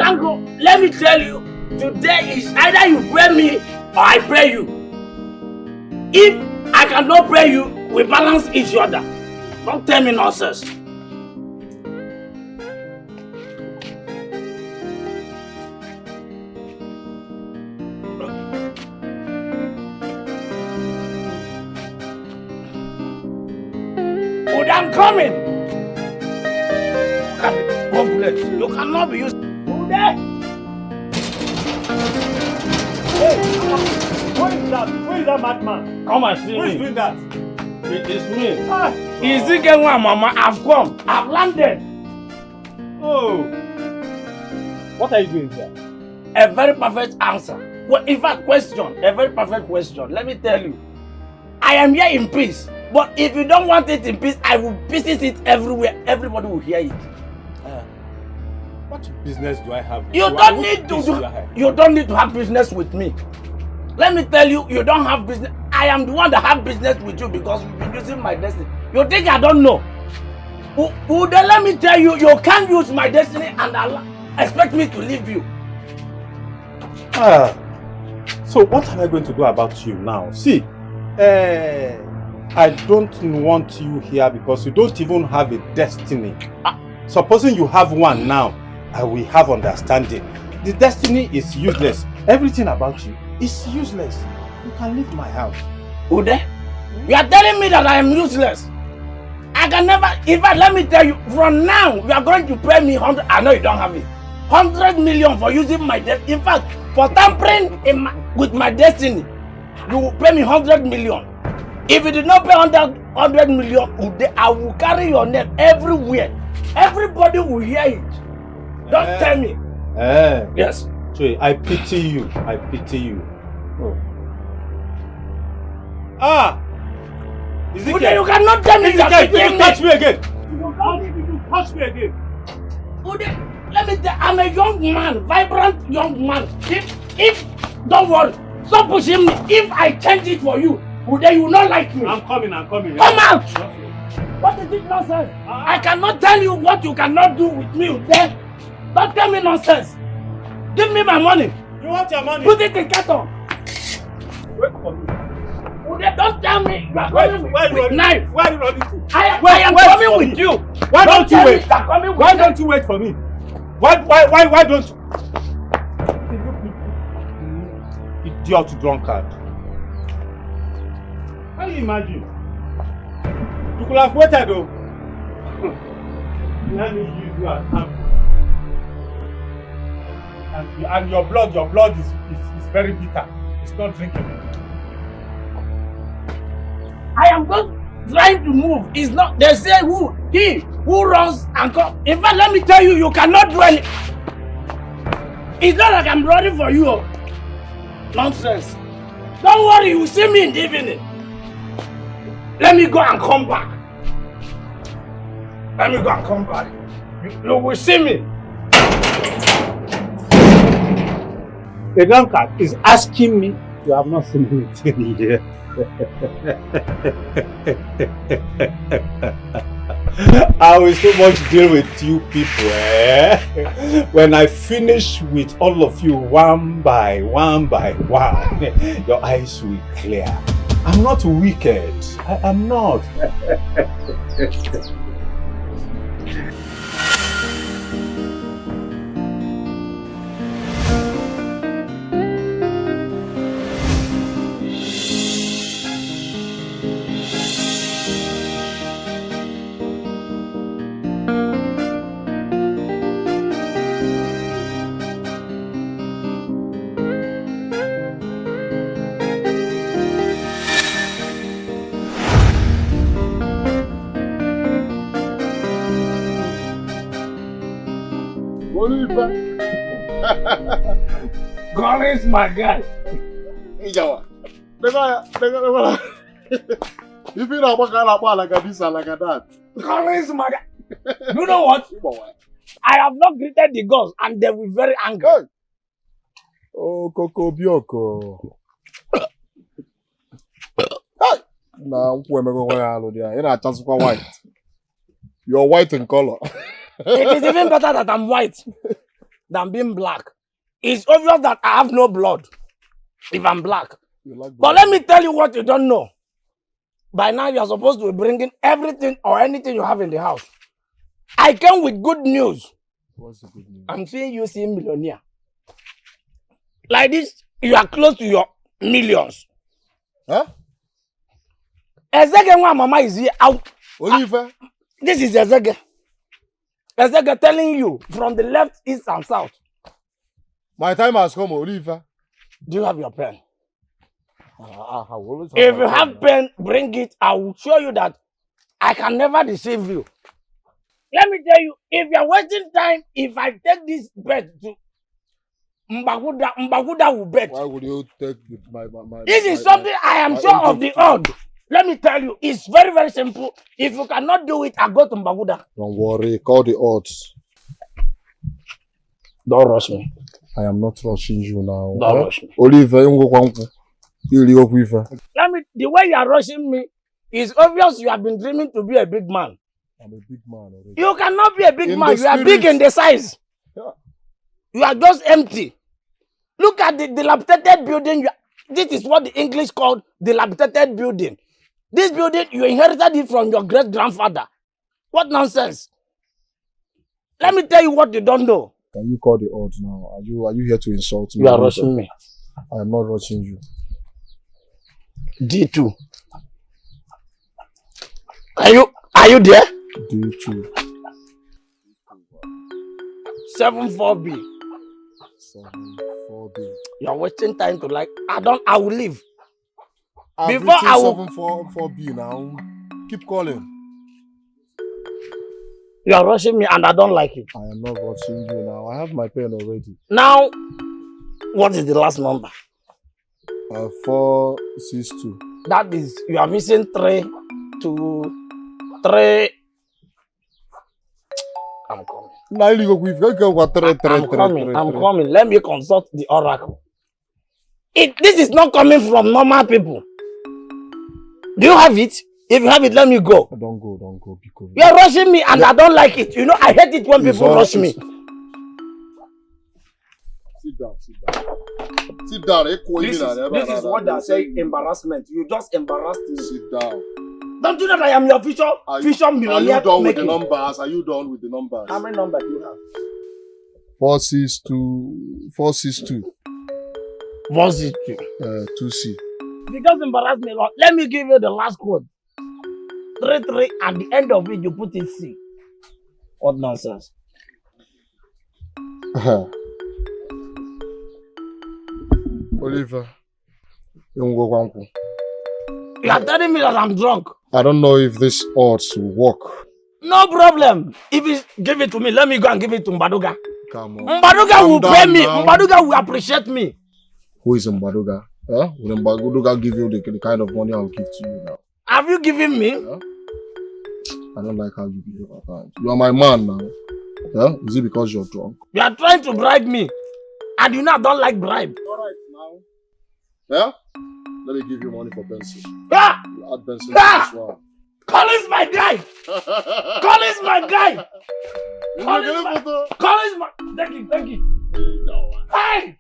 can't go. Let me tell you, today is either you pray me or I pray you. If I cannot pray you, we balance each other. Don't tell me nonsense. I'm coming! One place. You cannot be used. Who there? Hey, who is that? Who is that madman? Come and see me. Who is doing that? It is me. Is it getting one, Mama? I've come. I've landed. Oh. What are you doing here? A very perfect answer. Well, in fact, question. A very perfect question. Let me tell you. I am here in peace. But if you don't want it in peace, I will pieces it everywhere. Everybody will hear it. What business do I have? You don't need to have business with me. Let me tell you, you don't have business. I am the one that have business with you because you've been using my destiny. You think I don't know? Then let me tell you, you can't use my destiny and expect me to leave you. So what am I going to do about you now? See, I don't want you here because you don't even have a destiny. Supposing you have one now, I will have understanding. The destiny is useless. Everything about you is useless. You can leave my house. Ude, you are telling me that I am useless. I can never, in fact, let me tell you, from now, you are going to pay me 100, I know you don't have it, 100 million for using my destiny. In fact, for tampering with my destiny, you will pay me 100 million. If you did not pay 100 million, Ude, I will carry your name everywhere. Everybody will hear it. Don't tell me. Yes. So I pity you. I pity you. Oh. Ude, you cannot tell me you touch me again. You touch me again. Ude, let me tell you, I'm a young man, vibrant young man. If don't worry, stop pushing me. If I change it for you, Ude, you will not like me. I'm coming. Come out! What is it nonsense? I cannot tell you what you cannot do with me, Ude. Don't tell me nonsense. Give me my money. You want your money? Put it in carton. Wait for me. Ude, don't tell me you are coming with knife. Where are you running to? I am coming with you. Why don't you wait? Why don't you wait for me? Why don't you? Idiot drunkard. Can you imagine? You could have waited though. Let me use you as sample. And your blood is very bitter. It's not drinkable. I am just trying to move. It's not, they say he who runs and comes. In fact, let me tell you, you cannot do anything. It's not like I'm running for you. Nonsense. Don't worry, you will see me in the evening. Let me go and come back. You will see me. The drunkard is asking me, you have not seen anything here. I will so much deal with you people, When I finish with all of you one by one, your eyes will clear. I'm not wicked. I am not. God is my guy. Ijawa. Never. If you don't like this and like that. God is my guy. You know what? I have not greeted the gods and they will be very angry. Hey. Oh, Coco Bioko. Hey. Now, you're white. You're white in color. It is even better that I'm white. than being black. It's obvious that I have no blood if I'm black. But let me tell you what you don't know. By now, you are supposed to be bringing everything or anything you have in the house. I came with good news. What's the good news? I'm seeing you see millionaire. Like this, you are close to your millions. Huh? Ezege one mama is here out. Oliver? This is Ezege. Ezege telling you from the left, east, and south. My time has come, Oliver. Do you have your pen? I always have If my you have pen, bring it. I will show you that I can never deceive you. Let me tell you, if you are wasting time, if I take this bet to Mbaguda will bet. Why would you take my This is something I am sure of the odd. Let me tell you, it's very, very simple. If you cannot do it, I go to Mbaguda. Don't worry, call the odds. Don't rush me. I am not rushing you now. Don't rush me. Oliver, The way you are rushing me, it's obvious you have been dreaming to be a big man. I'm a big man already. You cannot be a big man. You are spirit. big in the size. Yeah. You are just empty. Look at the dilapidated building. This is what the English called dilapidated building. This building, you inherited it from your great-grandfather. What nonsense. Let me tell you what you don't know. Can you call the odds now? Are you here to insult me? You are rushing me. I am not rushing you. D2. Are you there? D2. 74B. 74B. You are wasting time to I will leave. I've Before I will 74B now. Keep calling. You are rushing me and I don't like it. I am not rushing you now. I have my pen already. Now, what is the last number? 462. That is, you are missing 3, 2, 3. I'm coming. I'm coming. Let me consult the oracle. This is not coming from normal people. Do you have it? If you have it, let me go. Don't go. Because you are rushing me and I don't like it. You know, I hate it when people rush me. Sit down. This is what they say embarrassment. You just embarrassed me. Sit down. Don't you know that I am your future millionaire? Are you done with the numbers? Are you done with the numbers? How many numbers do you have? 462. 462. 462. 2C. You just embarrass me a lot. Let me give you the last code. 33. At the end of it, you put it C. What nonsense. Oliver. You are telling me that I'm drunk. I don't know if this odds will work. No problem. If you give it to me, let me go and give it to Mbaduga. Come on. Mbaduga will pay me. Now. Mbaduga will appreciate me. Who is Mbaduga? Huh? Will Mbaduga give you the kind of money I'll give to you now? Have you given me? Huh? I don't like how you behave at times. You are my man now. Yeah? Is it because you're drunk? You are trying to bribe me. And you know I don't like bribe. Alright now. Yeah? Let me give you money for Benson. Ah! You add Benson to this one. Collins my guy! Collins my guy! Collins my... Thank you. Hey!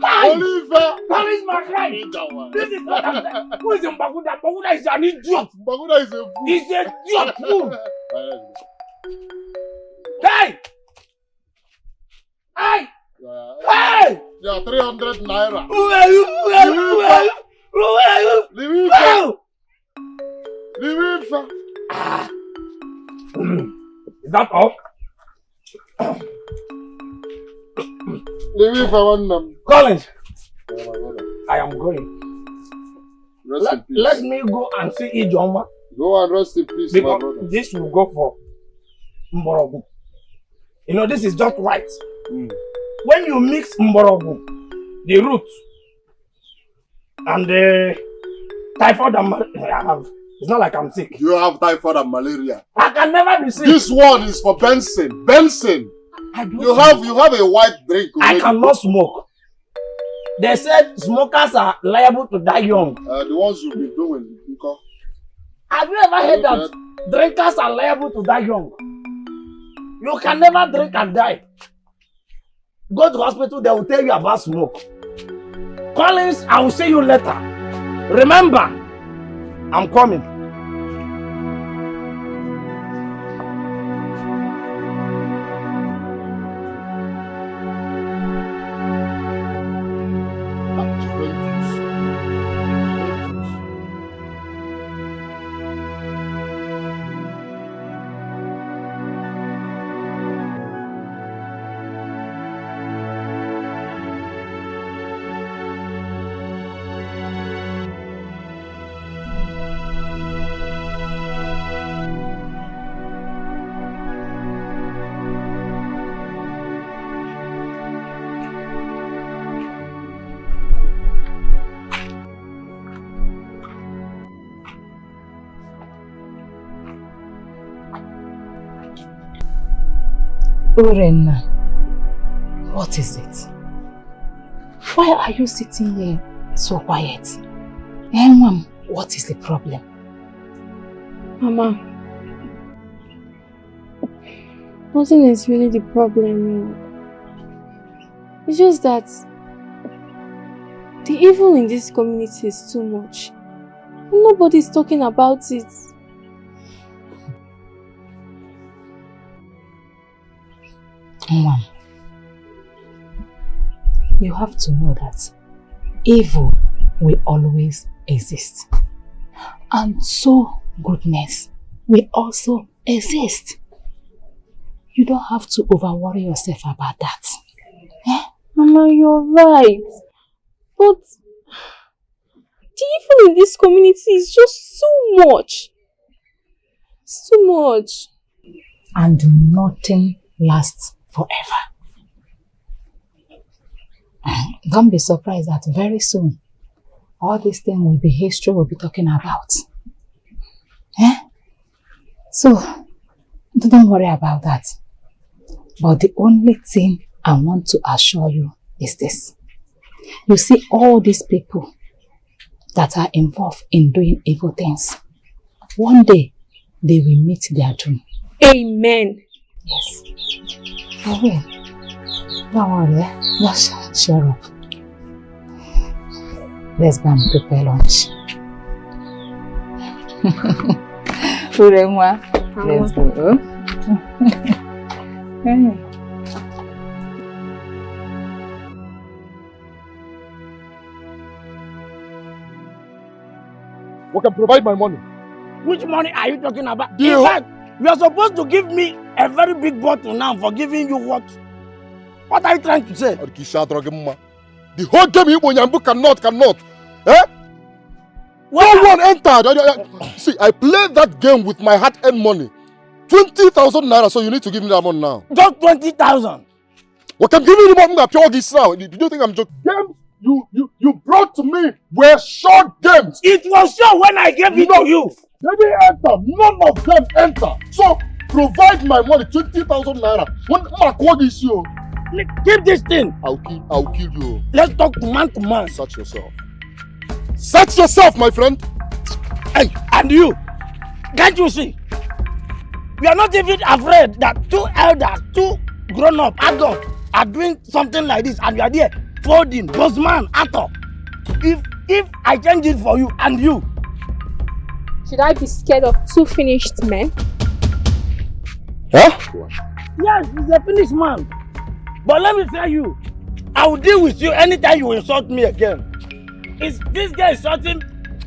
Oliver! Collins my guy! This is what I'm saying. Who is Mbaguda? Mbaguda is an idiot. Mbaguda is a fool. He's a idiot fool. Hey! Yeah, 300 naira. Who are you? Leave it. Is that all? Leave it for one. Collins, I am going. Rest in peace. Let me go and see Ijoma. Go and rest in peace, my brother. This will go for Mborogu. You know, this is just right. When you mix Mborogu, the root, and the typhoid and malaria, it's not like I'm sick. You have typhoid and malaria. I can never be sick. This one is for Benson. Benson. You have a white drink already. I cannot smoke. They said smokers are liable to die young. The ones you've been doing. Have you ever heard that drinkers are liable to die young? You can never drink and die. Go to hospital, they will tell you about smoke. Collins, I will see you later. Remember, I'm coming. Urenna, what is it? Why are you sitting here so quiet? Mom, what is the problem? Mama, nothing is really the problem. It's just that the evil in this community is too much. Nobody's talking about it. Mom, you have to know that evil will always exist. And so goodness will also exist. You don't have to worry yourself about that. Eh? Mama, you're right. But the evil in this community is just too much. It's too much. And nothing lasts forever. Don't be surprised that very soon all these things will be history we'll be talking about. Eh? So don't worry about that. But the only thing I want to assure you is this. You see all these people that are involved in doing evil things, one day they will meet their doom. Amen. Yes. I will. Don't worry, eh? Just cheer up. Let's go and prepare lunch. Uremwa, let's go. We can provide my money. Which money are you talking about? You- In fact, you are supposed to give me a very big bottle now for giving you what? What are you trying to say? The whole game Igbo cannot. Eh? Well, No one entered. See, I played that game with my hard-earned money. 20,000 naira, so you need to give me that money now. just 20,000. What I'm giving you money pure this now. Do you think I'm joking? Games you brought to me were short games. It was sure when I gave it to you. They didn't enter. None of them enter. So provide my money, 20,000 naira. When I call this you, Keep this thing. I'll kill you. Let's talk man to man. Search yourself. Search yourself, my friend. Hey, and you, can't you see? We are not even afraid that two elders, two grown-up adults are doing something like this, and you are there folding, Bosman, Ato. If I change it for you and you, Should I be scared of two finished men? Huh? yes, he's a finished man. But let me tell you, I will deal with you anytime you insult me again. This guy insulting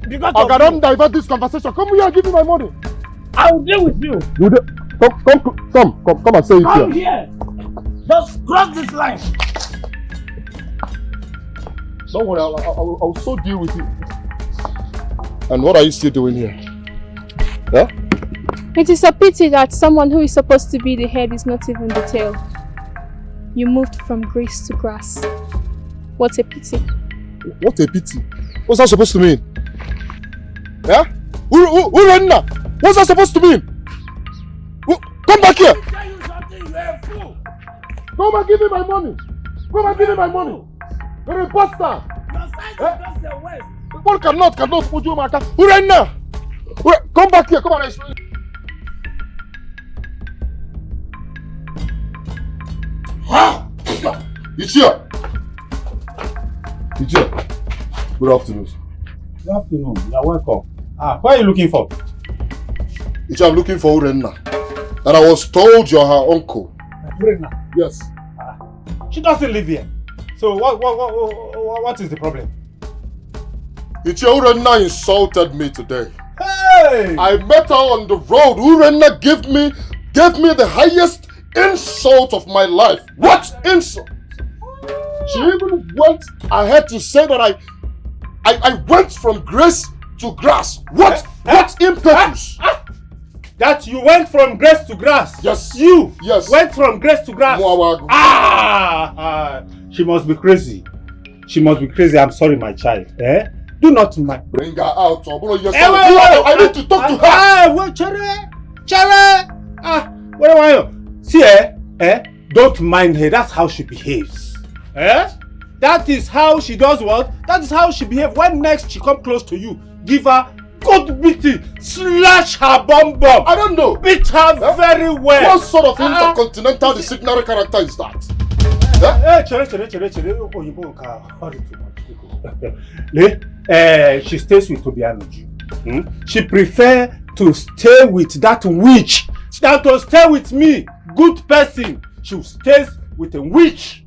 because of don't you. divert this conversation. Come here, give me my money. I will deal with you. Come and say it Come here. here. Just cross this line. Don't worry, I'll so deal with you. And what are you still doing here? Huh? It is a pity that someone who is supposed to be the head is not even the tail. You moved from grace to grass. What a pity. What a pity. What's that supposed to mean? Yeah? Urenna, what's that supposed to mean? Come back here. I tell you something, you're a fool. Come and give me my money. Come and give me my money. You're a bastard. Your side is just the west. One cannot put you in my car. Urenna! Come back here. Come on, explain. Ichia! Ichia, good afternoon. Good afternoon. You're welcome. What are you looking for? Ichia, I'm looking for Urenna. And I was told you're her uncle. Urenna? Yes. She doesn't live here. So what is the problem? Ichia, Urenna insulted me today. Hey! I met her on the road. Urenna gave me the highest insult of my life. What insult? She even went ahead to say that I went from grace to grass. What impetus? That you went from grass to grass? Yes. You yes. went from grass to grass? She must be crazy. She must be crazy. I'm sorry, my child. Do not mind. Bring her out. I need to talk to her. Wait, Chere. What do I know? See, don't mind her. That's how she behaves. That is how she does what? That is how she behaves. When next she come close to you, give her good beating. Slash her bum. I don't know. Beat her very well. What sort of intercontinental dictionary character is that? Chere. She stays with Tobianuju. She prefers to stay with that witch than to stay with me, good person. She stays with a witch.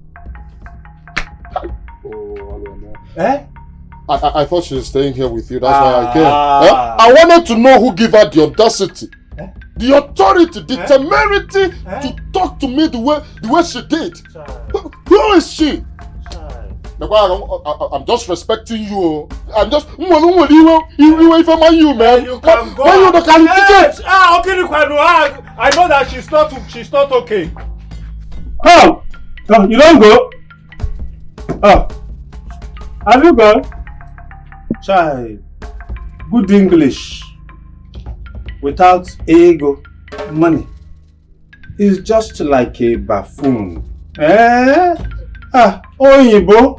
I thought she was staying here with you. That's why I came. I wanted to know who gave her the audacity, the authority, the temerity to talk to me the way she did. Who is she? I'm just respecting you. I'm just you, man. You can go. Okay, I know that she's not okay. Oh, you don't go. Oh, have you gone? Child, good English without ego, money is just like a buffoon. Oyinbo.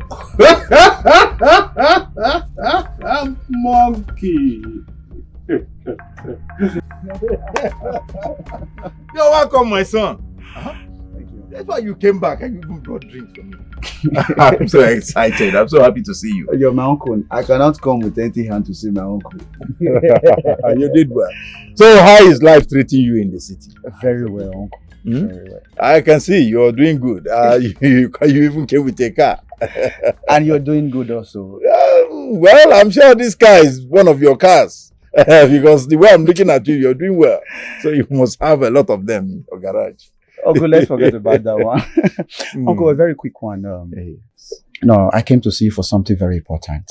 Monkey. You're welcome, my son. That's why you came back and you even brought drinks for me. I'm so excited. I'm so happy to see you. You're my uncle. I cannot come with empty hand to see my uncle. You did well. So how is life treating you in the city? Very well, uncle. Very well. I can see you're doing good. You even came with a car. And you're doing good also. Well, I'm sure this car is one of your cars. Because the way I'm looking at you, you're doing well. So you must have a lot of them in your garage. Uncle, let's forget about that one. Uncle, a very quick one. No, I came to see you for something very important.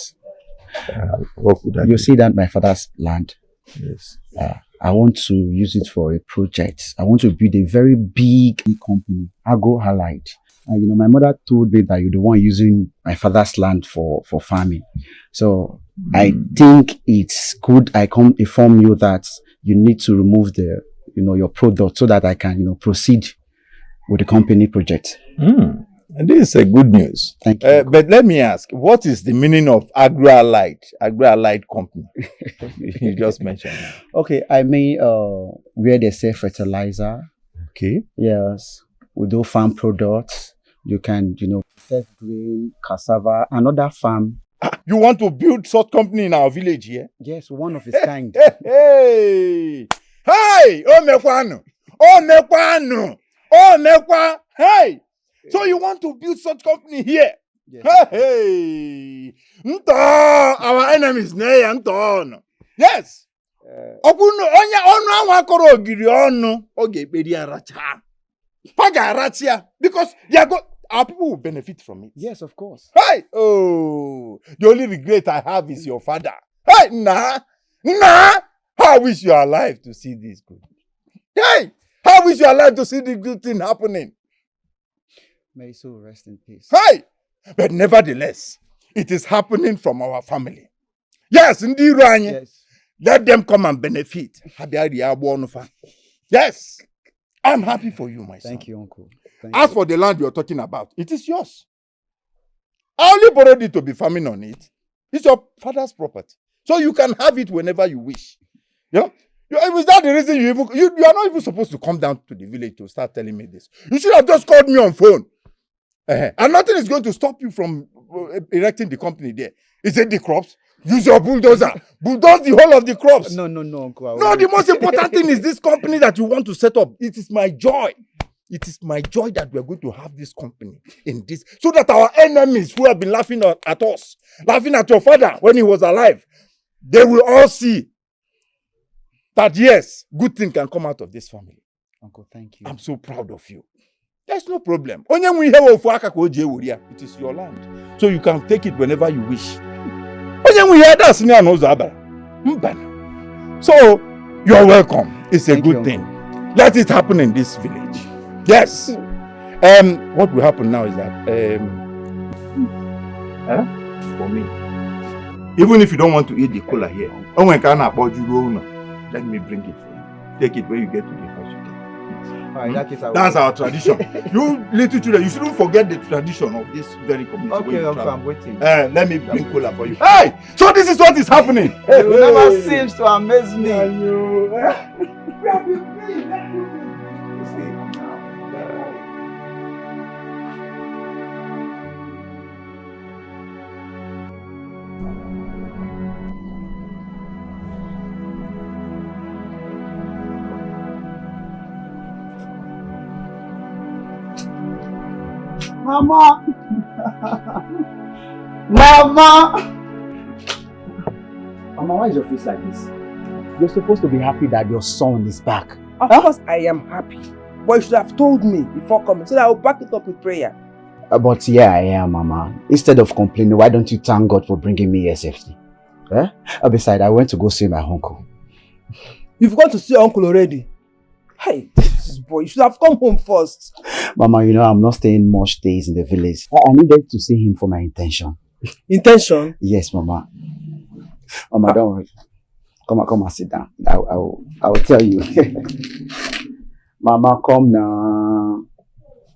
What could that You see that my father's land? Yes. I want to use it for a project. I want to build a very big company, Agro Allied. My mother told me that you're the one using my father's land for farming. So I think it's good I come inform you that you need to remove your product so that I can, proceed with the company project. And this is a good news. Thank you. But let me ask, what is the meaning of Agro Allied company? You just mentioned. Okay, I mean, where they sell fertilizer. Okay. Yes, we do farm products. You can, first grain, cassava, another farm. You want to build such company in our village here? Yes, one of its kind. Hey! Oh, Mekwa! Hey! So you want to build such company here? Yes. Hey! Our enemies, yes! Because our people will benefit from it. Yes, of course. Hey! Oh! The only regret I have is your father. Hey! Nah! I wish you are alive to see this good. Hey! I wish you are alive to see the good thing happening. May so rest in peace. Hey! But nevertheless, it is happening from our family. Yes, indeed, Ranye. Yes. Let them come and benefit. Yes. I'm happy for you, my son. Thank you, uncle. As for the land you're talking about, it is yours. I only borrowed it to be farming on it. It's your father's property. So you can have it whenever you wish. Yeah? Was that the reason you are not even supposed to come down to the village to start telling me this? You should have just called me on phone. And nothing is going to stop you from erecting the company there. Is it the crops? Use your bulldozer. Bulldoze the whole of the crops. No, Uncle. No, the most important thing is this company that you want to set up. It is my joy. It is my joy that we are going to have this company in this, so that our enemies who have been laughing at us, laughing at your father when he was alive, they will all see that yes, good thing can come out of this family. Uncle, thank you. I'm so proud of you. There's no problem. It is your land. So you can take it whenever you wish. So you're welcome. It's a good thing. Let it happen in this village. Yes. What will happen now is that for me, even if you don't want to eat the cola here, let me bring it for you. Take it when you get to the house. That's our tradition. You little children, you shouldn't forget the tradition of this very community. Okay, Uncle, I'm waiting. Let me bring cola for you. Hey! So this is what is happening. It never seems to amaze me. Mama! Mama! Mama, why is your face like this? You're supposed to be happy that your son is back. Of course I am happy. But you should have told me before coming so that I will back it up with prayer. But yeah, I am, Mama. Instead of complaining, why don't you thank God for bringing me here safely? Besides, I went to go see my uncle. You've gone to see uncle already? Hey, this boy, you should have come home first. Mama, you know I'm not staying much days in the village. I needed to see him for my intention. Intention? Yes, Mama. Mama, don't worry. Come and sit down. I will tell you. Mama, come now.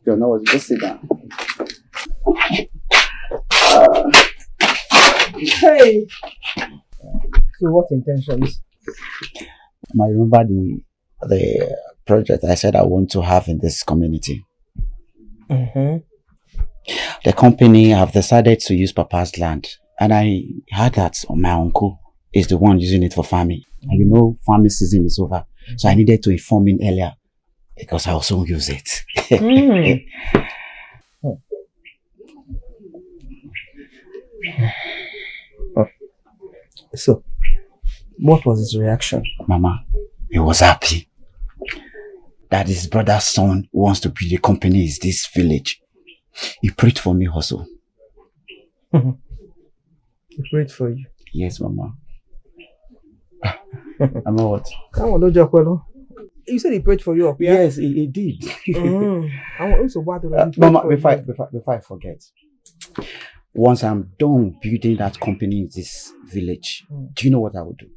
You know what? Just sit down. Hey. So what intentions? I remember the project I said I want to have in this community. The company have decided to use Papa's land, and I heard that my uncle is the one using it for farming. And you know, farming season is over, so I needed to inform him earlier because I also use it. So, what was his reaction? Mama, he was happy that his brother's son wants to build a company in this village. He prayed for me also. He prayed for you? Yes, Mama. Mama, what? You said he prayed for you up here? Yes, he did. Mama, before I forget, once I'm done building that company in this village, do you know what I would do?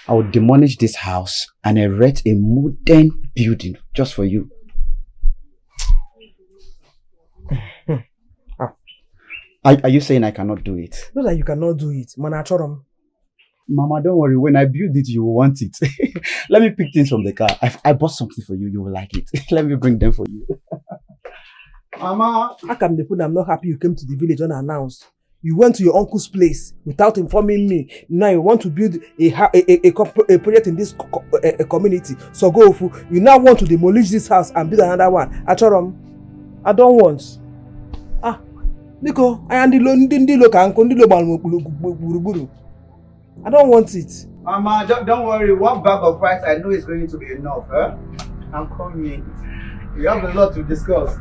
I would demolish this house and erect a modern building just for you. Are you saying I cannot do it? Not that you cannot do it. Manachorum. Mama, don't worry. When I build it, you will want it. Let me pick things from the car. I bought something for you. You will like it. Let me bring them for you. Mama, how come they put I'm not happy you came to the village unannounced? You went to your uncle's place without informing me. Now you want to build a project in this community. So go, you now want to demolish this house and build another one. Achorum, I don't want. Nico, I am the I don't want it. Mama, don't worry. One bag of rice I know is going to be enough. I'm coming. We have a lot to discuss.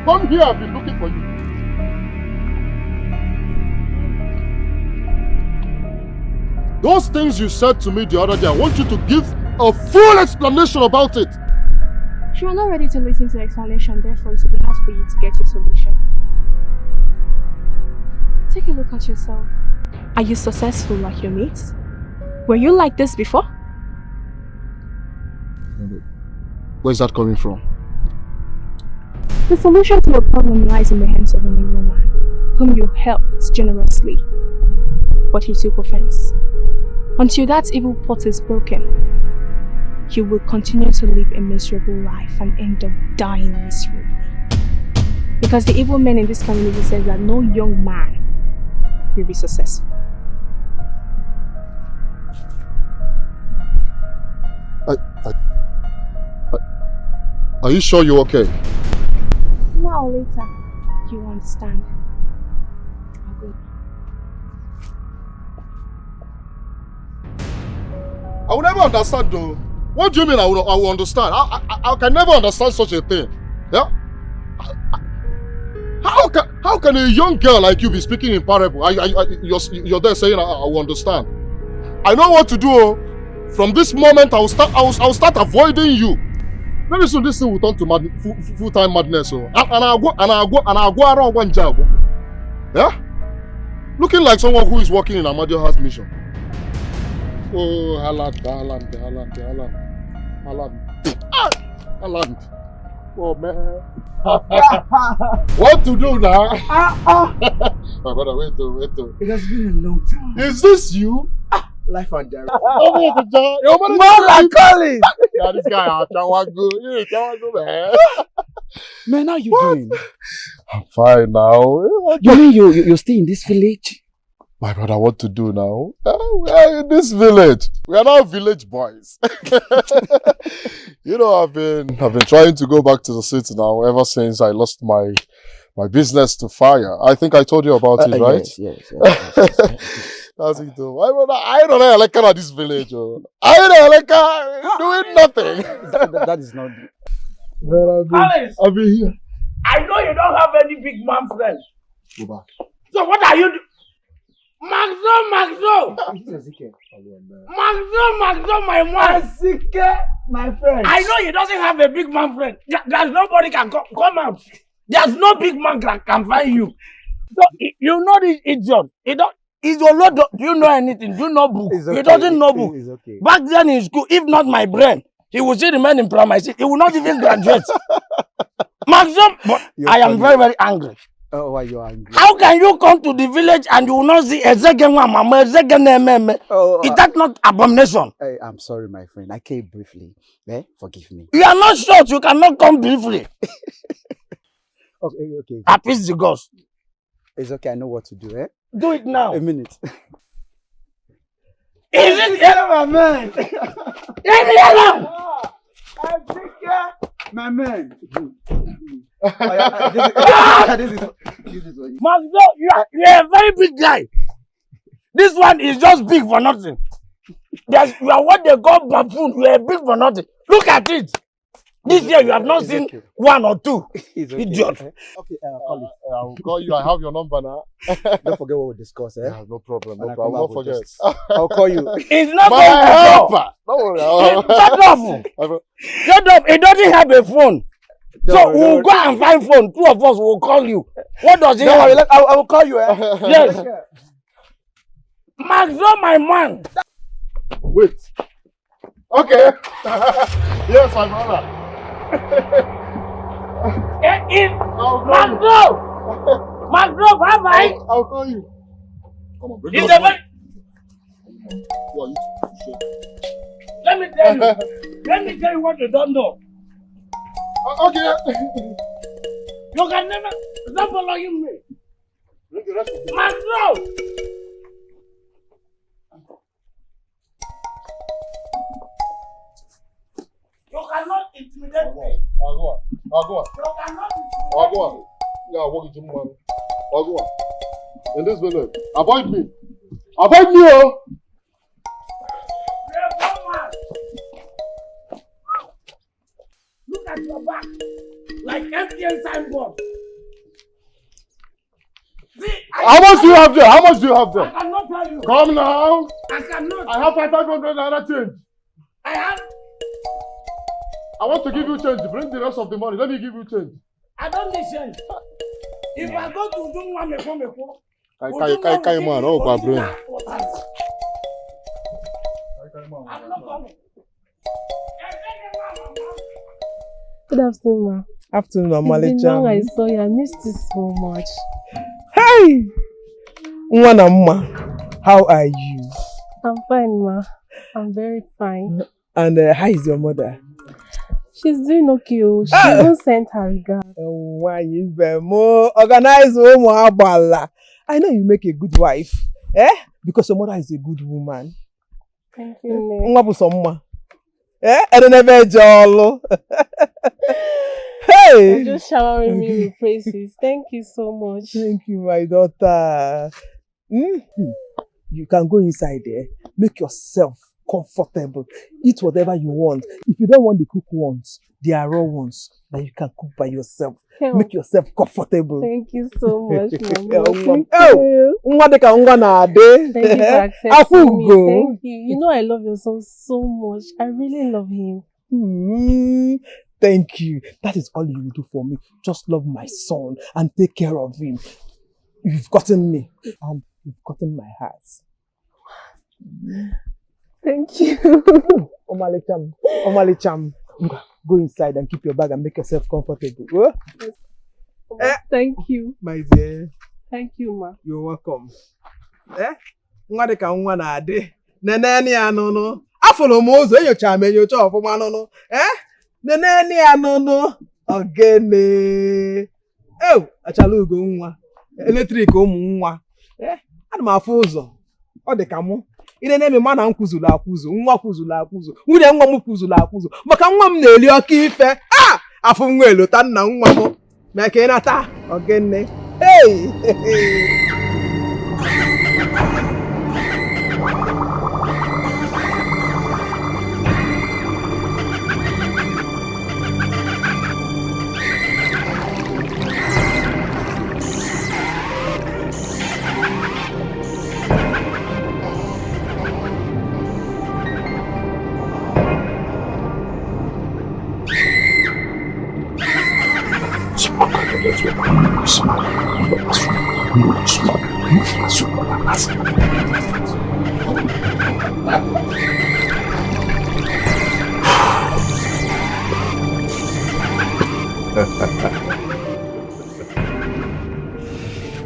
Come here, I've been looking for you. Those things you said to me the other day, I want you to give a full explanation about it. You are not ready to listen to the explanation, therefore it will be hard for you to get your solution. Take a look at yourself. Are you successful like your mates? Were you like this before? Where's that coming from? The solution to your problem lies in the hands of a new woman, whom you helped generously. But he took offense. Until that evil pot is broken, you will continue to live a miserable life and end up dying miserably. Because the evil men in this community says that no young man will be successful. Are you sure you're okay? Sooner or later, you will understand. I'll go. I will never understand though. What do you mean I will understand? I can never understand such a thing. Yeah? How can a young girl like you be speaking in parable? You're there saying I will understand. I know what to do. From this moment I will start avoiding you. Very soon this thing will turn to full-time madness. And I'll go around one job. Yeah? Looking like someone who is working in Amadio's mission. Oh, Haaland. Oh, man. What to do now? My brother, wait. It has been a long time. Is this you? Life and direct. Mother calling! Yeah, this guy, man. Man, how you doing? I'm fine now. You mean you stay in this village? My brother, what to do now? We are in this village. We are now village boys. You know, I've been trying to go back to the city now ever since I lost my business to fire. I think I told you about it, right? Yes. That's it though. My brother, I don't know like at this village. I don't know like doing nothing. That is not. Well, I've been here. I know you don't have any big man friends. Go back. So what are you doing? Maxo, my man. My friend. I know he doesn't have a big man friend. There's nobody can come out. There's no big man can find you. So you know this idiot. Do you know anything? Do you know book? Okay. He doesn't know book. It's okay. Back then in school, if not my brain, he would still remain in primary school. He will not even graduate. Maximum, but I am very, very angry. Oh, why you angry? How can you come to the village and you will not see Ezegen Mama, Ezegen? Is that not abomination? I'm sorry, my friend. I came briefly. Forgive me. You are not short. You cannot come briefly. Okay. Appease the ghost. It's okay. I know what to do. Do it now. A minute. Is it yellow, my man? Is it yellow? My man. This is Maxo, you are a very big guy. This one is just big for nothing. You are what they call buffoon. You are big for nothing. Look at it. This year you have not seen one or two. Idiot. Okay, I will call you. I have your number now. don't forget what we discussed, Yeah, no problem. When I I come will back, not forget. I'll call you. It's not My going to helper. Don't worry. Shut up. Shut up. He doesn't have a phone. So we'll go and find phone. Two of us will call you. What does he have? I will call you. Yes. Maxo, my man. Wait. Okay. Yes, my brother. Maxo, bye-bye. I'll call you. Come on, bring He's it a up. very... Who are you? Sure. Let me tell you what you don't know. Okay. You can never stop following me. Bring the rest of it. Maxo! You cannot intimidate me. I'll go on. You cannot I'll go on. Yeah, I'll walk into one. I'll go on. In this village. Avoid me. Avoid me, oh! You're a woman. Look at your back. Like MTN signboard. See, How much do you have there? How much do you have I there? cannot tell you. Come now. I cannot. I have 500 naira change. I have. I want to give you change. Bring the rest of the money. Let me give you change. I don't need change. If I go to do one meko, Kai man, oh, brain. Good afternoon, ma. Afternoon, It's been Omalicha. long I saw you. I missed you so much. Hey! Mwanamma, how are you? I'm fine, ma. I'm very fine. And how is your mother? She's doing okay. Oh. She even sent her regards. Why you be more organized woman? I know you make a good wife. Because your mother is a good woman. Thank you, Ne. I don't ever jollo. Hey! You're just showering me with praises. Thank you so much. Thank you, my daughter. You can go inside there, make yourself comfortable, eat whatever you want. If you don't want the cooked ones, the raw ones that you can cook by yourself. Make yourself comfortable. Thank you so much, Mama. Thank you. Thank you for accepting me. Thank you. You know I love your son so much. I really love him. Thank you. That is all you will do for me. Just love my son and take care of him. You've gotten me and you've gotten my heart. Thank you. Omalicham. Go inside and keep your bag and make yourself comfortable. Oh? Thank you. My dear. Thank you, ma. You're welcome. Nwa na ade. Neneni anono. Afolo mozo enyocha me enyocha ofuma anono. Neneni anono. Ogene. Achala ugo nwa. Electric ụmụ nwa. Ana m afụ ụzọ. Ọ dị ka mụ. Ine na-eme ma na nkwuzulu akwuzu, nwa kwuzulu akwuzu. Nwunye nwa m kwuzulu akwuzu. Maka nwa m na-eli ọka ife. Afụ nwa elota nna nwa m. Ma ka ị nata ogene. Hey!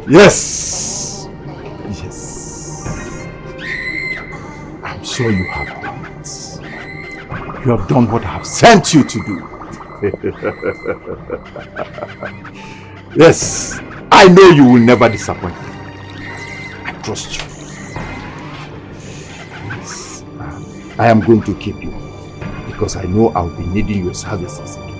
Yes. I'm sure you have done it. You have done what I have sent you to do. Yes, I know you will never disappoint me. I trust you. Yes, I am going to keep you because I know I will be needing your services again.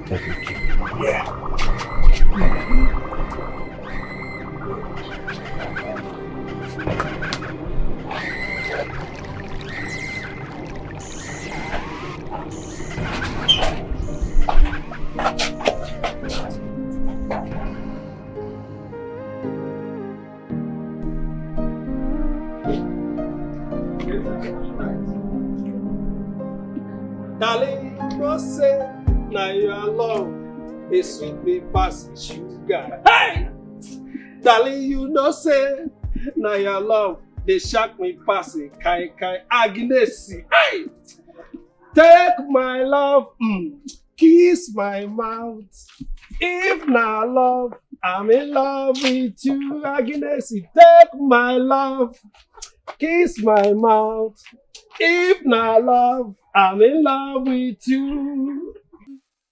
Let me keep you. Yeah. Darling, you know say, now your love, they sweet me past sugar. Hey! Darling, you know say, now your love, they shock me past kai agnesi. Hey! Take my love, kiss my mouth. If not love, I'm in love with you, agnesi. Take my love, kiss my mouth. If not love, I'm in love with you.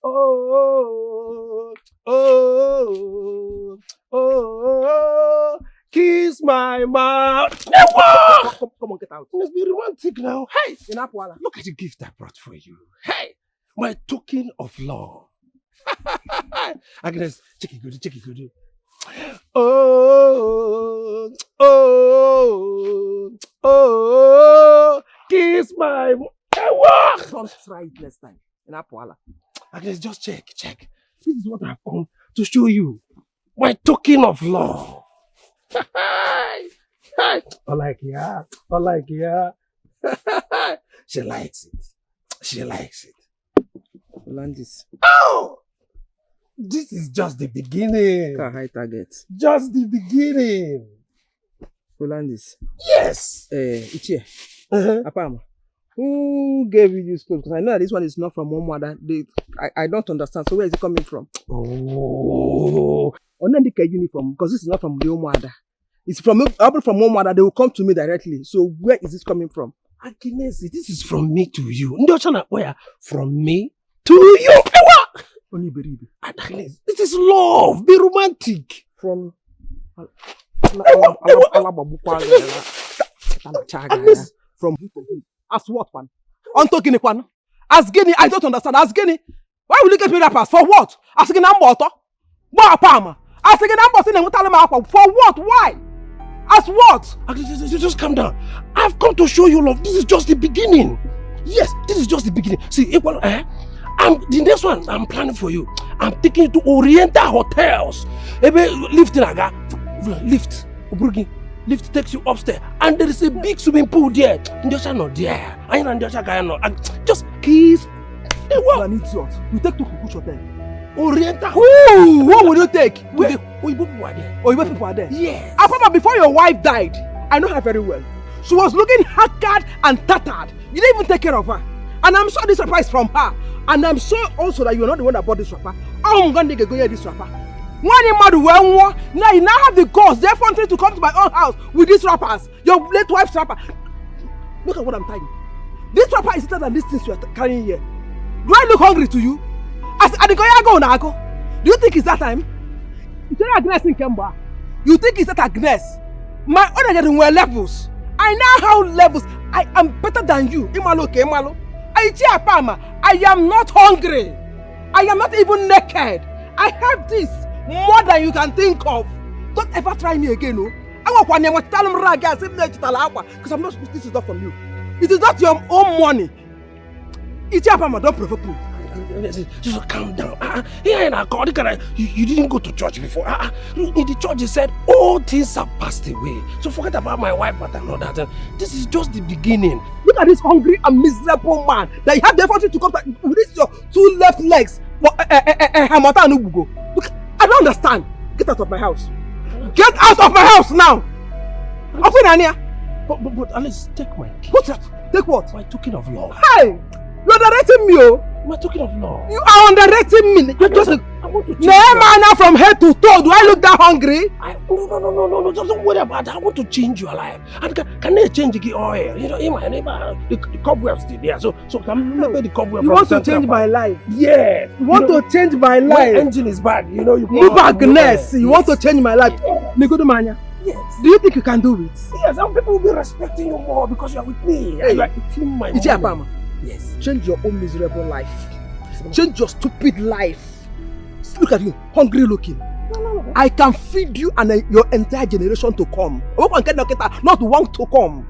Oh, oh, oh, oh, kiss my mouth. Come on, get out. Let's be romantic now. Hey, look at the gift I brought for you. Hey, my token of love. Agnes, check it good. Oh, oh, oh, kiss my. Don't try it next time. Agnes, just check. This is what I've come to show you. My token of love. I like ya. She likes it. Landis. Oh! This is just the beginning. High target. Just the beginning. Polandis. Yes. Ichie. Apama. Who gave you this clothes? Because I know that this one is not from one mother. I don't understand. So where is it coming from? Oh. Onandika uniform, because this is not from the home mother. It's from one mother. They will come to me directly. So where is this coming from? Agnes, this is from me to you. Ndochana where? From me to you. Only believe. Agnes, this is love. Be romantic. From as what one? On talking one. As Guinea, I don't understand. As Guinea, why will you get me rappers? For what? As Guinea Amboto? Ba Palma. As Guinea Amboto for what? Why? As what? Just calm down. I've come to show you love. This is just the beginning. Yes, this is just the beginning. See, the next one I'm planning for you. I'm taking you to Oriental hotels. Lift takes you upstairs, and there is a big swimming pool there. Ndosha not there. I and Ndosha guy not. Just kiss. You are an idiot. You take to Kuku's hotel. Oriental. Who? What will you take? Oyibo people are there. Oyibo people are there? Yes. Apart before your wife died, I know her very well. She was looking haggard and tattered. You didn't even take care of her. And I'm sure this rapper is from her. And I'm sure also that you're not the one that bought this rapper. I'm going to go here this rapper. Now you now have the girls they wanted to come to my own house with these rappers. Your late wife's rapper. Look at what I'm telling you. This rapper is better than these things you are carrying here. Do I look hungry to you? Do you think it's that time? You think it's that Agnes? My other getting were levels. I now have levels. I am better than you. I am not hungry. I am not even naked. I have this more than you can think of. Don't ever try me again, no. Because I'm not. This is not from you. It is not your own money. Don't provoke me. Just calm down. You didn't go to church before. In the church, he said, all things have passed away. So forget about my wife, but and all that. This is just the beginning. Look at this hungry and miserable man that you have the effort to come back with your two left legs. Look, I don't understand. Get out of my house. Get out of my house now. But Alice, take my key. What's that? Take what? We're talking of love. Hey! You're underrating me, oh! We're talking of love. You are underrating me. You're just I want to change. No, from head to toe. Do I look that hungry? No. Don't worry about that. I want to change your life. And can they change the oil? You know, in my neighbor, the cobwebs still there. So can maybe the cobweb. You want to change my life? Yeah. You want to change my life? My engine is bad. You know, you Agnes. You want to change my life? Nikodumanya. Yes. Do you think you can do it? Yes, and people will be respecting you more because you are with me. Hey. You are eating my money. Yes. Change your own miserable life. Change your stupid life. Look at you, hungry looking. No. I can feed you and your entire generation to come. Not want to come.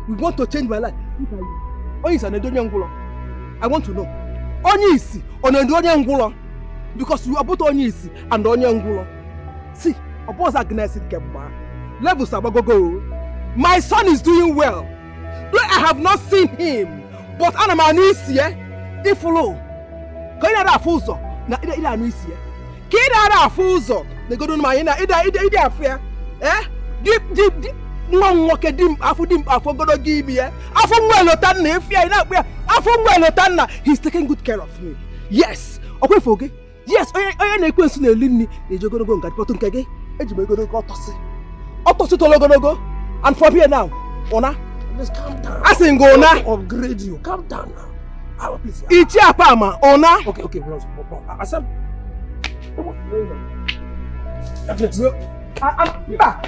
You want to change my life. Look at you. I want to know. Because you are both Onyisi and Onyangulo. See, Oboz Agnes levels are go. My son is doing well. I have not seen him, but Anamanisi, if follow. Can you have fuso? Na ida anisi. Can you have fuso? They go to my ida affair. Deep. No walk a dim. I forgot to give me. He's taking good care of me. Yes. Okay, forget. Yes, I ain't going to leave. You're going to go and get bottom kege. And you're going to go to go. And from here now, Ona. Just calm down. I say go now. Upgrade you. Calm down now. I will please. It's your Pama, Ona. Okay, I said. I'm back.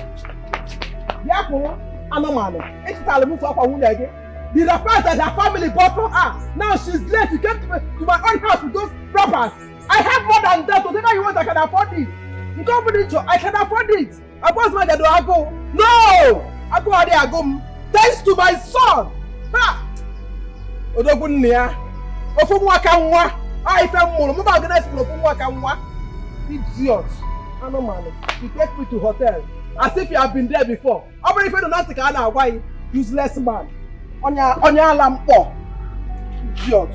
I'm a man. It's time to move up on again. The rappers that her family bought for her. Now she's late. She came to my own house with those rappers. I have more than that. Whatever you want, I can afford it. You come with it, I can afford it. I boss my dad, do I go? No! I go out there, I go. Thanks to my son. Ha! Odogunia. Ofumwakanwa. I fell more. Move against Ofumwakanwa. Idiot. I know, man. You take me to hotel as if you have been there before. How many people do not think I know why? Useless man. On your lamp. Idiot.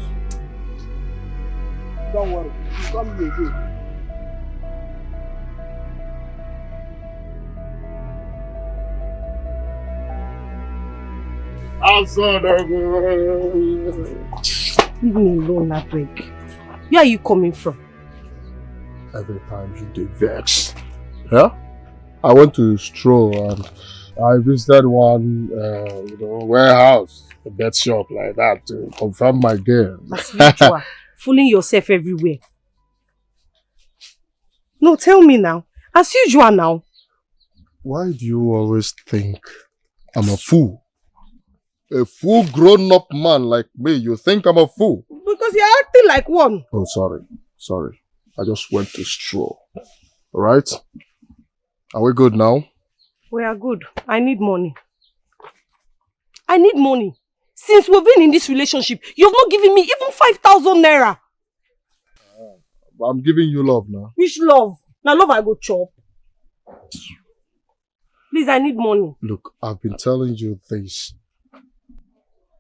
Don't worry. You come here again. Leave me alone, that break. Where are you coming from? Every time you dey vex. Yeah? I went to stroll and I visited one warehouse, a bed shop like that to confirm my game. As usual, fooling yourself everywhere. No, tell me now. As usual now. Why do you always think I'm a fool? A full grown-up man like me, you think I'm a fool? Because you're acting like one. Oh, sorry. I just went to stroll. Alright? Are we good now? We are good. I need money. Since we've been in this relationship, you've not given me even 5,000 naira. I'm giving you love now. Which love? Now love I go chop. Please, I need money. Look, I've been telling you this.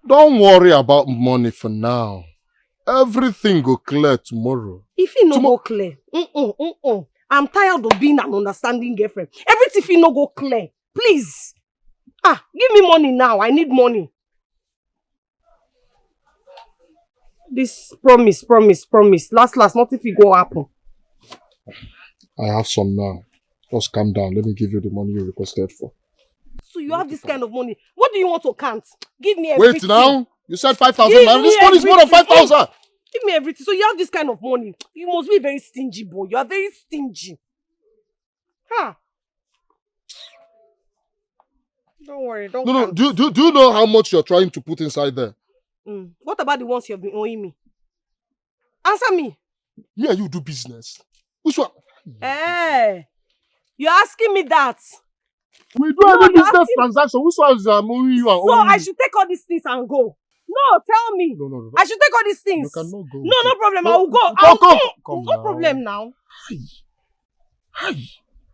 Don't worry about money for now. Everything go clear tomorrow. If it no go clear, I'm tired of being an understanding girlfriend. Everything if it no go clear, please. Give me money now. I need money. This promise. Last, not if it go happen. I have some now. Just calm down. Let me give you the money you requested for. So you have this kind of money. What do you want to count? Give me everything. Wait now. You said 5,000 now. This money is more than 5,000. Give me everything. So you have this kind of money. You must be a very stingy boy. You are very stingy. Don't worry. Don't count. Do you know how much you're trying to put inside there? What about the ones you have been owing me? Answer me. Me and you do business. Which one? Hey, you're asking me that. We do any business transaction. Which one is owing you and So owing I you? should take all these things and go. No, tell me. No. I should take all these things. You cannot go. No problem. I will go. Come No problem now. Hi.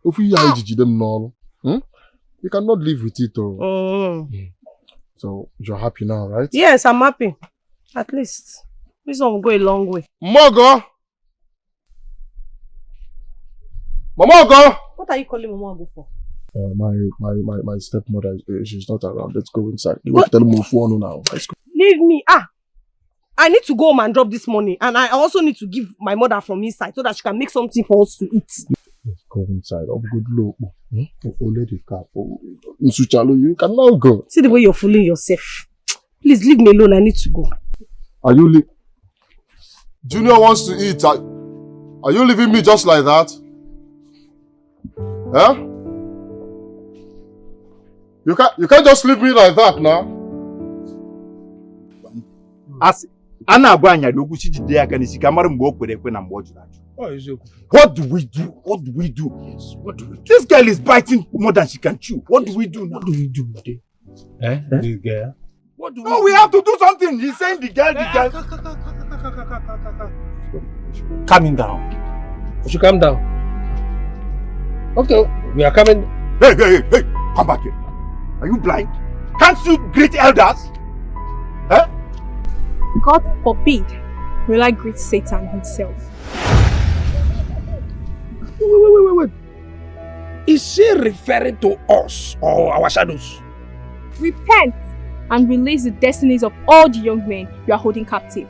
If you are them now, you cannot live with it. So you're happy now, right? Yes, I'm happy. At least this one will go a long way. Mogo! What are you calling Mogo for? My stepmother, she's not around. Let's go inside. You want to tell me phone now. Let's go. Leave me. I need to go home and drop this money. And I also need to give my mother from inside so that she can make something for us to eat. Let's go inside. Oh, good look. You cannot go. See the way you're fooling yourself. Please leave me alone. I need to go. Are you Junior wants to eat. Are you leaving me just like that? Huh? You can't just leave me like that now. As Anna Banya Loguchi Diakanisi Kamarum go with when I'm watching that. What do we do? Yes, what do we do? This girl is biting more than she can chew. What do we do now? What do we do today? This girl? What do we have to do something. He's saying the girl. Calming down. You should calm down. Okay, we are coming. Hey, come back here. Are you blind? Can't you greet elders? God forbid will I greet Satan himself. Wait. Is she referring to us or our shadows? Repent and release the destinies of all the young men you are holding captive.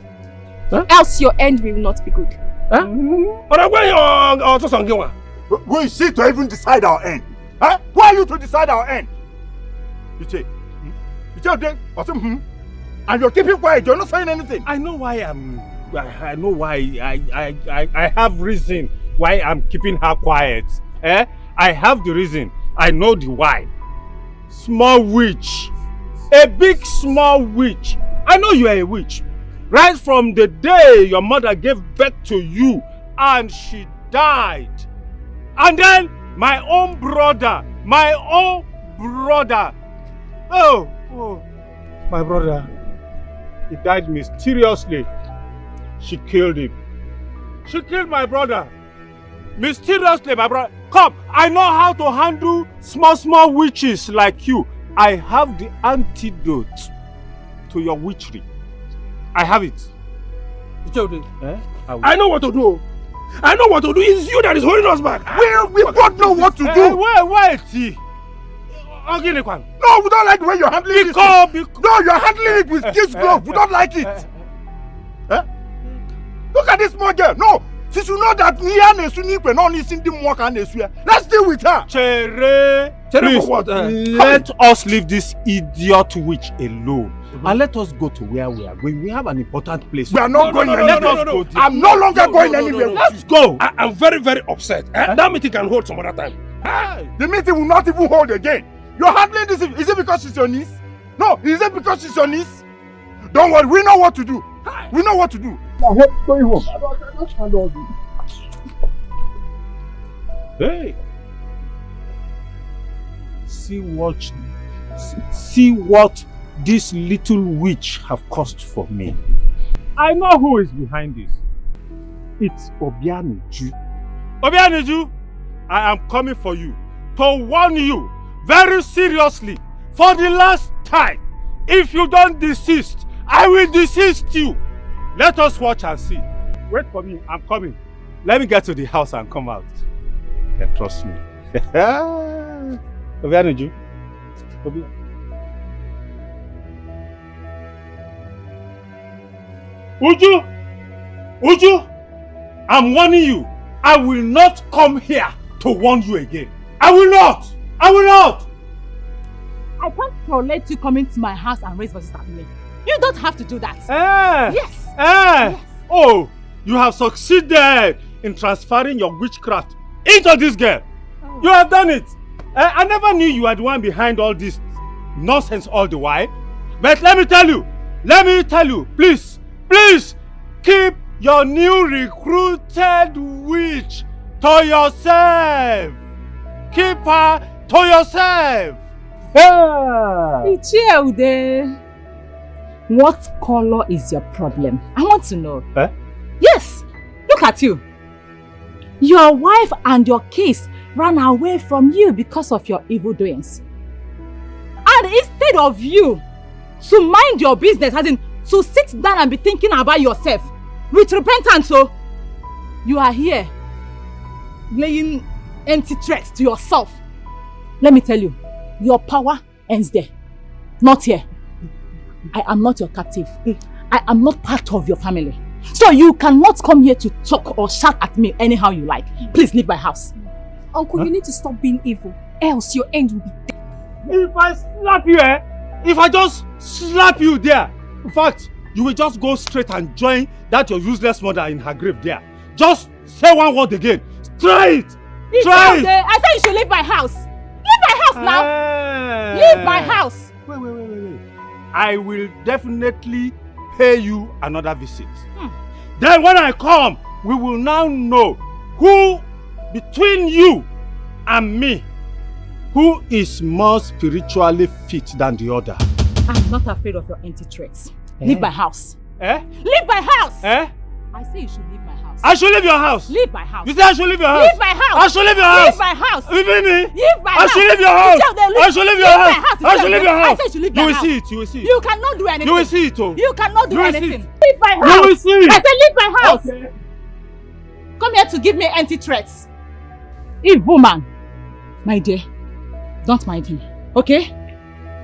Else your end will not be good. We see to even decide our end. Who are you to decide our end? You and you're keeping quiet, you're not saying anything. I know why I have reason why I'm keeping her quiet. I have the reason. I know the why. Small witch. A big small witch. I know you are a witch. Right from the day your mother gave birth to you and she died. And then my own brother. Oh, my brother. He died mysteriously. She killed him. She killed my brother. Mysteriously, my brother. Come, I know how to handle small witches like you. I have the antidote to your witchery. I have it. I know what to do. I know what to do. It's you that is holding us back. We both know what to do. Wait. No, we don't like the way you're handling this. No, you're handling it with kids' glove. We don't like it. Look at this small girl. No, she should know that let's deal with her. Chere, for what? Let us leave this idiot witch alone. And let us go to where we are going. We have an important place. We are not going anywhere. No. I'm no longer going anywhere. Let's go. I'm very, very upset. That meeting can hold some other time. The meeting will not even hold again. You're handling this. Is it because she's your niece? No, is it because she's your niece? Don't worry, we know what to do. We know what to do. Now, going home. I don't handle this. Hey. See what this little witch have caused for me. I know who is behind this. It's Obianiju. Obianiju, I am coming for you to warn you very seriously for the last time. If you don't desist, I will desist you. Let us watch and see. Wait for me, I'm coming. Let me get to the house and come out. You can trust me. Obianiju. Uju, I'm warning you. I will not come here to warn you again. I will not. I can't tolerate you coming to my house and raise voices at me. You don't have to do that. Yes. Yes. Oh, you have succeeded in transferring your witchcraft into this girl. Oh. You have done it. I never knew you were the one behind all this nonsense all the while. But let me tell you, please, keep your new recruited witch to yourself. Keep her to yourself. Icheude, what color is your problem? I want to know. Yes, look at you. Your wife and your kids ran away from you because of your evil doings. And instead of you to mind your business, as in to sit down and be thinking about yourself with repentance, so you are here laying empty threats to yourself. Let me tell you, your power ends there, not here. I am not your captive. I am not part of your family. So you cannot come here to talk or shout at me anyhow you like. Please leave my house. Uncle, you need to stop being evil, else your end will be dead. If I slap you, if I just slap you there, in fact, you will just go straight and join that your useless mother in her grave there. Just say one word again. Try it! Try it! I said you should leave my house. Leave my house now! Leave my house! Wait. I will definitely pay you another visit. Then when I come, we will now know who between you and me, who is more spiritually fit than the other. I'm not afraid of your empty threats. Leave my house. Leave my house! I say you should leave my house. I should leave your house. Leave my house. You say I should leave your house. Leave my house. I should leave your house. Leave my house. Leave me. Leave my house. I should leave your house. I should leave your house. I should leave your house. I said you should leave my house. You will see it. You will see it. You cannot do anything. You will see it. Oh. You cannot do You will anything. see it. Leave my house. You will see it. I said leave my house. Okay. Come here to give me empty threats. Evil man. My dear, don't mind him. Okay?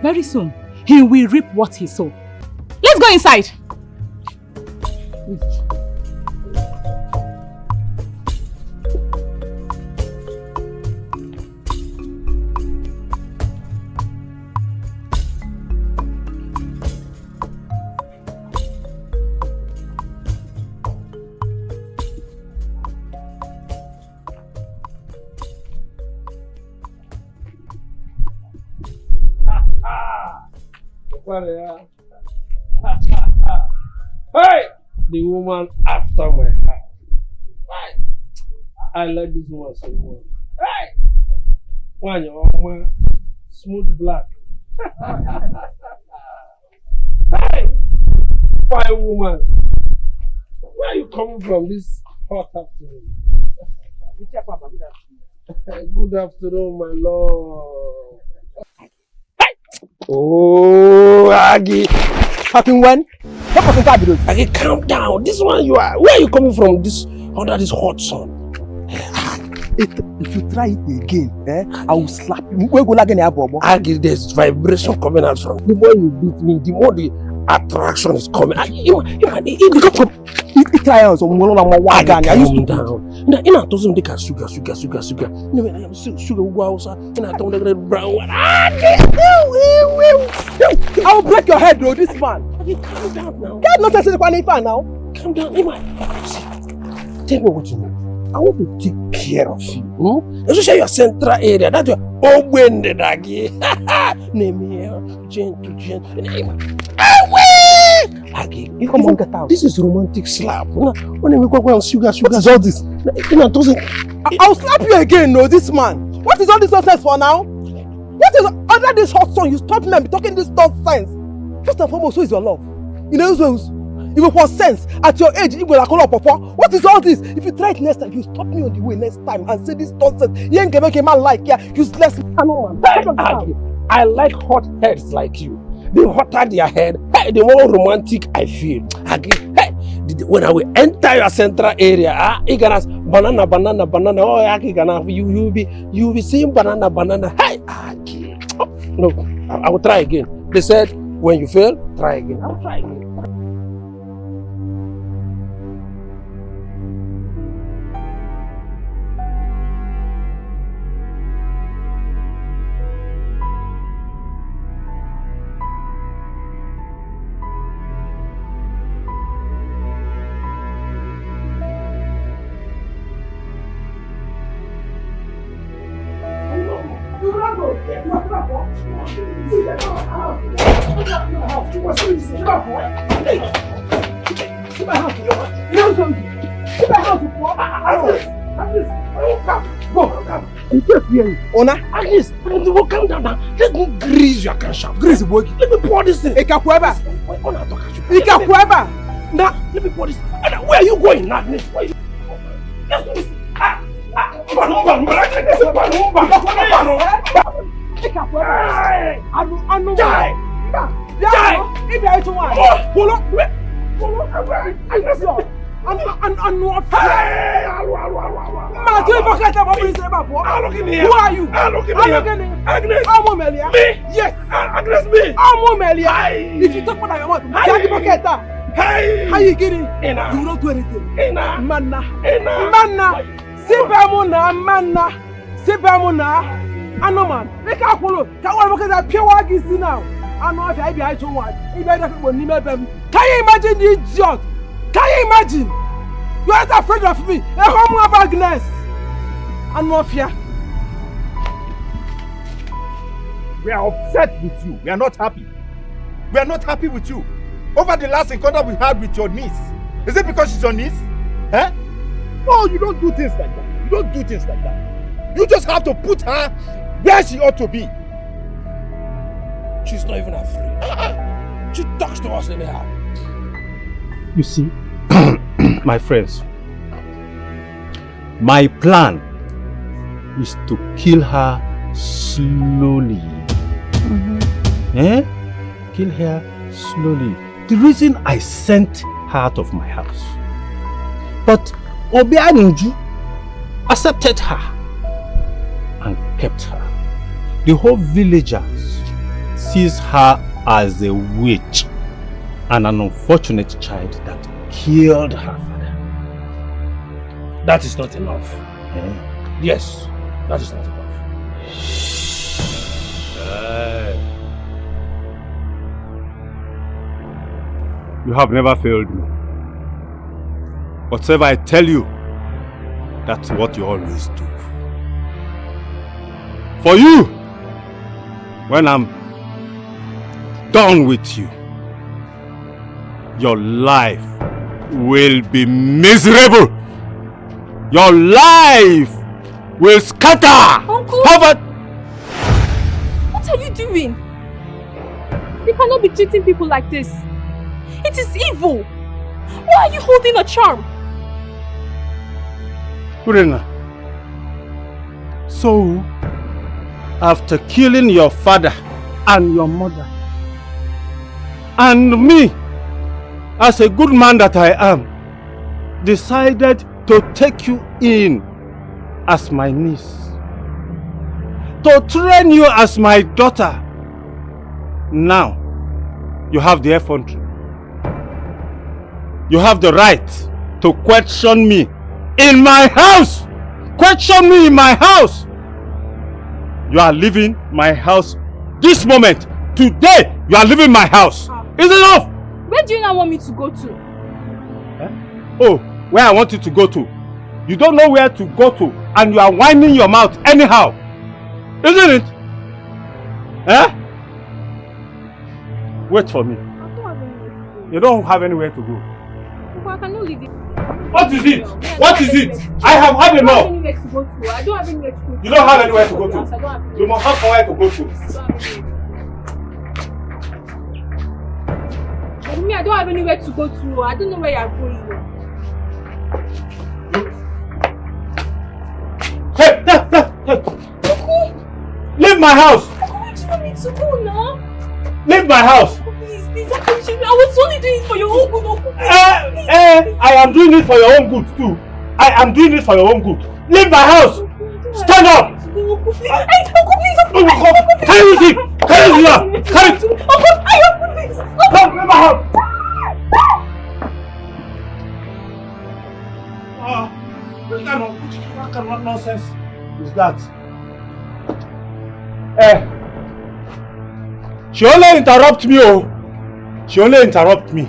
Very soon, he will reap what he sowed. Let's go inside. Hey! The woman after my heart. Hey! I like this woman so much. Hey! One your woman, smooth black. Hey! Fine woman. Where are you coming from this hot afternoon? Good afternoon, my lord. Oh, Aggie. Fucking when? Okay, calm down. This one you are. Where are you coming from? Under this hot sun. If you try it again, I will slap you. Where go again, Bobo? There's vibration coming out from. The more you beat me, the more the attraction is coming. Try on some one wagon. I used to down. Ina to some sugar. No, sugar wausa. Ina to the brown one. I will break your head, bro. This man. Calm down now. God not say the fan now. Calm down, tell me what you know. I want to take care of you. Especially your central area. That's your Obwende Dagi. Name here. Gen to Gen. You come on, get out. This is romantic slap. When we go sugar. What is all this? I'll slap you again, no, this man. What is all this nonsense for now? What is under this hot sun? You stop me and be talking this nonsense. First and foremost, who is your love? You know, even for sense, at your age, you will call up papa. What is all this? If you try it next time, you stop me on the way next time and say this nonsense. You ain't gonna make a man like useless man. I like hot heads like you. The hotter their head, the more romantic I feel. When I will enter your central area, you gonna banana. Oh, you'll be seeing banana. Hey, no, I will try again. They said when you fail, try again. I will try again. Ona, at least, calm down now. Let me grease your camshaft. Grease the body. Let me pour this thing. Ika kueba. Now, let me pour this. Where are you going now? Where are you? Who are you? Agnes. Yes. Agnes, me. If you talk about your mouth, how you getting? You will not do anything. Manna. Sibamuna. Anoman. Make a follow. Can one look at that pure wagis now? I know if I be I to one. Can you imagine the idiot? Can you imagine? You are not afraid of me. A home of Agnes. And Mafia. We are upset with you. We are not happy. We are not happy with you. Over the last encounter we had with your niece. Is it because she's your niece? Eh? No, you don't do things like that. You just have to put her where she ought to be. She's not even afraid. She talks to us anyhow. You see, my friends, my plan is to kill her slowly. Kill her slowly. The reason I sent her out of my house. But Obianinju accepted her and kept her. The whole villagers sees her as a witch and an unfortunate child that killed her father. That is not enough. Yes, that is not enough. You have never failed me. Whatever I tell you, that's what you always do. For you, when I'm done with you, your life will be miserable. Your life will scatter. Uncle! What are you doing? You cannot be treating people like this. It is evil. Why are you holding a charm? Urena, so after killing your father and your mother and me, as a good man that I am, decided to take you in as my niece, to train you as my daughter. Now, you have the effrontery. You have the right to question me in my house. Question me in my house. You are leaving my house this moment. Today, you are leaving my house. Is it enough? Where do you now want me to go to? Oh, where I want you to go to. You don't know where to go to and you are winding your mouth anyhow. Isn't it? Eh? Wait for me. You don't have anywhere to go. I cannot leave it. What is it? What is it? I have had enough. I don't have anywhere to go to. You don't have anywhere to go to. You must have somewhere to go to. Me, I don't have anywhere to go to. I don't know where you are going. Hey! Leave my house! Where do you want me to go now? Leave my house! Please, I was only doing it for your own good. I am doing it for your own good too. I am doing it for your own good. Leave my house! Stand up! Please. Carry it! Carry it here! Carry it! Come, leave my house! What kind of nonsense is that? She only interrupts me, oh. She only interrupts me.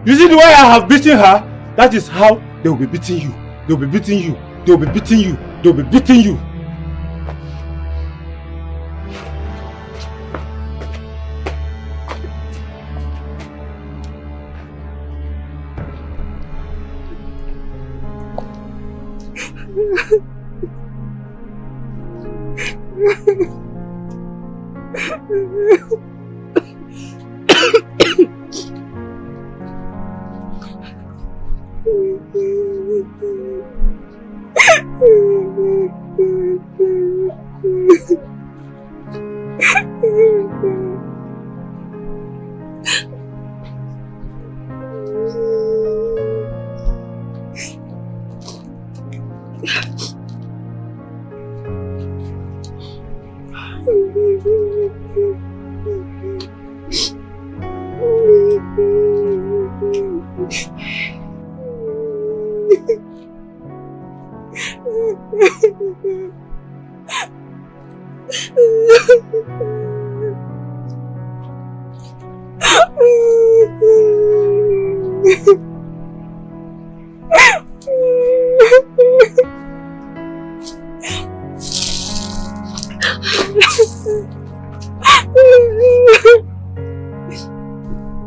You see the way I have beaten her? That is how they will be beating you. They will be beating you. They will be beating you. They will be beating you.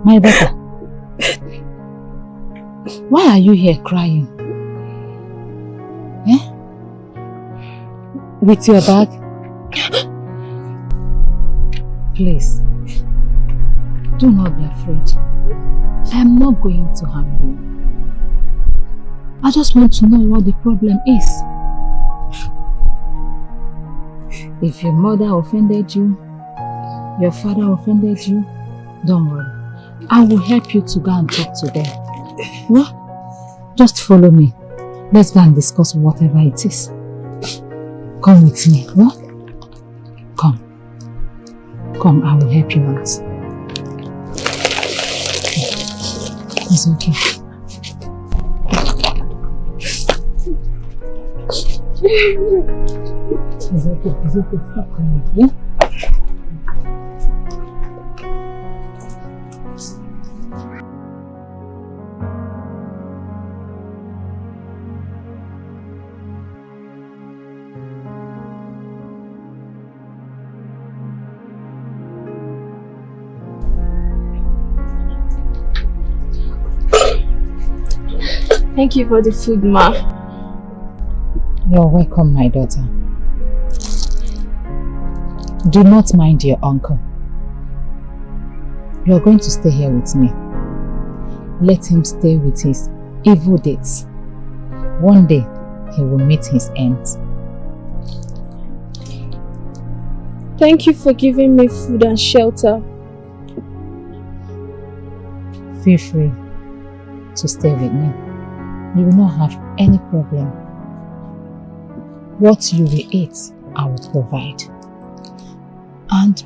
My daughter, why are you here crying? Eh? With your bag? Please, do not be afraid. I am not going to harm you. I just want to know what the problem is. If your mother offended you, your father offended you, don't worry. I will help you to go and talk to them. What? Just follow me. Let's go and discuss whatever it is. Come with me. What? Come. Come, I will help you out. It's okay. It's okay. It's okay. Stop crying. Yeah? Thank you for the food, Ma. You're welcome, my daughter. Do not mind your uncle. You're going to stay here with me. Let him stay with his evil deeds. One day, he will meet his end. Thank you for giving me food and shelter. Feel free. to stay with me, you will not have any problem. What you will eat, I will provide. And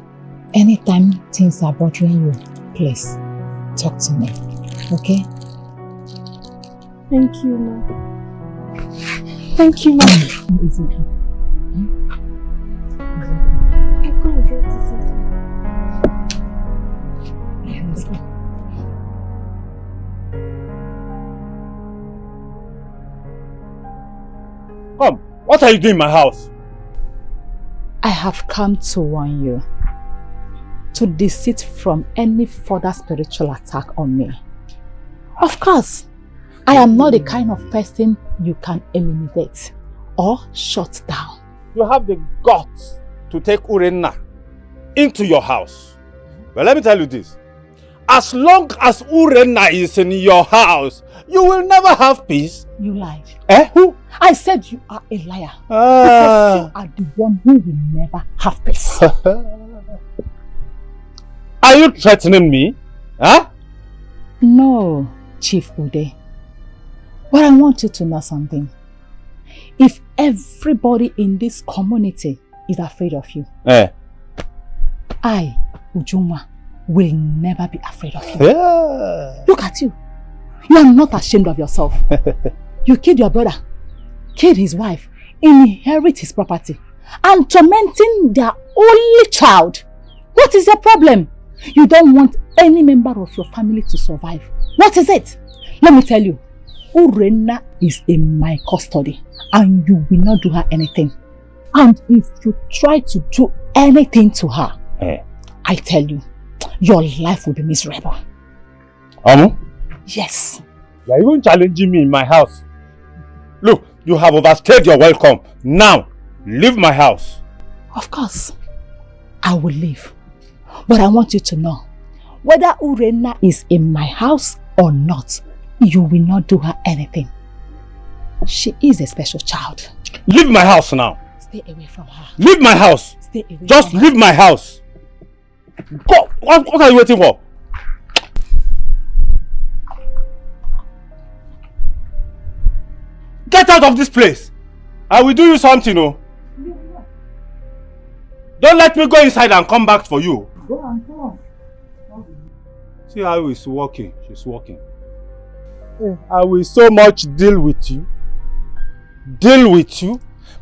anytime things are bothering you, please talk to me, okay? Thank you, Ma. Thank you, Ma. Is it okay? I'm going to get this. Yeah, let's go. Come, what are you doing in my house? I have come to warn you to desist from any further spiritual attack on me. Of course, I am not the kind of person you can eliminate or shut down. You have the guts to take Urenna into your house. But let me tell you this. As long as Urenna is in your house, you will never have peace. You lied. Eh? Who? I said you are a liar. Ah. Because you are the one who will never have peace. Are you threatening me? Huh? No, Chief Ude. But I want you to know something. If everybody in this community is afraid of you, I, Ujuma, will never be afraid of you. Yeah. Look at you. You are not ashamed of yourself. You killed your brother, killed his wife, inherit his property, and tormenting their only child. What is your problem? You don't want any member of your family to survive. What is it? Let me tell you, Urenna is in my custody and you will not do her anything. And if you try to do anything to her, I tell you, your life will be miserable. Yes. You are even challenging me in my house. Look, you have overstayed your welcome. Now, leave my house. Of course, I will leave. But I want you to know, whether Urenna is in my house or not, you will not do her anything. She is a special child. Leave my house now. Stay away from her. Leave my house. Stay away Just from leave my house. Go. What are you waiting for? Get out of this place. I will do you something, oh. Don't let me go inside and come back for you. Go on, go on. See how it's working. She's working. I will so much deal with you. Deal with you.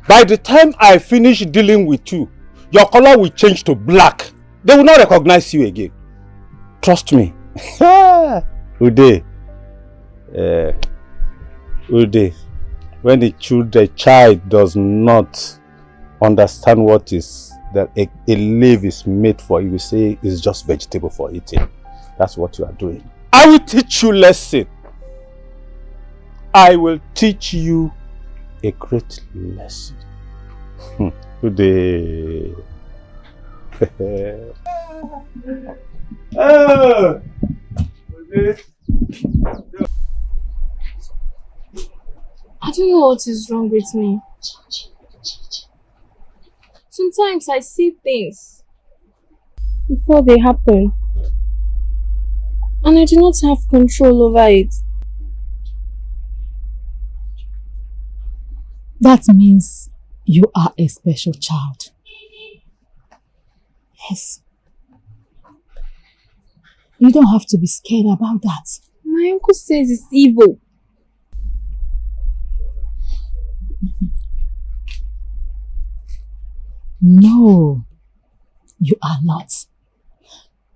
By the time I finish dealing with you, your color will change to black. They will not recognize you again. Trust me. Ude. Ude. When the child does not understand what is that a leaf is made for, you will say it's just vegetable for eating. That's what you are doing. I will teach you lesson. I will teach you a great lesson. Ude. I don't know what is wrong with me. Sometimes I see things before they happen, and I do not have control over it. That means you are a special child. Yes. You don't have to be scared about that. My uncle says it's evil. No, you are not.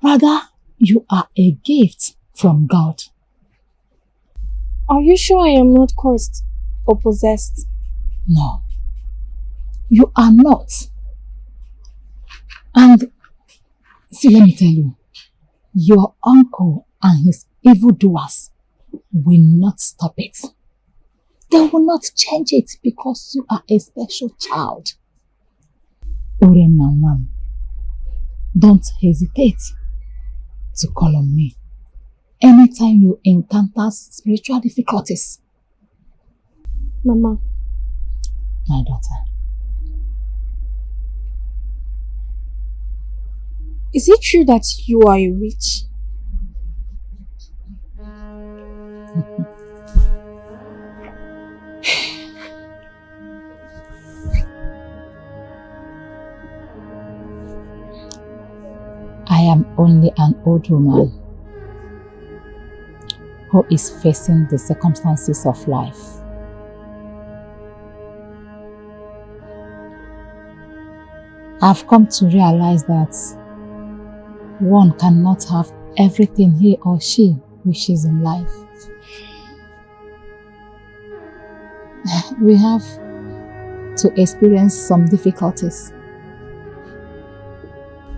Rather, you are a gift from God. Are you sure I am not cursed or possessed? No, you are not. And see, let me tell you, your uncle and his evildoers will not stop it. They will not change it because you are a special child. Urenna, ma'am, don't hesitate to call on me anytime you encounter spiritual difficulties. Mama. My daughter. Is it true that you are a witch? I am only an old woman who is facing the circumstances of life. I've come to realize that one cannot have everything he or she wishes in life. We have to experience some difficulties.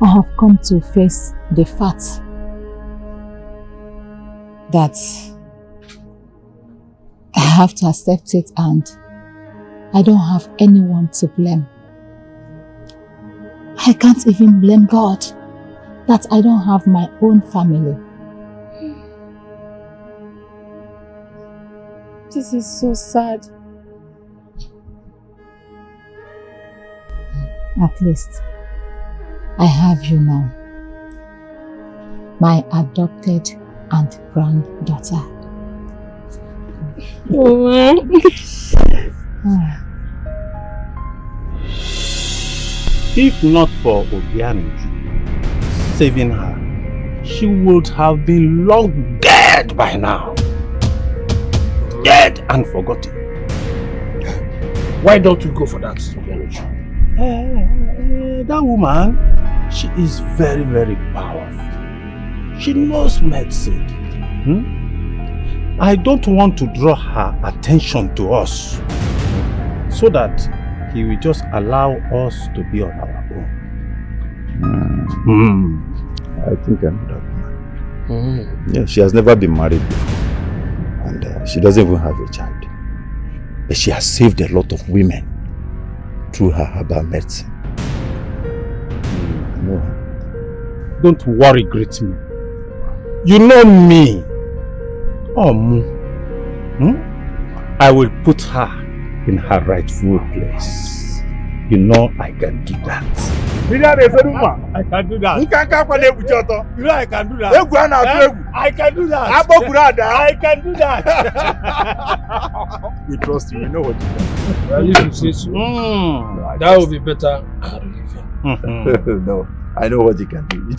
I have come to face the fact that I have to accept it and I don't have anyone to blame. I can't even blame God that I don't have my own family. This is so sad. At least I have you now, my adopted and granddaughter. If not for Obianuju saving her, she would have been long dead by now. Dead and forgotten. Why don't you go for that, Obianuju? That woman, she is very, very powerful. She knows medicine. I don't want to draw her attention to us so that he will just allow us to be on our own. I think I know that woman. Yeah, she has never been married before. And she doesn't even have a child. But she has saved a lot of women through her herbal medicine. I know her. Don't worry, great me. You know me. Oh, I will put her in her rightful place. You know I can do that. I can do that. You know I can do that. I can do that. I can do that. We trust you. We know what you Well, if you say so, that would be better. No, I know what you can do. You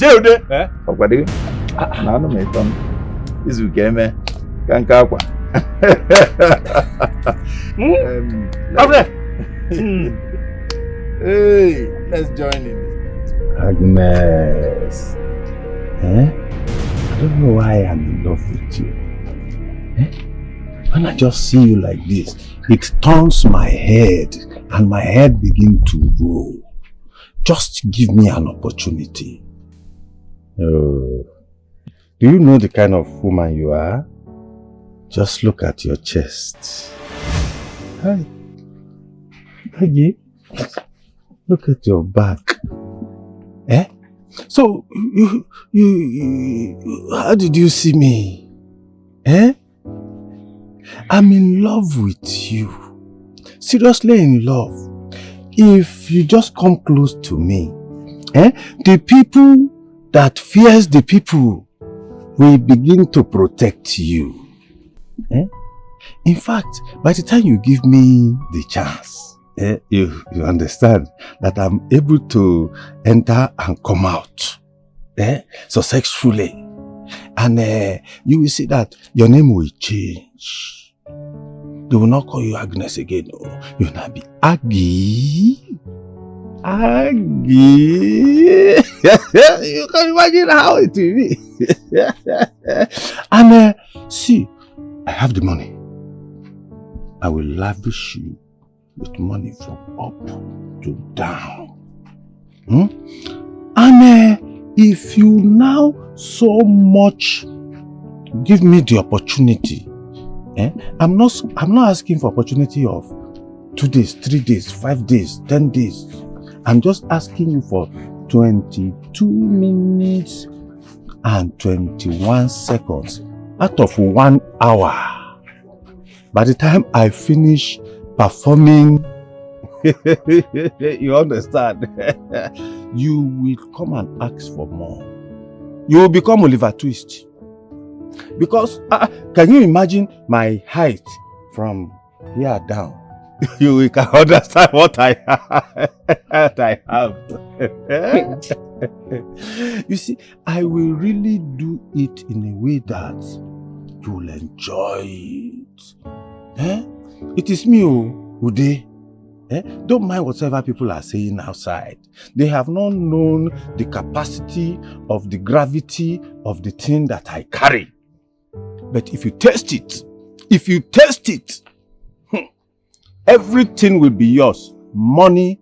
Hey, let's join in. Agnes. I don't know why I'm in love with you. When I just see you like this, it turns my head and my head begins to roll. Just give me an opportunity. Oh. Do you know the kind of woman you are? Just look at your chest. Hi. Maggie. Look at your back. So, how did you see me? I'm in love with you. Seriously in love. If you just come close to me, the people that fears the people will begin to protect you. In fact, by the time you give me the chance, you understand that I'm able to enter and come out successfully. And you will see that your name will change. They will not call you Agnes again. No. You will not be Aggie. Aggie. You can imagine how it will be. And see, I have the money. I will lavish you with money from up to down. And if you now so much give me the opportunity, I'm not asking for opportunity of 2 days, 3 days, 5 days, 10 days. I'm just asking you for 22 minutes and 21 seconds out of 1 hour. By the time I finish performing, you understand, you will come and ask for more. You will become Oliver Twist. Because, can you imagine my height from here down? you can understand what I have. You see, I will really do it in a way that you will enjoy it. It is me, Ude. Don't mind whatever people are saying outside. They have not known the capacity of the gravity of the thing that I carry. But if you test it, everything will be yours. Money,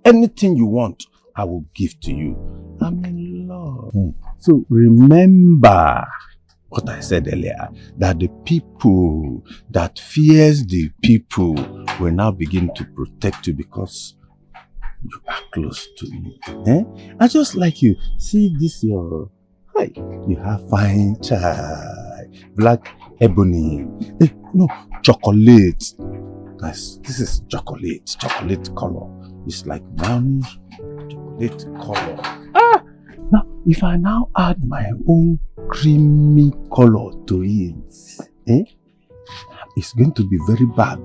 anything you want, I will give to you. I'm in love. So remember what I said earlier, that the people that fears the people will now begin to protect you because you are close to me. I just like you. See this your, hi, you have fine chai, black ebony, no, chocolate. Guys, this is chocolate color. It's like brownish chocolate color. Now, if I now add my own creamy color to it, it's going to be very bad.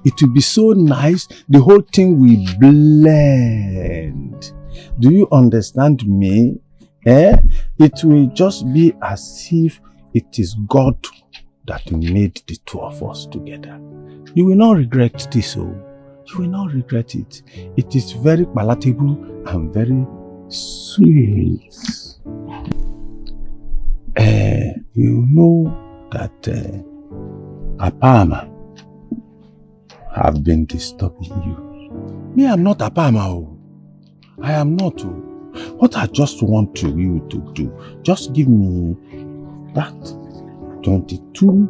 It will be so nice, the whole thing will blend. Do you understand me? It will just be as if it is God that made the two of us together. You will not regret this, you will not regret it. It is very palatable and very sweet. You know that Apama have been disturbing you. Me, I'm not Apama. I am not. What I just want you to do, just give me that 22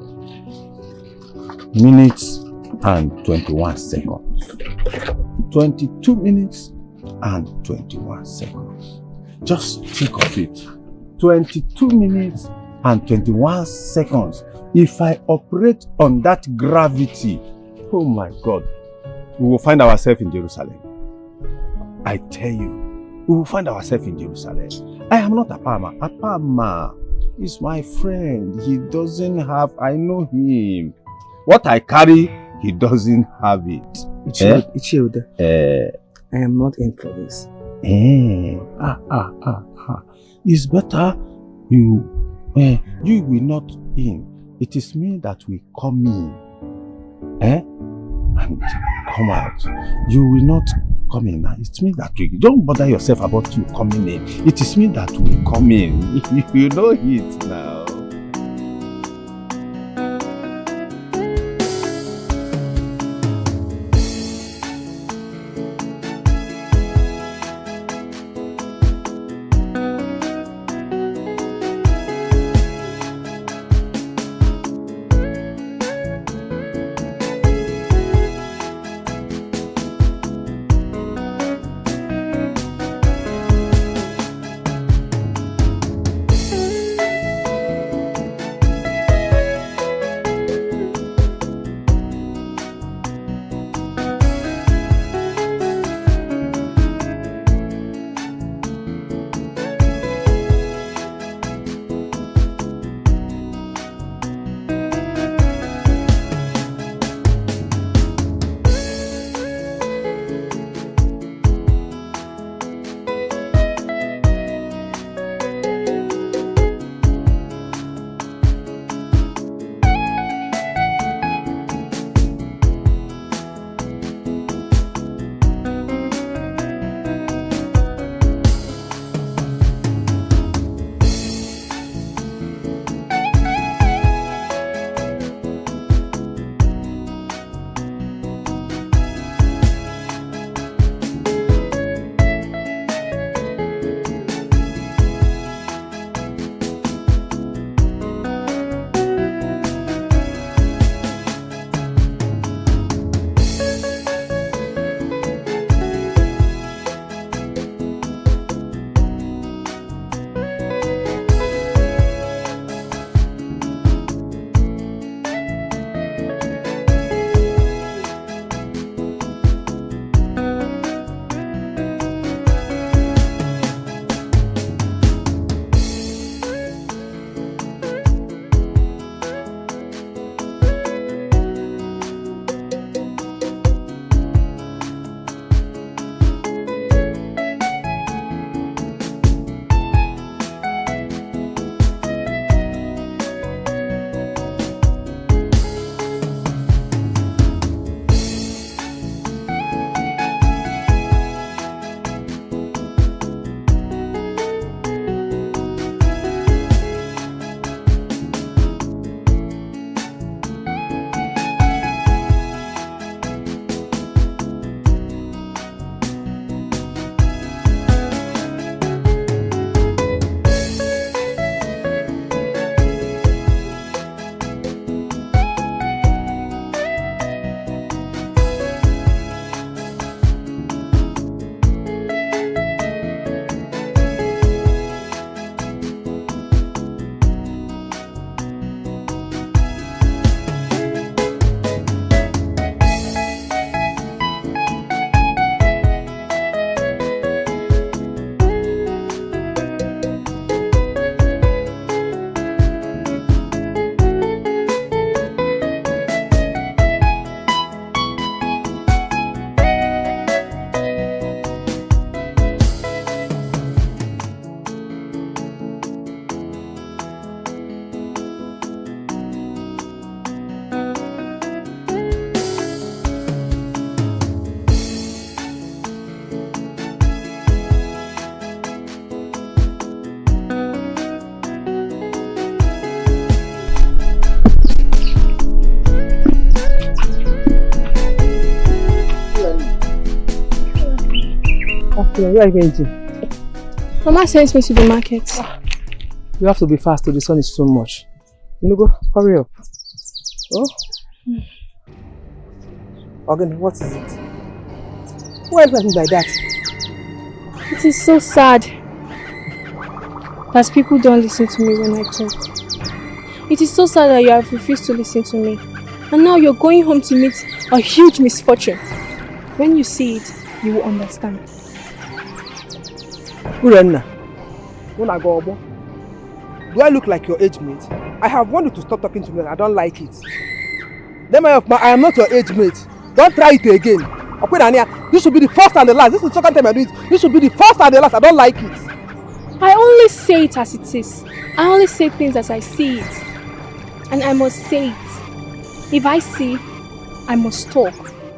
minutes and 21 seconds. 22 minutes and 21 seconds. Just think of it. 22 minutes and 21 seconds. If I operate on that gravity, oh my God, we will find ourselves in Jerusalem. I tell you, we will find ourselves in Jerusalem. I am not Apama. Apama is my friend. He doesn't have, I know him. What I carry, he doesn't have it. Ichilde, I am not in for this. It's better you will not in. It is me that will come in. And come out. You will not come in. It's me that will. Don't bother yourself about you coming in. It is me that will come in. You know it now. Where are you going to? Mama sends me to the market. You have to be fast, the sun is too much. You know, go, hurry up. Oh? Again, what is it? Why is it like that? It is so sad that people don't listen to me when I talk. It is so sad that you have refused to listen to me. And now you're going home to meet a huge misfortune. When you see it, you will understand. Urenna, when I go over, do I look like your age mate? I have wanted to stop talking to me and I don't like it. Then I am not your age mate. Don't try it again. This should be the first and the last. This is the second time I do it. This should be the first and the last. I don't like it. I only say it as it is. I only say things as I see it. And I must say it. If I see, I must talk.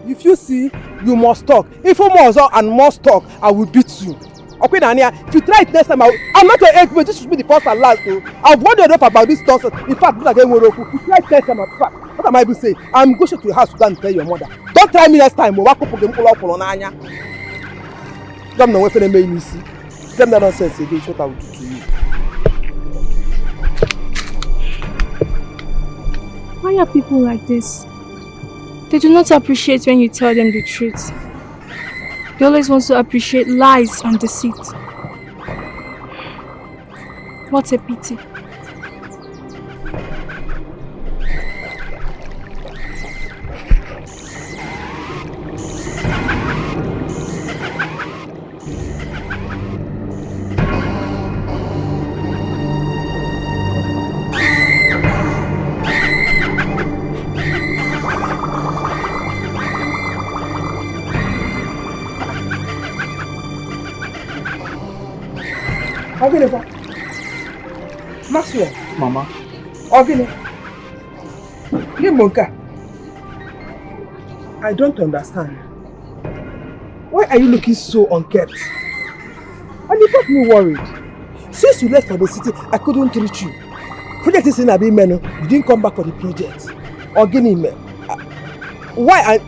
If you see, you must talk. If you must talk, I will beat you. Okay, Nania, if you try it next time, I'm not your age mate. This should be the first and last. I've wondered enough about this nonsense. In fact, if you try it next time, what am I even saying? I'm going to your house to go and tell your mother. Don't try me next time. Don't know what they made me see. Tell me that nonsense again. What I will do to you. Why are people like this? They do not appreciate when you tell them the truth. They always want to appreciate lies and deceit. What a pity. Maxwell. Mama. I don't understand. Why are you looking so unkept? And you got me worried. Since you left for the city, I couldn't reach you. Project is in Abi Menu. You didn't come back for the project. Why?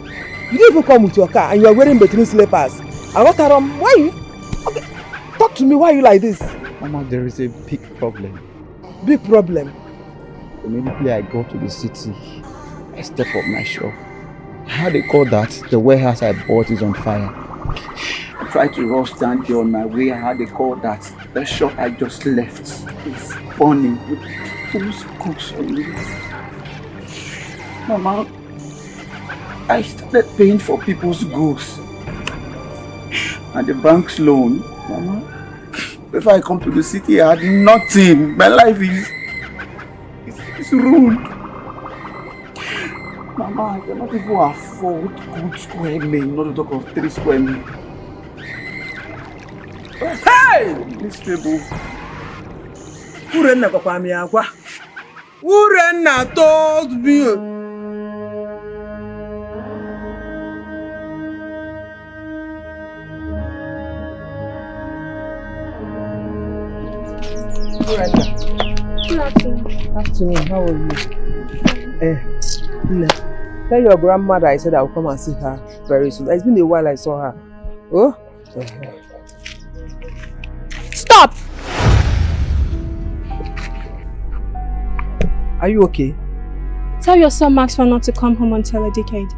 You didn't even come with your car and you are wearing between slippers. And what are why you? Okay, talk to me. Why are you like this? Mama, there is a big problem. Big problem? Immediately I go to the city, I step up my shop. How they call that? The warehouse I bought is on fire. I try to rush down there on my way. How they call that? The shop I just left is burning with those cooks on it. Mama, I started paying for people's goods and the bank's loan. Mama, before I come to the city, I had nothing. My life is ruined. Mama, I cannot even afford good square meal, not to talk of 3 square meal. Hey! This table. Urenna told me. Good afternoon. Afternoon, how are you? Tell your grandmother I said I'll come and see her very soon. It's been a while I saw her. Oh? Stop! Are you okay? Tell your son Maxwell not to come home until a decade.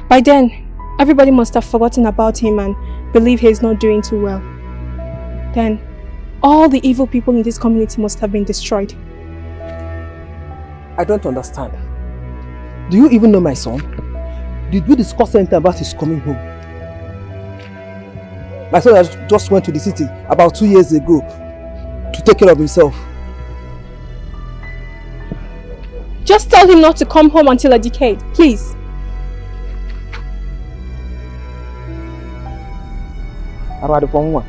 By then, everybody must have forgotten about him and believe he is not doing too well. Then, all the evil people in this community must have been destroyed. I don't understand. Do you even know my son? Did we discuss anything about his coming home? My son just went to the city about 2 years ago to take care of himself. Just tell him not to come home until a decade, please. About the one.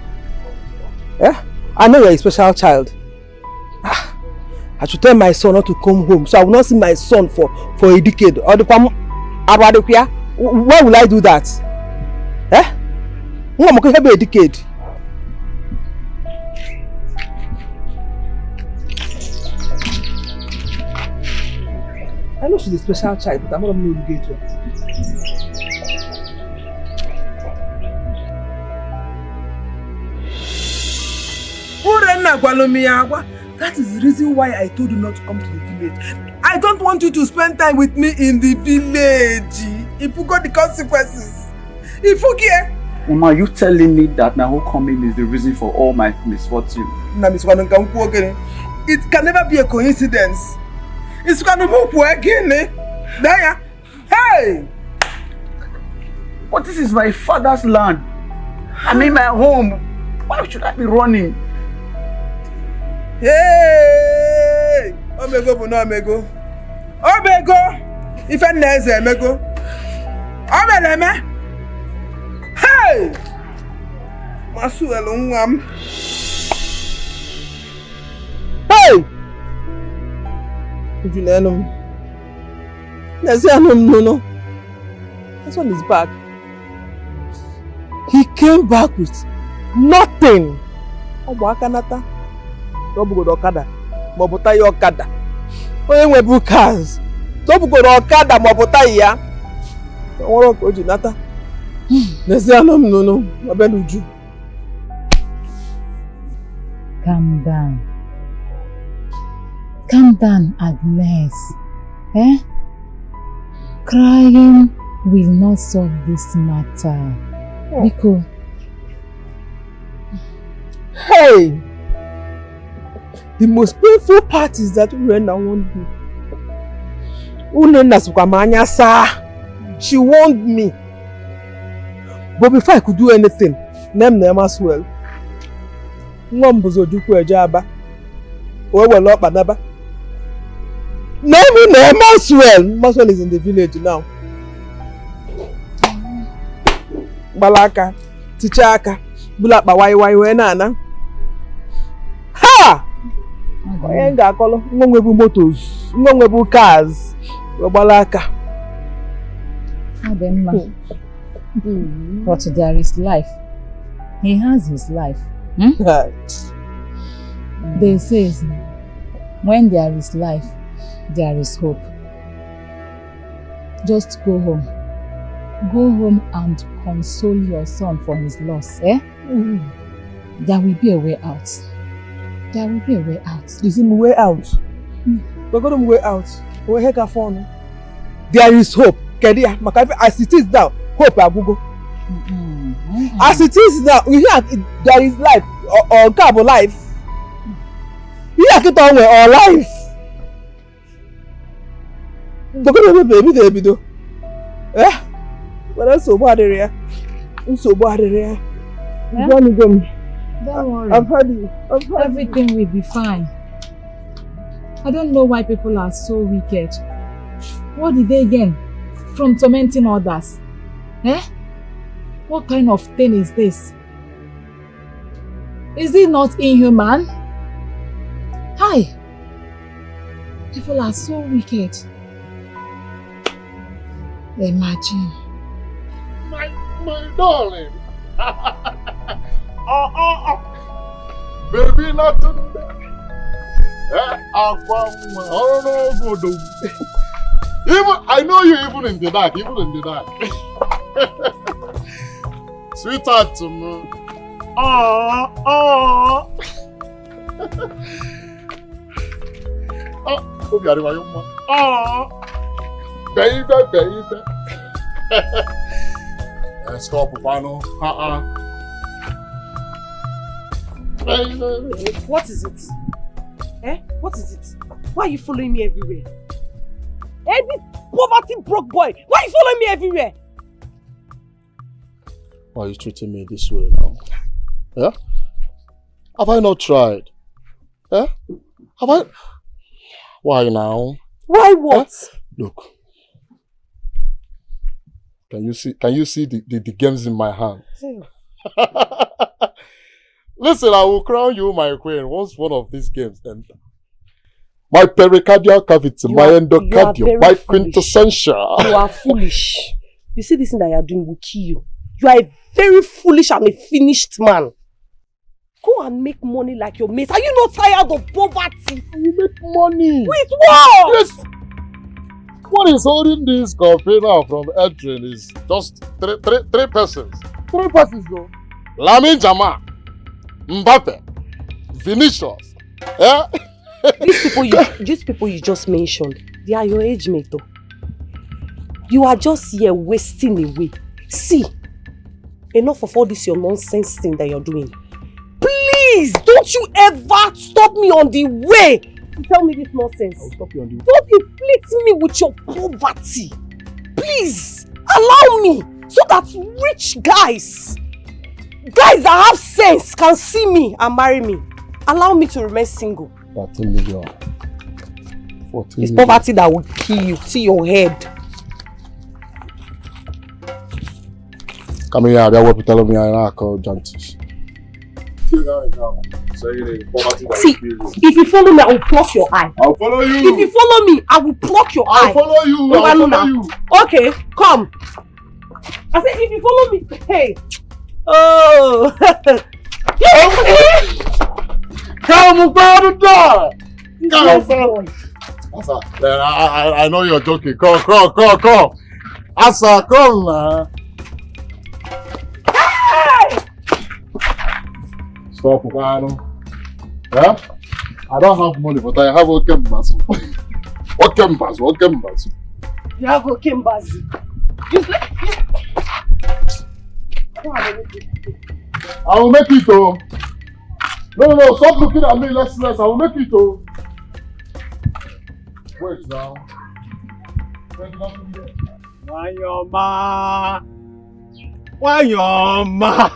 Eh? I know you're a special child. I should tell my son not to come home, so I will not see my son for a decade. Or the why will I do that? Eh? I'm going to have a decade. I know she's a special child, but I'm not going to get her. That is the reason why I told you not to come to the village. I don't want you to spend time with me in the village. If you got the consequences. If you care. Mama, you telling me that my whole coming is the reason for all my misfortune? It can never be a coincidence. It's gonna move again. Hey! But this is my father's land. I'm in my home. Why should I be running? Hey! Omego bu no omego. Omego! Ife neze emego. Omeleme! Hey! Masu elu nwam. Hey! If you learn him. Neze anum no. This one is back. He came back with nothing. Obo akanata. Tobugo okada. Mobuta ya okada. Onye nwebu cars. Tobugo okada mobuta ya. Oro ko jinata. Neze anum no. Abeluju. Calm down. Calm down, Agnes. Eh? Crying will not solve this matter. Because... Hey! The most painful part is that Urena won't be. Unena sukamanya sa. She warned me. But before I could do anything, name as well. Ngombuzo juku ejaba. Wewe lo panaba. Name Maswell. Maswell is in the village now. Balaka, Tichaka, Bulapa, why, nana. Ha! Oyenga kolo, ngwebu motos, ngwebu cars, Balaka. But there is life. He has his life. They say, when there is life, there is hope. Just go home. Go home and console your son for his loss, eh? There will be a way out. There will be a way out. Is it a way out? We're going to way out. There is hope. As it is now, hope Abugo. As it is now, there is life or cabo life. You have to tell me our life. Baby do. Eh? But I'm so bad area. Don't worry. I've heard you. Everything will be fine. I don't know why people are so wicked. What did they gain from tormenting others? Eh? What kind of thing is this? Is it not inhuman? Hi! People are so wicked. Imagine. My darling. Baby, not today. Even I know you even in the dark, Sweetheart to me. Baby. Stop, Pano. What is it? Eh? What is it? Why are you following me everywhere? Eh, this poverty broke boy! Why are you following me everywhere? Why are you treating me this way now? Yeah? Have I not tried? Eh? Have I? Why now? Why what? Eh? Look. Can you see the games in my hand? Listen, I will crown you my queen once one of these games ends. My pericardial cavity, my endocardium, my quintessential. You are foolish. You see this thing that you are doing will kill you. You are a very foolish and a finished man. Go and make money like your mates. Are you not tired of poverty? You make money. With what? Yes. What is holding this container from entering is just three persons. 3 persons though. Lamin Jama, Mbappe, Vinicius. Yeah? These people you just mentioned, they are your age mate though. You are just here wasting away. See, enough of all this your nonsense thing that you're doing. Please, don't you ever stop me on the way to tell me this nonsense. I'll stop you on the way. Don't inflict me with your poverty. Please, allow me so that rich guys that have sense can see me and marry me. Allow me to remain single. 13 million. 14 It's million. poverty that will kill you. See your head. Come here, they will tell me I call Jantis. See, if you follow me, I will pluck your eye. I'll follow you. If you follow me, I will pluck your eye. I'll follow you. I'll follow you. Okay, come. I said, if you follow me, hey. Oh. Come, brother. Come. Asa, I know you're joking. Come. Asa, come now. Hey! Stop, Pano. Yeah? I don't have money, but I have Okembasu. Okembasu. You have Okembasu. Just let I will make it, oh. No, stop looking at me, less. I will make it, oh. Wait now. Wanyoma.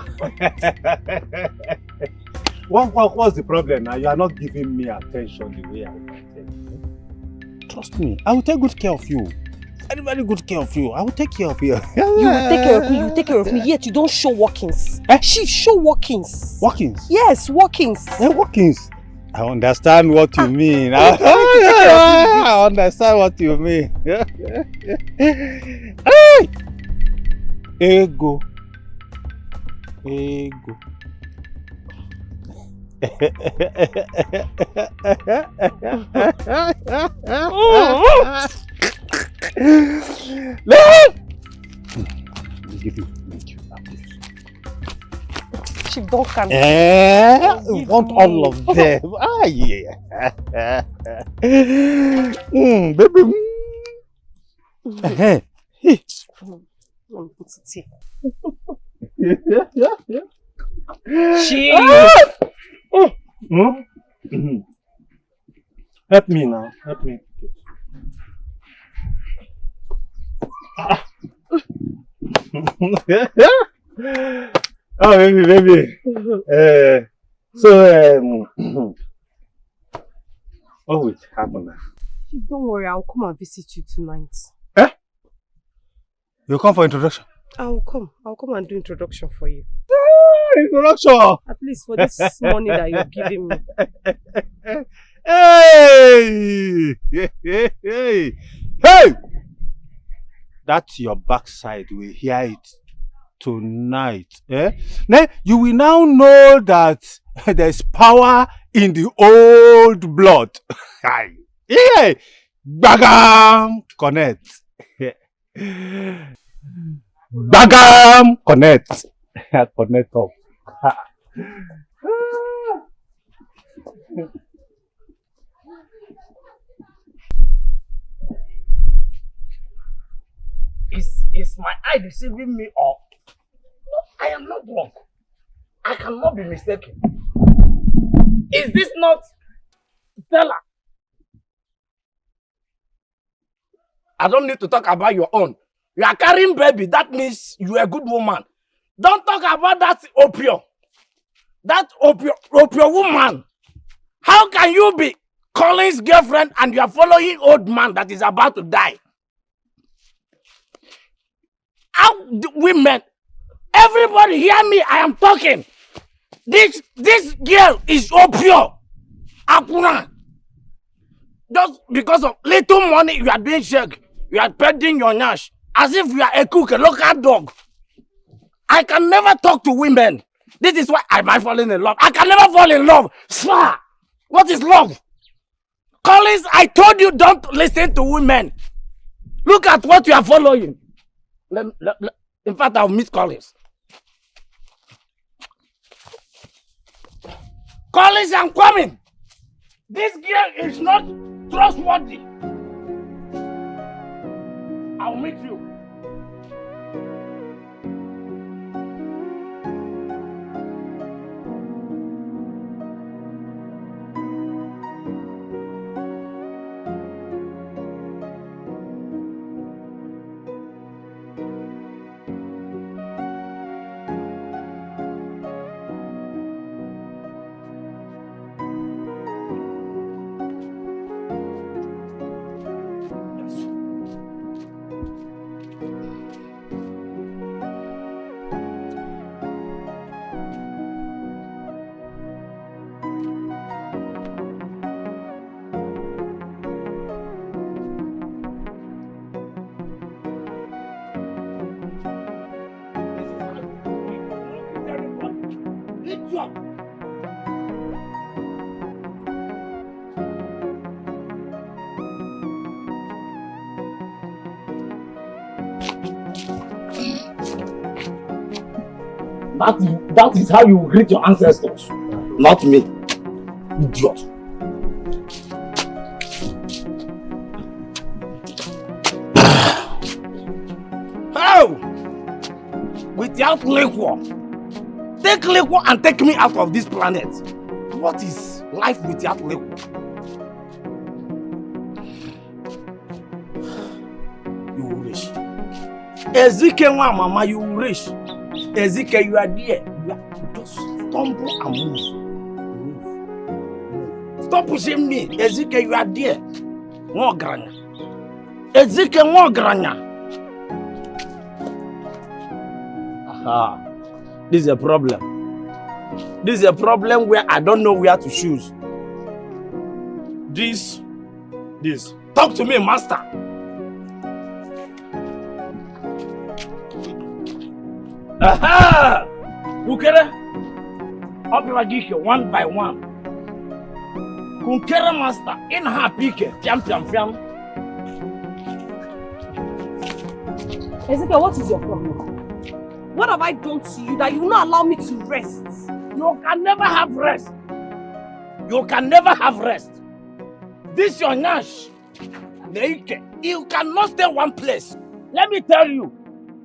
What's the problem now? You are not giving me attention the way I want. Trust me, I will take good care of you. Very, very good care of you. I will take care of you. You will take care of me, yet you don't show workings. She show workings. Workings? Yes, workings. Workings. I understand what you mean. I understand what you mean. Hey! Ego. She don't come. Want all of them. Ah, yeah. Baby. Put it here. She. Help me now. Help me. Oh, baby. What will happen now? Don't worry, I'll come and visit you tonight. You come for introduction? I'll come and do introduction for you. Introduction! At least for this money that you're giving me. Hey! That's your backside. We hear it tonight. Now, you will now know that there's power in the old blood. Yeah! Bagam! Connect. Bagam! Connect. Connect up. Is my eye deceiving me or I am not wrong? I cannot be mistaken. Is this not Stella? I don't need to talk about your own. You are carrying baby. That means you are a good woman. Don't talk about that opio. That opio woman. How can you be Colin's girlfriend and you are following old man that is about to die? How do women? Everybody hear me. I am talking. This girl is opio. Akuna. Just because of little money you are doing shake. You are petting your nash. As if you are a cook, a local dog. I can never talk to women. This is why I might fall in love. I can never fall in love. Sir, what is love? Collins, I told you don't listen to women. Look at what you are following. In fact, I'll meet Collins. Collins, I'm coming. This girl is not trustworthy. I'll meet you. That is how you greet your ancestors, not me, idiot. How? Without liquor. Take liquor and take me out of this planet. What is life without liquor? You will reach. Ezekiel, mama, you will reach. Ezekiel, you are there. You are just stumble and move. Stop pushing me. Ezekiel, you are there. More granya. Ezekiel, more granya. Aha. This is a problem. This is a problem where I don't know where to choose. This. Talk to me, master. Aha! Kukere, Opiragike, one by one. Kukere master, in her pike, fiam. Ezekiel, what is your problem? What have I done to you that you will not allow me to rest? You can never have rest. You can never have rest. This your Nash. You cannot stay one place. Let me tell you.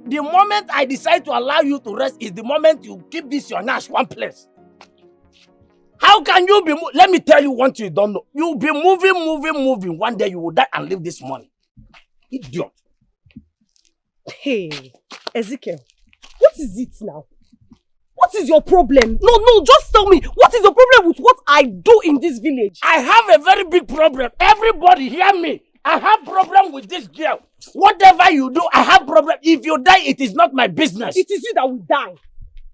The moment I decide to allow you to rest is the moment you keep this your Nash one place. How can you be let me tell you one thing you don't know. You'll be moving. One day you will die and leave this money. Idiot. Hey, Ezekiel, what is it now? What is your problem? No, just tell me. What is your problem with what I do in this village? I have a very big problem. Everybody hear me. I have problem with this girl. Whatever you do, I have problem. If you die, it is not my business. It is you that will die.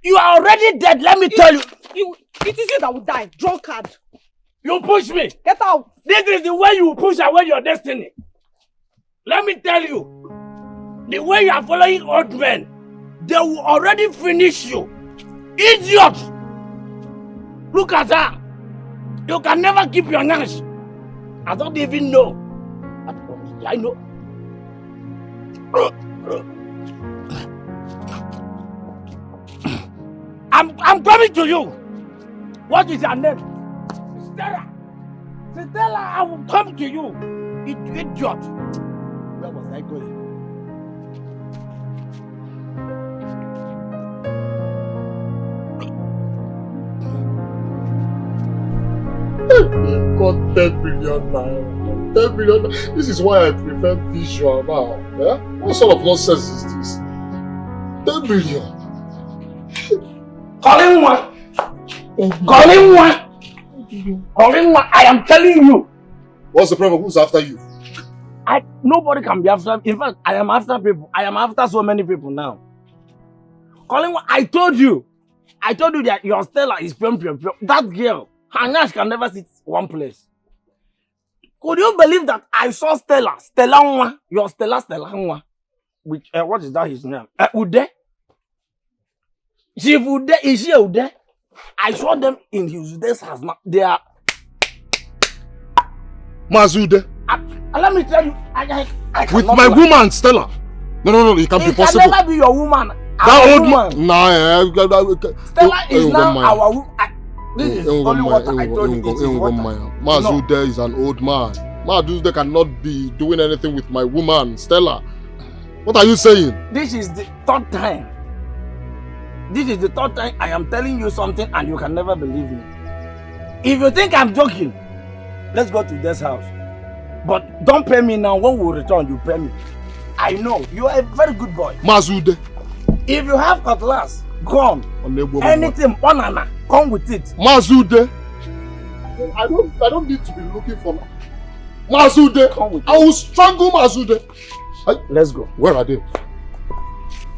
You are already dead, let me tell you. It is you that will die, drunkard. You push me. Get out. This is the way you push away your destiny. Let me tell you. The way you are following old men, they will already finish you. Idiot! Look at her. You can never keep your Nash. I don't even know. I know. I'm coming to you. What is your name? Stella. Stella, I will come to you. Idiot. Where was I going? Got 10 billion naira. 10 billion. This is why I prefer visual now. Yeah? What sort of nonsense is this? 10 billion. Call him one. I am telling you. What's the problem? Who's after you? Nobody can be after me. In fact, I am after people. I am after so many people now. Calling one. I told you that your Stella is pure. That girl, her Nash can never sit one place. Could you believe that I saw Stella Nwa, your Stella Nwa, which what is that his name? Ude. Chief Ude, is she Ude? I saw them in his Ude's house. They are Mazude. Let me tell you, I with my woman Stella. No, it can't be possible. It can never be your woman. That old woman. Nah, Stella is now our woman. This is only what I told you. This is what Mazude is an old man. Mazude cannot be doing anything with my woman, Stella. What are you saying? This is the third time. This is the third time I am telling you something and you can never believe me. If you think I'm joking, let's go to this house. But don't pay me now. When we return, you pay me. I know. You are a very good boy. Mazude. If you have cutlass, gun, anything, banana, come with it. Mazude. I don't need to be looking for Mazude. I will strangle Mazude. Let's go. Where are they?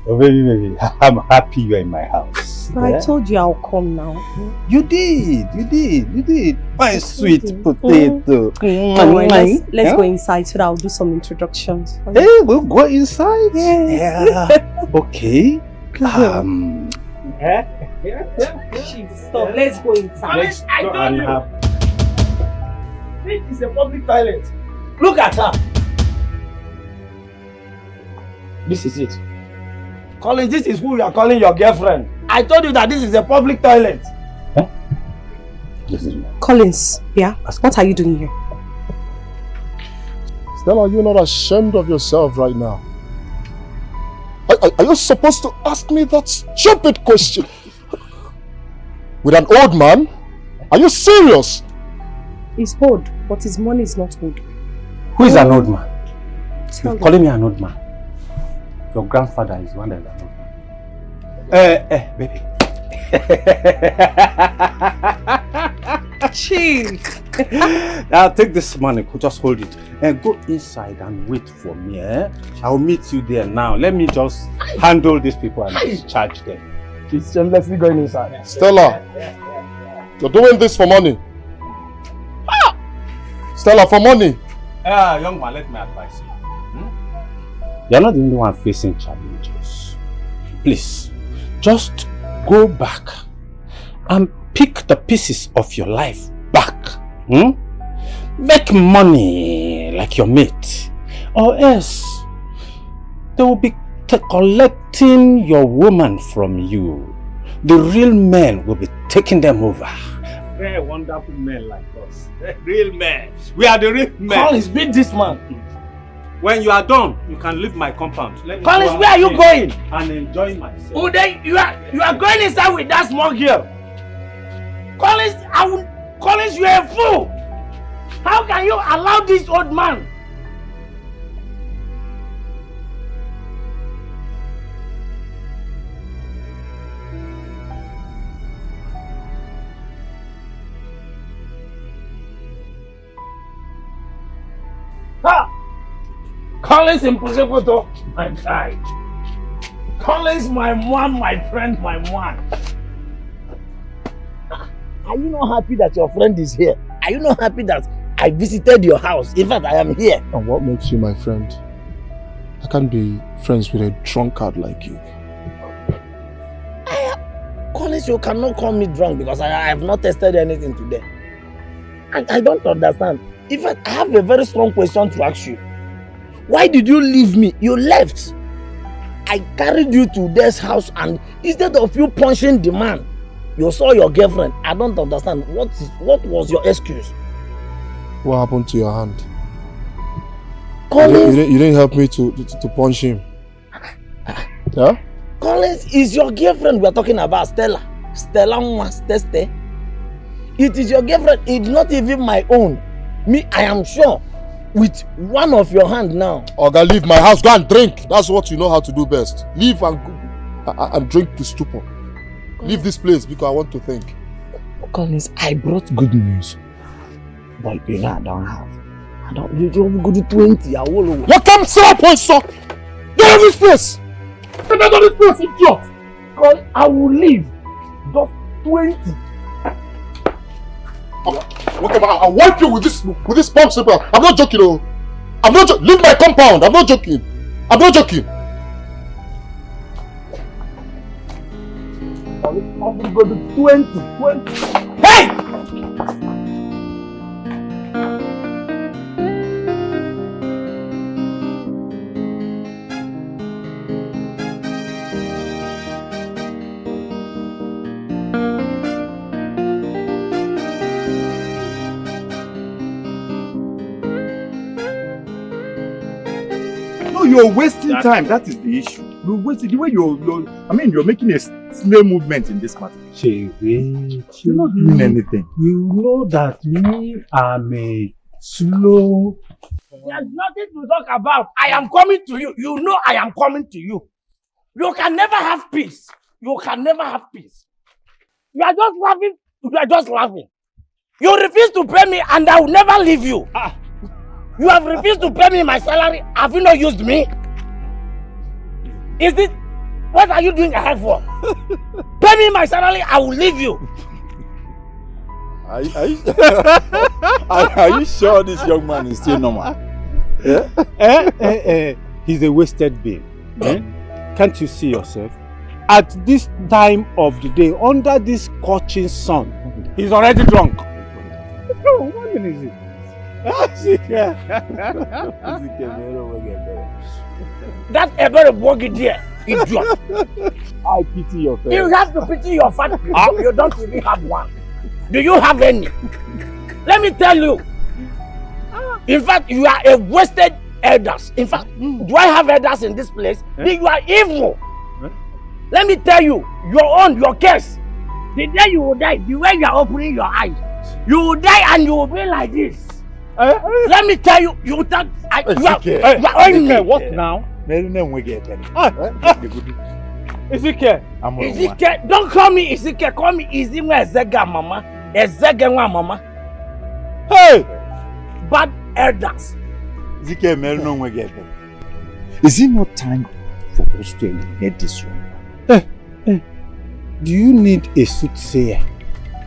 Oh, baby, I'm happy you're in my house. But I told you I'll come now. You did. My sweet potato. Let's go inside so that I'll do some introductions. Hey, we'll go inside? Yes. Yeah. Okay. Chief, stop. Let's go inside. I told you. This is a public toilet. Look at her. This is it. Collins, this is who you are calling your girlfriend. I told you that this is a public toilet. Huh? Collins, yeah? What are you doing here? Stella, are you not ashamed of yourself right now? Are you supposed to ask me that stupid question? With an old man? Are you serious? He's old, but his money is not old. Who is an old man? You're calling me an old man. Your grandfather is one that is an old man. Baby. Chief. Now take this money, just hold it. And go inside and wait for me. I'll meet you there now. Let me just handle these people and discharge them. She's shamelessly going inside. Stella, you're doing this for money. Stella, for money. Young man, let me advise you. You're not the only one facing challenges. Please, just go back and pick the pieces of your life back. Make money like your mate, or else they will be collecting your woman from you. The real men will be taking them over. Very wonderful men like us. Real men. We are the real men. Collins, beat this man. When you are done, you can leave my compound. Collins, where are you going? And enjoy myself. Uday, you are going inside with that small girl. Collins, Collins, you are a fool. How can you allow this old man? Ha! Collins impossible, my guy. Collins, my one, my friend, my one. Are you not happy that your friend is here? Are you not happy that I visited your house? In fact, I am here. And what makes you my friend? I can't be friends with a drunkard like you. Collins, you cannot call me drunk because I have not tested anything today. I don't understand. In fact, I have a very strong question to ask you. Why did you leave me? You left. I carried you to this house and instead of you punching the man, you saw your girlfriend. I don't understand. What was your excuse? What happened to your hand? Collins, you didn't help me to punch him. Yeah? Collins is your girlfriend we are talking about, Stella. Stella Mwasteste. It is your girlfriend. It's not even my own. Me, I am sure. With one of your hand now. Oga, leave my house. Go and drink. That's what you know how to do best. Leave and drink to stupor. Leave this place because I want to think. Collins, I brought good news. But you know I don't have. You don't go to 20. I will. What comes up, my son? Get out of this place! Get out of this place, idiot! Because I will leave. Just 20. Whatever, I'll wipe you with this bomb slipper. I'm not joking, though. I'm not joking. Leave my compound. I'm not joking. I'm not joking. I'm going to 20. Hey! you're wasting time. That is the issue. You're wasting the way you're making a snail movement in this matter. Chere, You're not doing anything. You know that me, I'm a slow. There's nothing to talk about. I am coming to you. You know I am coming to you. You can never have peace. You can never have peace. You are just laughing. You are just laughing. You refuse to pay me and I will never leave you. You have refused to pay me my salary. Have you not used me? Is this... What are you doing ahead for? Pay me my salary, I will leave you. Are you sure this young man is still normal? Yeah? He's a wasted babe. Can't you see yourself? At this time of the day, under this scorching sun, he's already drunk. Oh, what is it? That ever bogey dear, idiot. I pity your face. You have to pity your father. You don't even have one. Do you have any? Let me tell you. In fact, you are a wasted elders. In fact, do I have elders in this place? You are evil. Let me tell you, your case. The day you will die, the way you are opening your eyes, you will die and you will be like this. Let me tell you, you are owing me. What now? Ezekiel, don't call me Ezekiel, call me Izimwe Ezega Mama. Ezega Mama. Hey! Bad elders. Ezekiel, Is it not time for us to eliminate this one? Do you need a soothsayer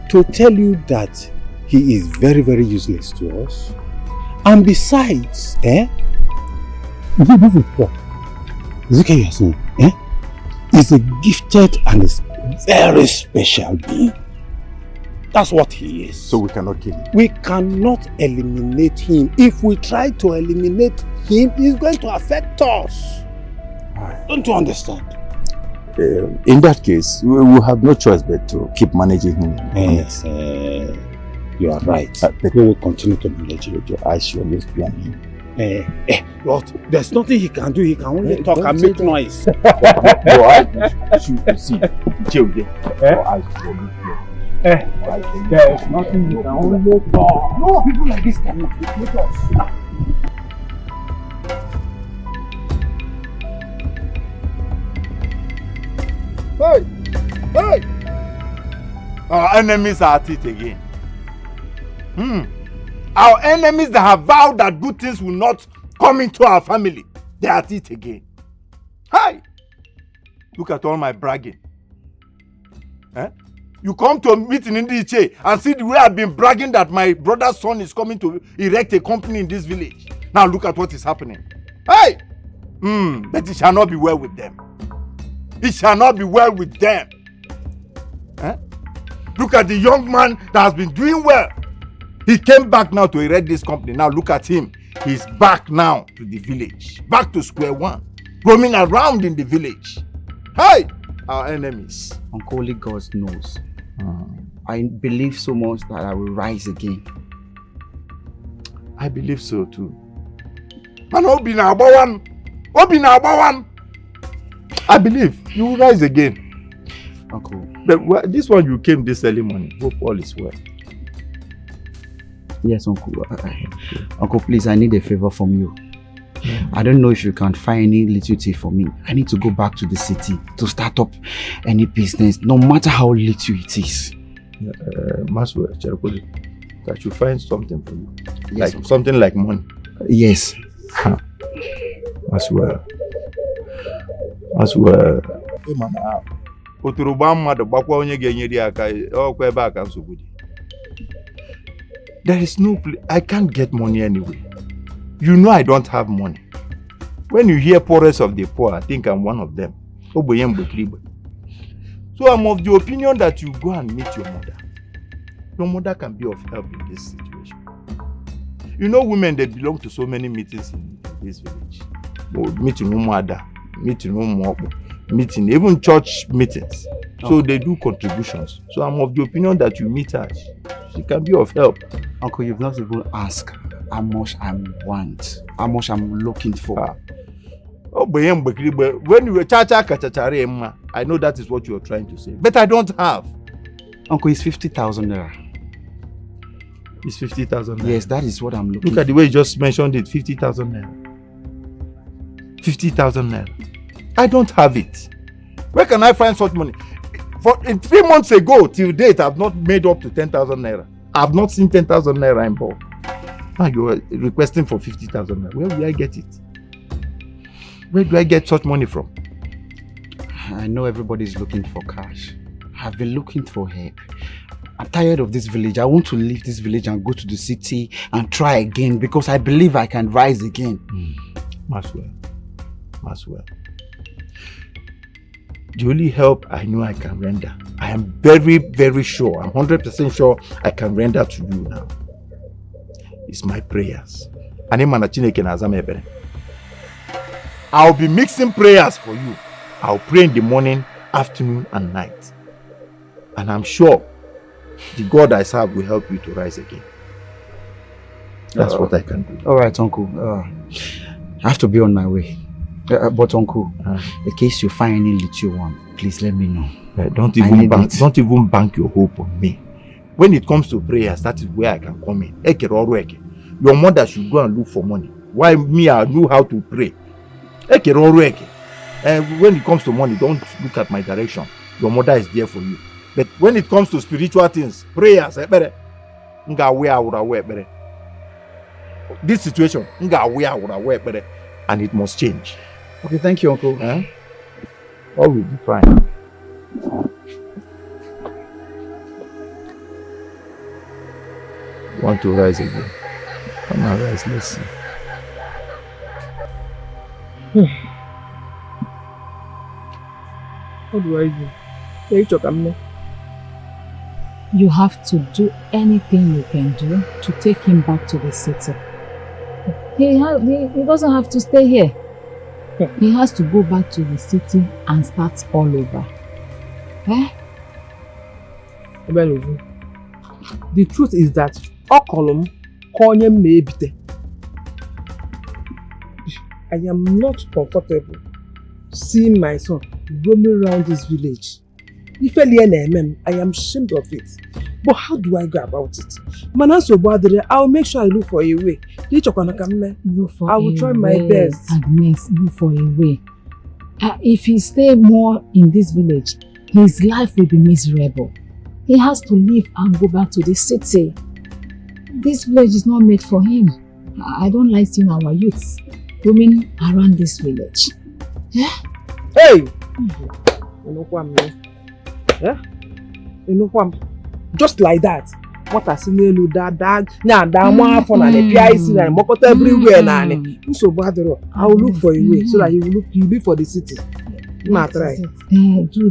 to tell you that he is very, very useless to us? And besides, this is what Ezekiel Yasin, is a gifted and is very special being. That's what he is. So we cannot kill him. We cannot eliminate him. If we try to eliminate him, it's going to affect us. Don't you understand? In that case, we will have no choice but to keep managing him. Yes, you are right. We will continue to manage him. Your eyes should always be on him. But there's nothing he can do. He can only talk and make noise. Your eyes should see. Your eyes should always be on him. There's nothing you can only talk. No, people like this cannot make us. Hey! Hey! Our enemies are at it again. Our enemies that have vowed that good things will not come into our family, they are at it again. Hey! Look at all my bragging. You come to a meeting in Ndiche and see the way I've been bragging that my brother's son is coming to erect a company in this village. Now look at what is happening. Hey! But it shall not be well with them. It shall not be well with them. Look at the young man that has been doing well. He came back now to erect this company. Now look at him. He's back now to the village. Back to square one. Roaming around in the village. Hey! Our enemies. Uncle, only God knows. I believe so much that I will rise again. I believe so too. Man, I believe you will rise again. Uncle. But this one you came this early morning. Hope all is well. Yes, Uncle. Uncle, please, I need a favor from you. I don't know if you can find any little tea for me. I need to go back to the city to start up any business, no matter how little it is. Maswell, I should find something for you. Yes, like something like money. Yes. Maswell. Hey, Mama. There is no place. I can't get money anyway. You know I don't have money. When you hear poorest of the poor, I think I'm one of them. So I'm of the opinion that you go and meet your mother. Your mother can be of help in this situation. You know women, they belong to so many meetings in this village. Meeting no mother, meeting no more, meeting, even church meetings. So they do contributions. So I'm of the opinion that you meet her. She can be of help. Uncle, you've not even asked how much I want, how much I'm looking for. Oh, when you were cha-cha, I know that is what you are trying to say. But I don't have. Uncle, it's 50,000 naira. It's 50,000 naira. Yes, that is what I'm looking Look at the way you just mentioned it, 50,000 naira. 50,000 naira. I don't have it. Where can I find such money? For 3 months ago till date, I've not made up to 10,000 naira. I've not seen 10,000 naira involved. Now you are requesting for 50,000 naira. Where will I get it? Where do I get such money from? I know everybody's looking for cash. I've been looking for help. I'm tired of this village. I want to leave this village and go to the city and try again because I believe I can rise again. Maswell. The only help I know I can render, I am very, very sure, I'm 100% sure I can render to you now, is my prayers. I'll be mixing prayers for you. I'll pray in the morning, afternoon, and night. And I'm sure the God I serve will help you to rise again. That's what I can do. All right, Uncle. I have to be on my way. But Uncle, in case you find any little one, please let me know. Don't even bank your hope on me. When it comes to prayers, that is where I can come in. Your mother should go and look for money. Why me? I know how to pray. And when it comes to money, don't look at my direction. Your mother is there for you. But when it comes to spiritual things, prayers, this situation, and it must change. Okay, thank you, Uncle. All will be fine. Want to rise again? Come on, rise, let's see. What do I do? You have to do anything you can do to take him back to the city. He doesn't have to stay here. He has to go back to the city and start all over. The truth is that I am not comfortable seeing my son roaming around this village. I am ashamed of it. But how do I go about it? I'll make sure I look for a way. I will try my best. Agnes, look for a way. If he stays more in this village, his life will be miserable. He has to leave and go back to the city. This village is not made for him. I don't like seeing our youths roaming around this village. Hey! Just like that. What I see you that everywhere. I will look for a way so that you be for the city. Do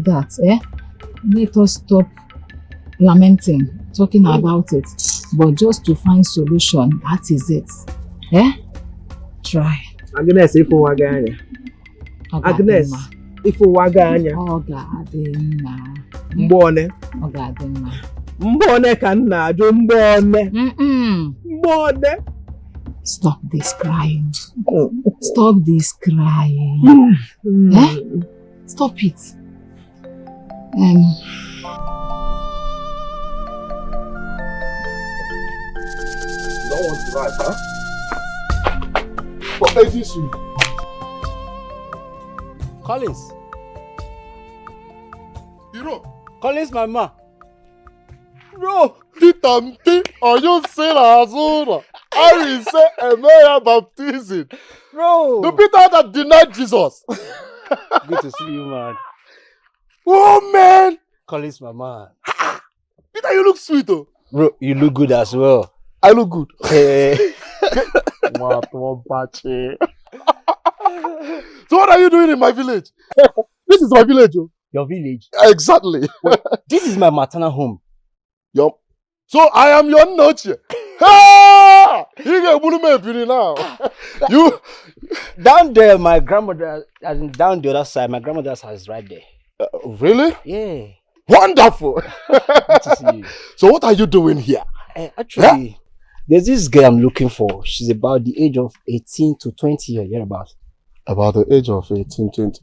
that, Let us stop lamenting, talking about it, but just to find solution. That is it. Try. Agnes, if Agnes, if Mbone kanna jo mbone. Mbone. Stop this crying. Stop this crying. Stop it. Don't want to ride, huh? What made you sweet? Collins. Hero. Collins, mama. Bro, Titamti, are you saying Azura? I will say Emea baptism. Bro. The Peter that denied Jesus. Good to see you, man. Oh, man. Collins, mama. Peter, you look sweet, oh. Bro, you look good as well. I look good. So what are you doing in my village? This is my village, oh. Your village? Exactly. This is my maternal home. Yup. So I am your noche. Ha! You get me now. You down there, my grandmother, as in down the other side, my grandmother's house is right there. Really? Yeah. Wonderful. Good to see you. So what are you doing here? Actually, there's this girl I'm looking for. She's about the age of 18 to 20 years, thereabouts. About the age of 18, 20.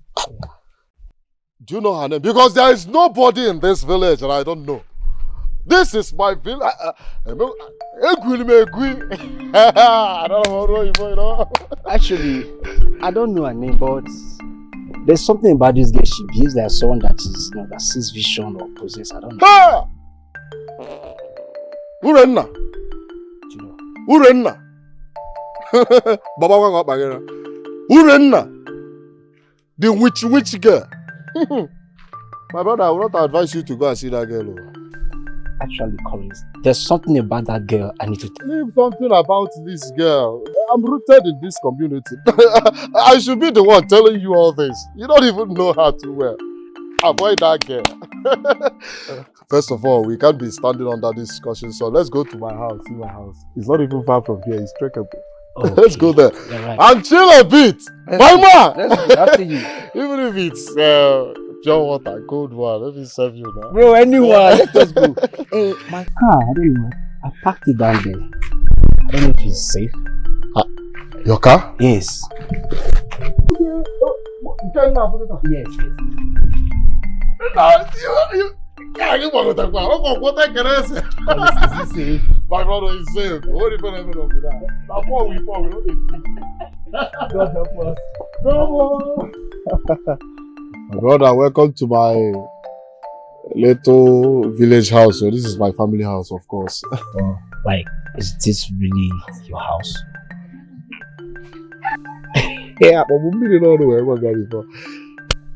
Do you know her name? Because there is nobody in this village that I don't know. This is my village. I don't know you know. Actually, I don't know her name, but there's something about this girl. She behaves like someone that is, that sees vision or possess. I don't know. Ha! Urenna. Urenna. Baba wa bagera. Urenna. The witch girl. My brother, I would not advise you to go and see that girl. Actually, Collins, there's something about that girl I need to tell you. Leave something about this girl. I'm rooted in this community. I should be the one telling you all this. You don't even know her too well. Avoid that girl. First of all, we can't be standing under this discussion, so let's go to my house. See my house. It's not even far from here. It's trackable. Okay. Let's go there. Right. And chill a bit. My man! After you. Even if it's pure water, cold one, let me serve you now. Bro, anyone, let us go. Hey, my car, I don't know. I parked it down there. I don't know if it's safe. Your car? Yes. Yes. My brother is safe. What if I never know that? Before we fall, we don't think. God help us. My brother, welcome to my little village house. So this is my family house, of course. Like, is this really your house? Yeah, but we didn't know where we got it from.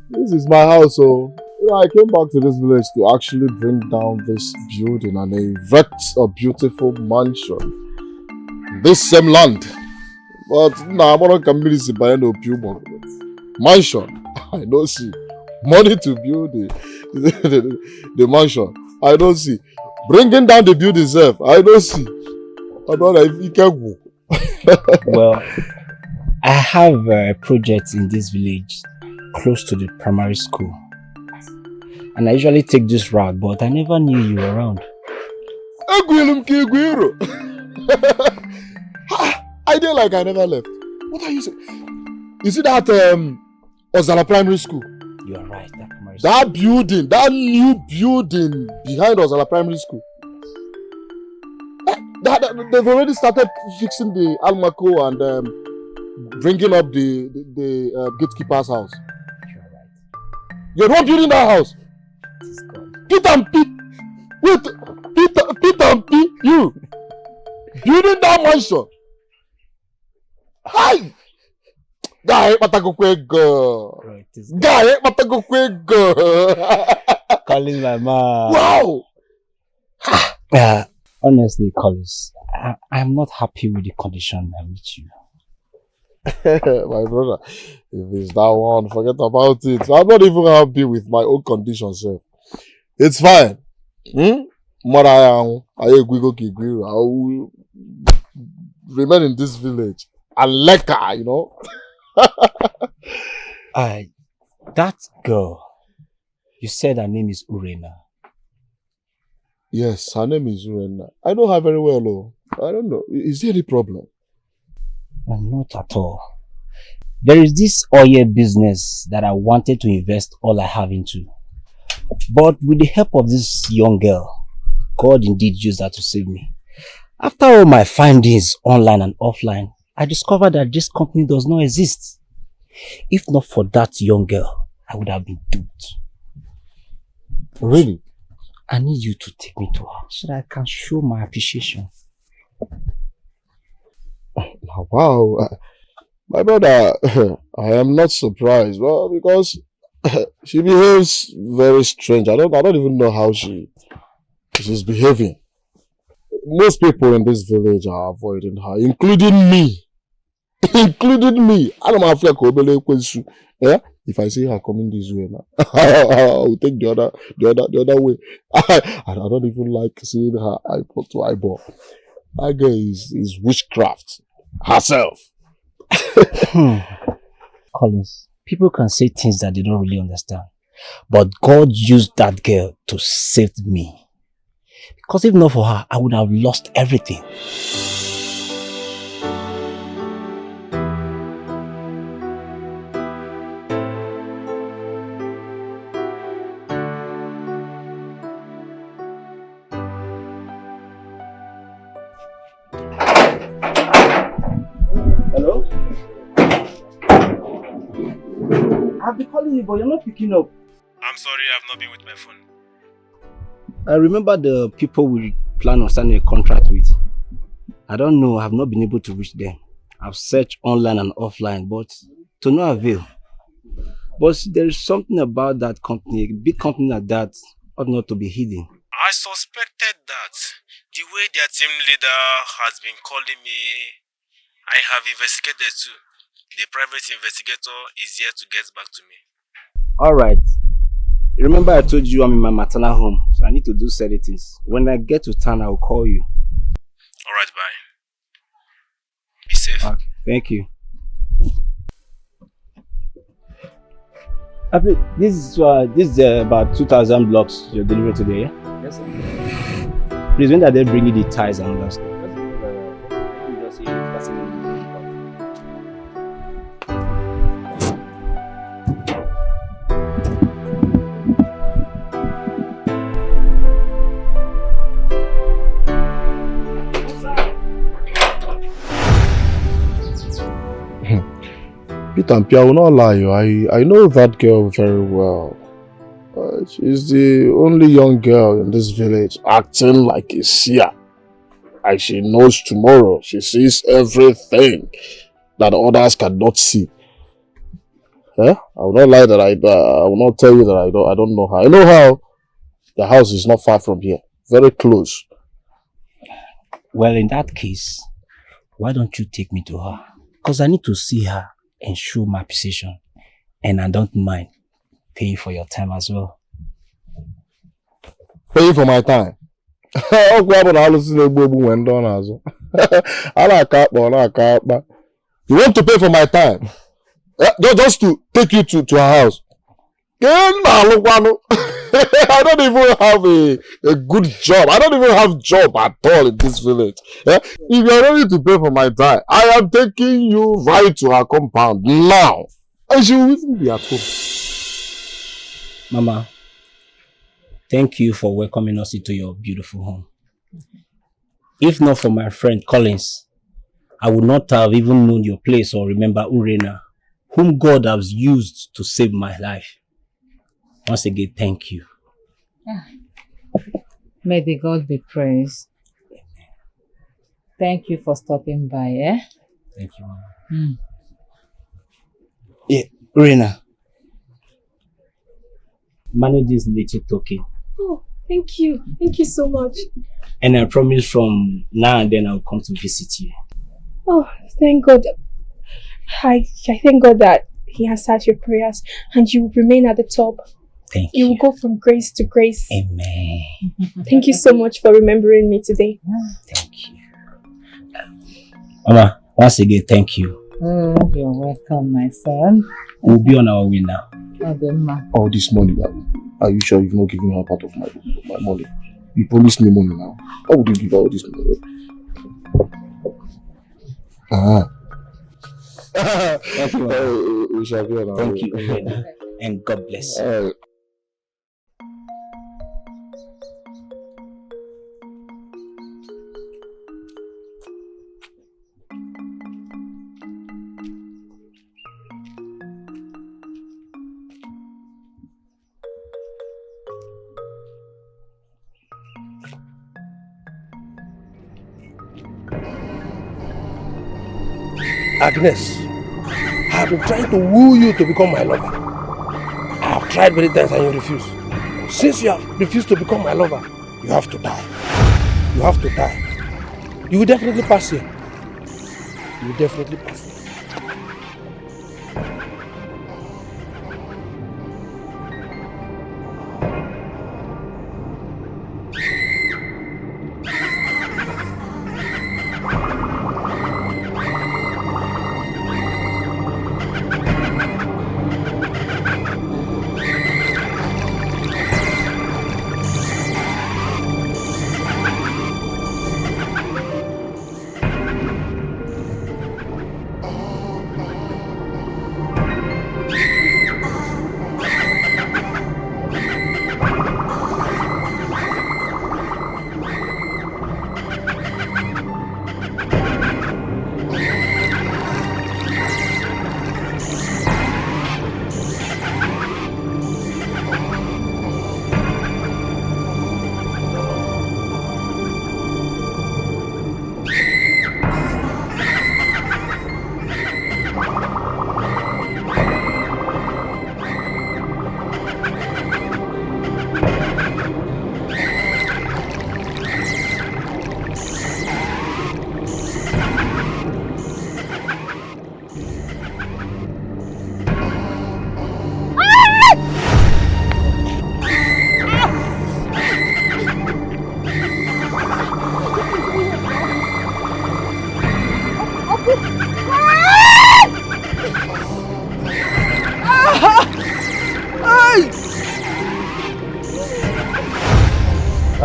This is my house, so I came back to this village to actually bring down this building and erect a beautiful mansion in this same land. But I'm not coming to buy no pure mansion. I don't see money to build the mansion. I don't see bringing down the building itself. I don't see. I don't know if you can go. Well, I have a project in this village close to the primary school. And I usually take this route, but I never knew you were around. I did like I never left. What are you saying? You see that Ozala Primary School? You are right, that primary school. That building, that new building behind Ozala Primary School. They've already started fixing the Almaco and bringing up the gatekeeper's house. You are right. You're not building that house. Pete and Pete. Wait, Pete and Pete, you. Building that mansion. Hi. Guy, matagokwego. Guy, matagokwego. Calling my man. Wow. Honestly, Collins, I'm not happy with the condition I meet you. My brother, if it's that one, forget about it. I'm not even happy with my own condition, sir. It's fine. I will remain in this village. And leka, you know. That girl, you said her name is Urena. Yes, her name is Urena. I know her very well, though. I don't know. Is there any problem? Not at all. There is this oil business that I wanted to invest all I have into. But with the help of this young girl, God indeed used her to save me. After all my findings online and offline, I discovered that this company does not exist. If not for that young girl, I would have been duped. Really? I need you to take me to her so that I can show my appreciation. Wow. My brother, I am not surprised. Well, because she behaves very strange. I don't even know how she's behaving. Most people in this village are avoiding her, including me. Including me. If I see her coming this way now, I will take the other way. I don't even like seeing her eyeball to eyeball. That girl is witchcraft herself. Collins, people can say things that they don't really understand. But God used that girl to save me. Because if not for her, I would have lost everything. calling you, but you're not picking up. I'm sorry, I've not been with my phone. I remember the people we plan on signing a contract with. I don't know, I've not been able to reach them. I've searched online and offline, but to no avail. But there is something about that company, a big company like that, ought not to be hidden. I suspected that. The way their team leader has been calling me, I have investigated too. The private investigator is here to get back to me. Alright. Remember I told you I'm in my maternal home, so I need to do certain things. When I get to town, I will call you. Alright, bye. Be safe. Okay, thank you. This is about 2,000 blocks you're delivering today, yeah? Yes, sir. Please, when are they bringing the ties and all that stuff? Peter and Pia, I will not lie you. I know that girl very well. She's the only young girl in this village acting like a seer. Like she knows tomorrow. She sees everything that others cannot see. I will not lie that I will not tell you that I don't know her. I know how. The house is not far from here. Very close. Well, in that case, why don't you take me to her? Because I need to see her and show my appreciation. And I don't mind paying for your time as well. Paying for my time? You want to pay for my time? Just to take you to her house? I don't even have a good job. I don't even have job at all in this village. If you're ready to pay for my time, I am taking you right to her compound now. And she will even be at home. Mama, thank you for welcoming us into your beautiful home. If not for my friend Collins, I would not have even known your place or remember Urena, whom God has used to save my life. Once again, thank you. May the God be praised. Thank you for stopping by, eh? Thank you, Mama. Yeah, Urena. Manage this little token. Oh, thank you. Thank you so much. And I promise from now and then I'll come to visit you. Oh, thank God. I thank God that He has heard your prayers and you will remain at the top. Thank you. You will go from grace to grace. Amen. Thank you so much for remembering me today. Thank you. Mama, once again, thank you. Oh, you're welcome, my son. We'll be on our way now. All this money, are you sure you've not given her part of my money? You promised me money now. How would you give her all this money? Thank you. We shall be on our Thank way. you, and God bless you. Agnes, I have been trying to woo you to become my lover. I have tried many times and you refuse. Since you have refused to become my lover, you have to die. You have to die. You will definitely pass here. You will definitely pass here.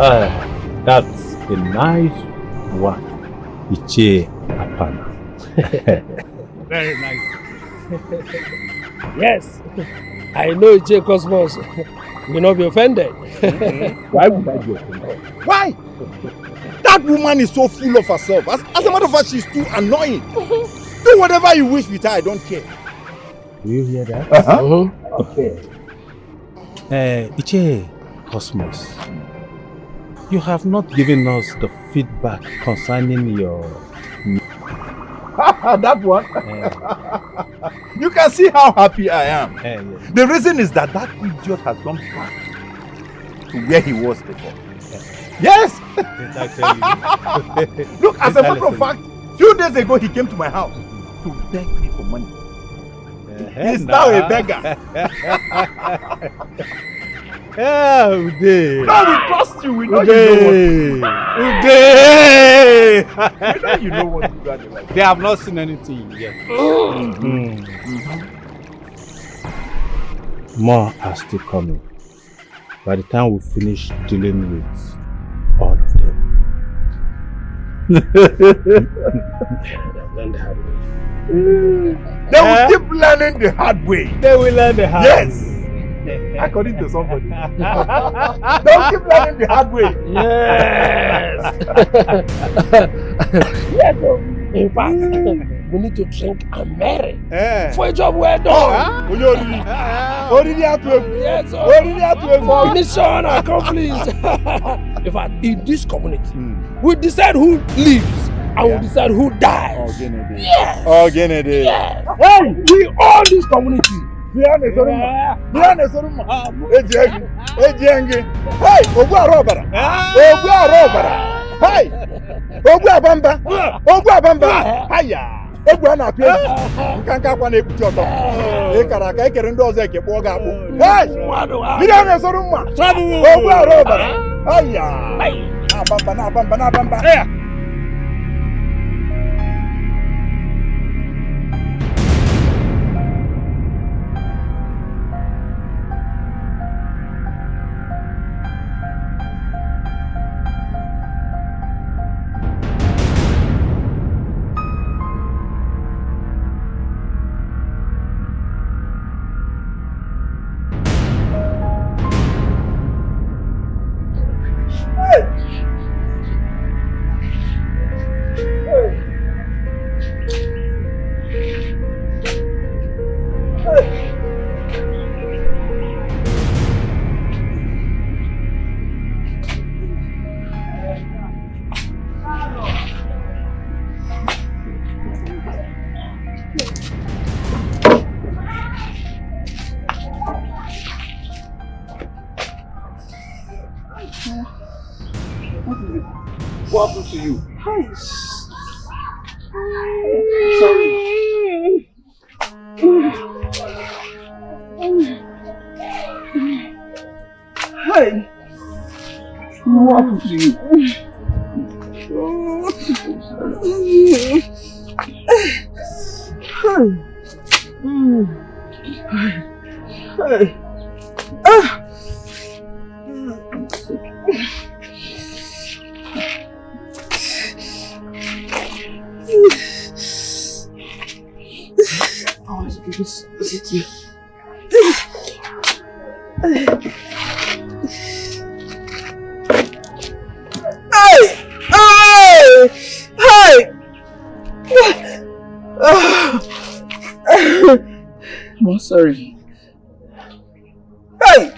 That's a nice one. Iche Apana. Very nice. Yes, I know J Cosmos will not be offended. Why would I be offended? Why? That woman is so full of herself. As a matter of fact, she's too annoying. Do whatever you wish with her, I don't care. Do you hear that? Okay. Iche Cosmos, you have not given us the feedback concerning your... That one? You can see how happy I am. Yes. The reason is that idiot has gone back to where he was before. Yes! Did I tell you? Look, as a matter of fact, few days ago he came to my house to beg me for money. He's now a beggar. Ude. No, we trust you. We know Ude. you know what to do. They have not seen anything yet. More are still coming. By the time we finish dealing with all of them. They will keep learning the hard way. They will learn the hard way. Yes. According to somebody. Don't keep learning the hard way. Yes. Yes. In fact, we need to drink and marry for a job well done. Yes, for mission accomplished. In fact, in this community, we decide who lives and we decide who dies. Yes. Yes. Hey, we own this community. Hey, Ogwa Robara. Hey, Ogwa Bamba. Hiya. Ogwa na pe. Nkanka kwa na ebuti oto. E kara ka ekere ndị ọzọ ekekpo ga akpụ. Hey! Bịa na esoro mma. Ogwa Robara. Hiya. Na bamba. What happened to you? Sorry. Hey. What happened to you? I'm sorry. Hey!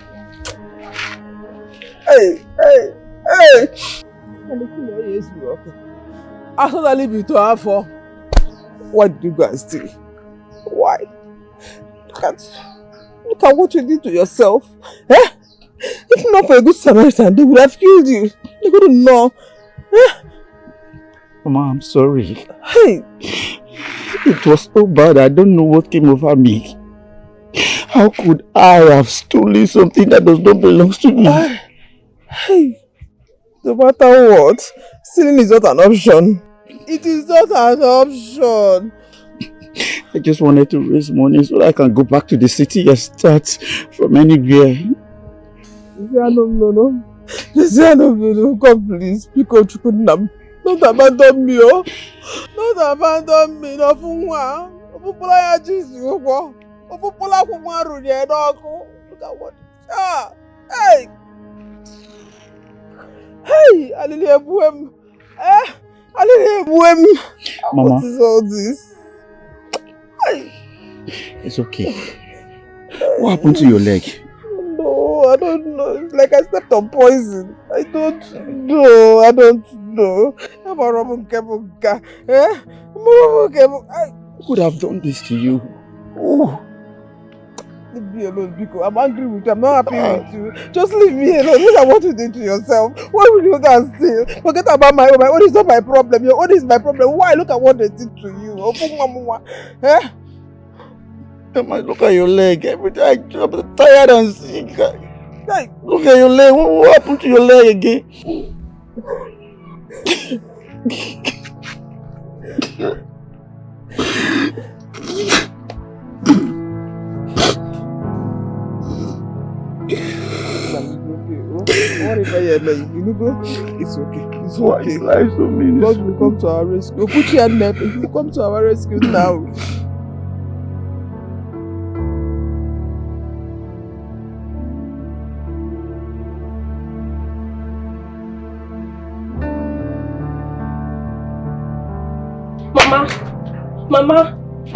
I thought I leave you to her for. What did you guys do? Why? Look at what you did to yourself. Eh? If not for a good Samaritan, they would have killed you. They wouldn't know. Eh? Mama, I'm sorry. Hey! It was so bad, I don't know what came over me. How could I have stolen something that does not belong to me? Hey! No matter what, stealing is not an option. It is not an option. I just wanted to raise money so that I can go back to the city and start from anywhere. Yeah, no. Come please, because don't abandon me, oh. Don't abandon me, no funwa. Opupula ya Jesus, oh. Opupula kumaru ni dog. Look at what. Ah, hey, hey, Alilia Buem. Alilia Buem. Mama. What is all this? Hey. It's okay. What happened to your leg? No, I don't know. It's like I stepped on poison. I don't know. I don't know. Who could have done this to you? Oh. Leave me alone, Biko. I'm angry with you. I'm not happy with you. Just leave me alone. Look at what you did to yourself. Why will you go and steal? Forget about my own. My own is not my problem. Your own is my problem. Why? Look at what they did to you. Eh? Look at your leg. Every day I'm tired and sick. Hey, look at your leg. What happened to your leg again? What if I hear like you go? It's okay. It's Why okay. is life so mean? God will come to our rescue. Put your hand up. He will come to our rescue now.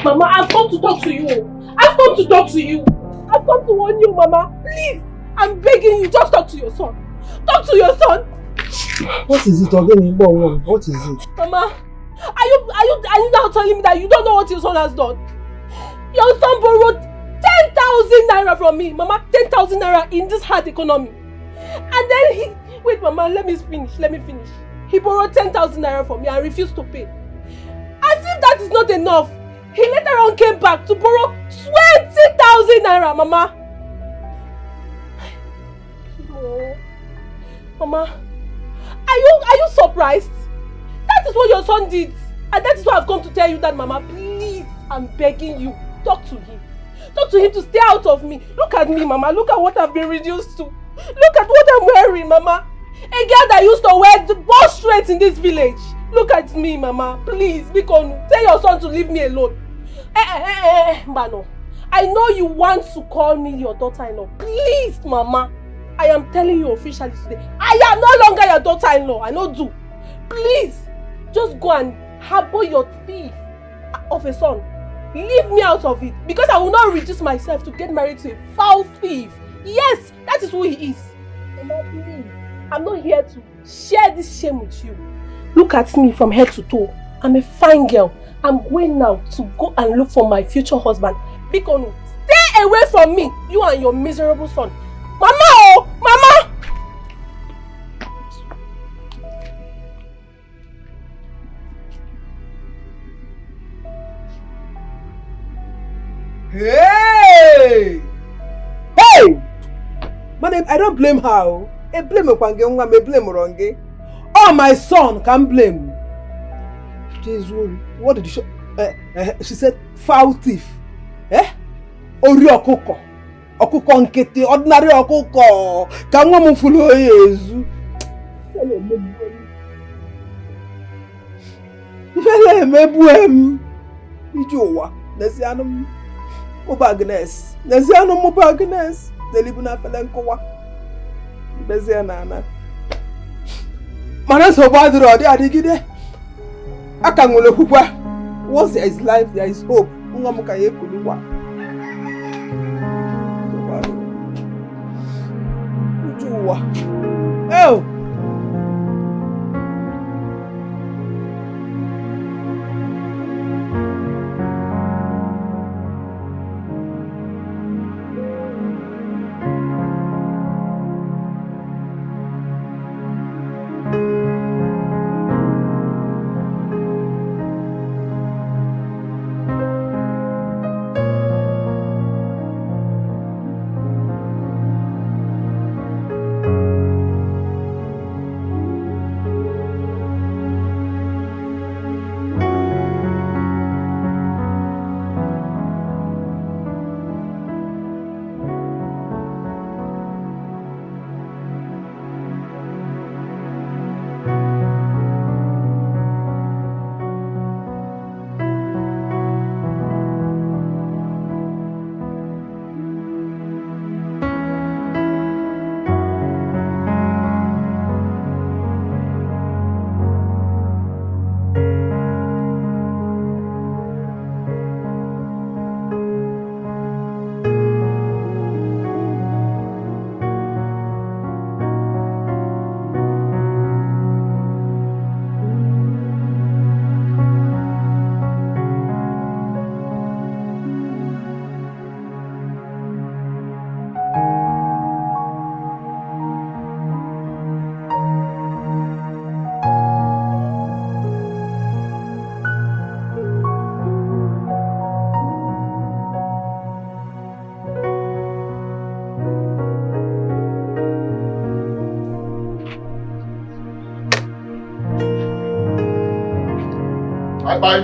Mama, I've come to talk to you. I've come to talk to you. I've come to warn you, Mama. Please, I'm begging you, just talk to your son. Talk to your son. What is it again? What is it? Mama, are you now telling me that you don't know what your son has done? Your son borrowed 10,000 naira from me, Mama. 10,000 naira in this hard economy. And then wait, Mama, let me finish. He borrowed 10,000 naira from me and refused to pay. As if that is not enough, he later on came back to borrow 20,000 naira, Mama. Oh, Mama, are you surprised? That is what your son did. And that is why I've come to tell you that, Mama. Please, I'm begging you, talk to him. Talk to him to stay out of me. Look at me, Mama. Look at what I've been reduced to. Look at what I'm wearing, Mama. A girl that used to wear the ball straight in this village. Look at me, Mama. Please, Bikonu, tell your son to leave me alone. Mbano. I know you want to call me your daughter-in-law. Please, Mama. I am telling you officially today. I am no longer your daughter-in-law. I know do. Please, just go and harbor your thief of a son. Leave me out of it. Because I will not reduce myself to get married to a foul thief. Yes, that is who he is. Mama, please. I'm not here to share this shame with you. Look at me from head to toe. I'm a fine girl. I'm going now to go and look for my future husband. Bikonu, stay away from me, you and your miserable son. Mama, oh! Mama! Hey! Hey! Madam, I don't blame her. I blame Okwange, I blame Oronge. Oh, my son can blame. Jesus, what did she she said foul thief. Eh? Ori okoko. Okoko nkete, ordinary okoko. Ka nwa mu fulu Yesu. Ifele mebuem. Ijowa, nesi anum Agnes. Nesi anum Agnes. Delibu na fele nkowa. Bezi ana. Mana so bad road adigide. Akangole kukwa. Once there is life, there is hope. Unga mukaye kuluwa. Ujuwa. Oh. Bye.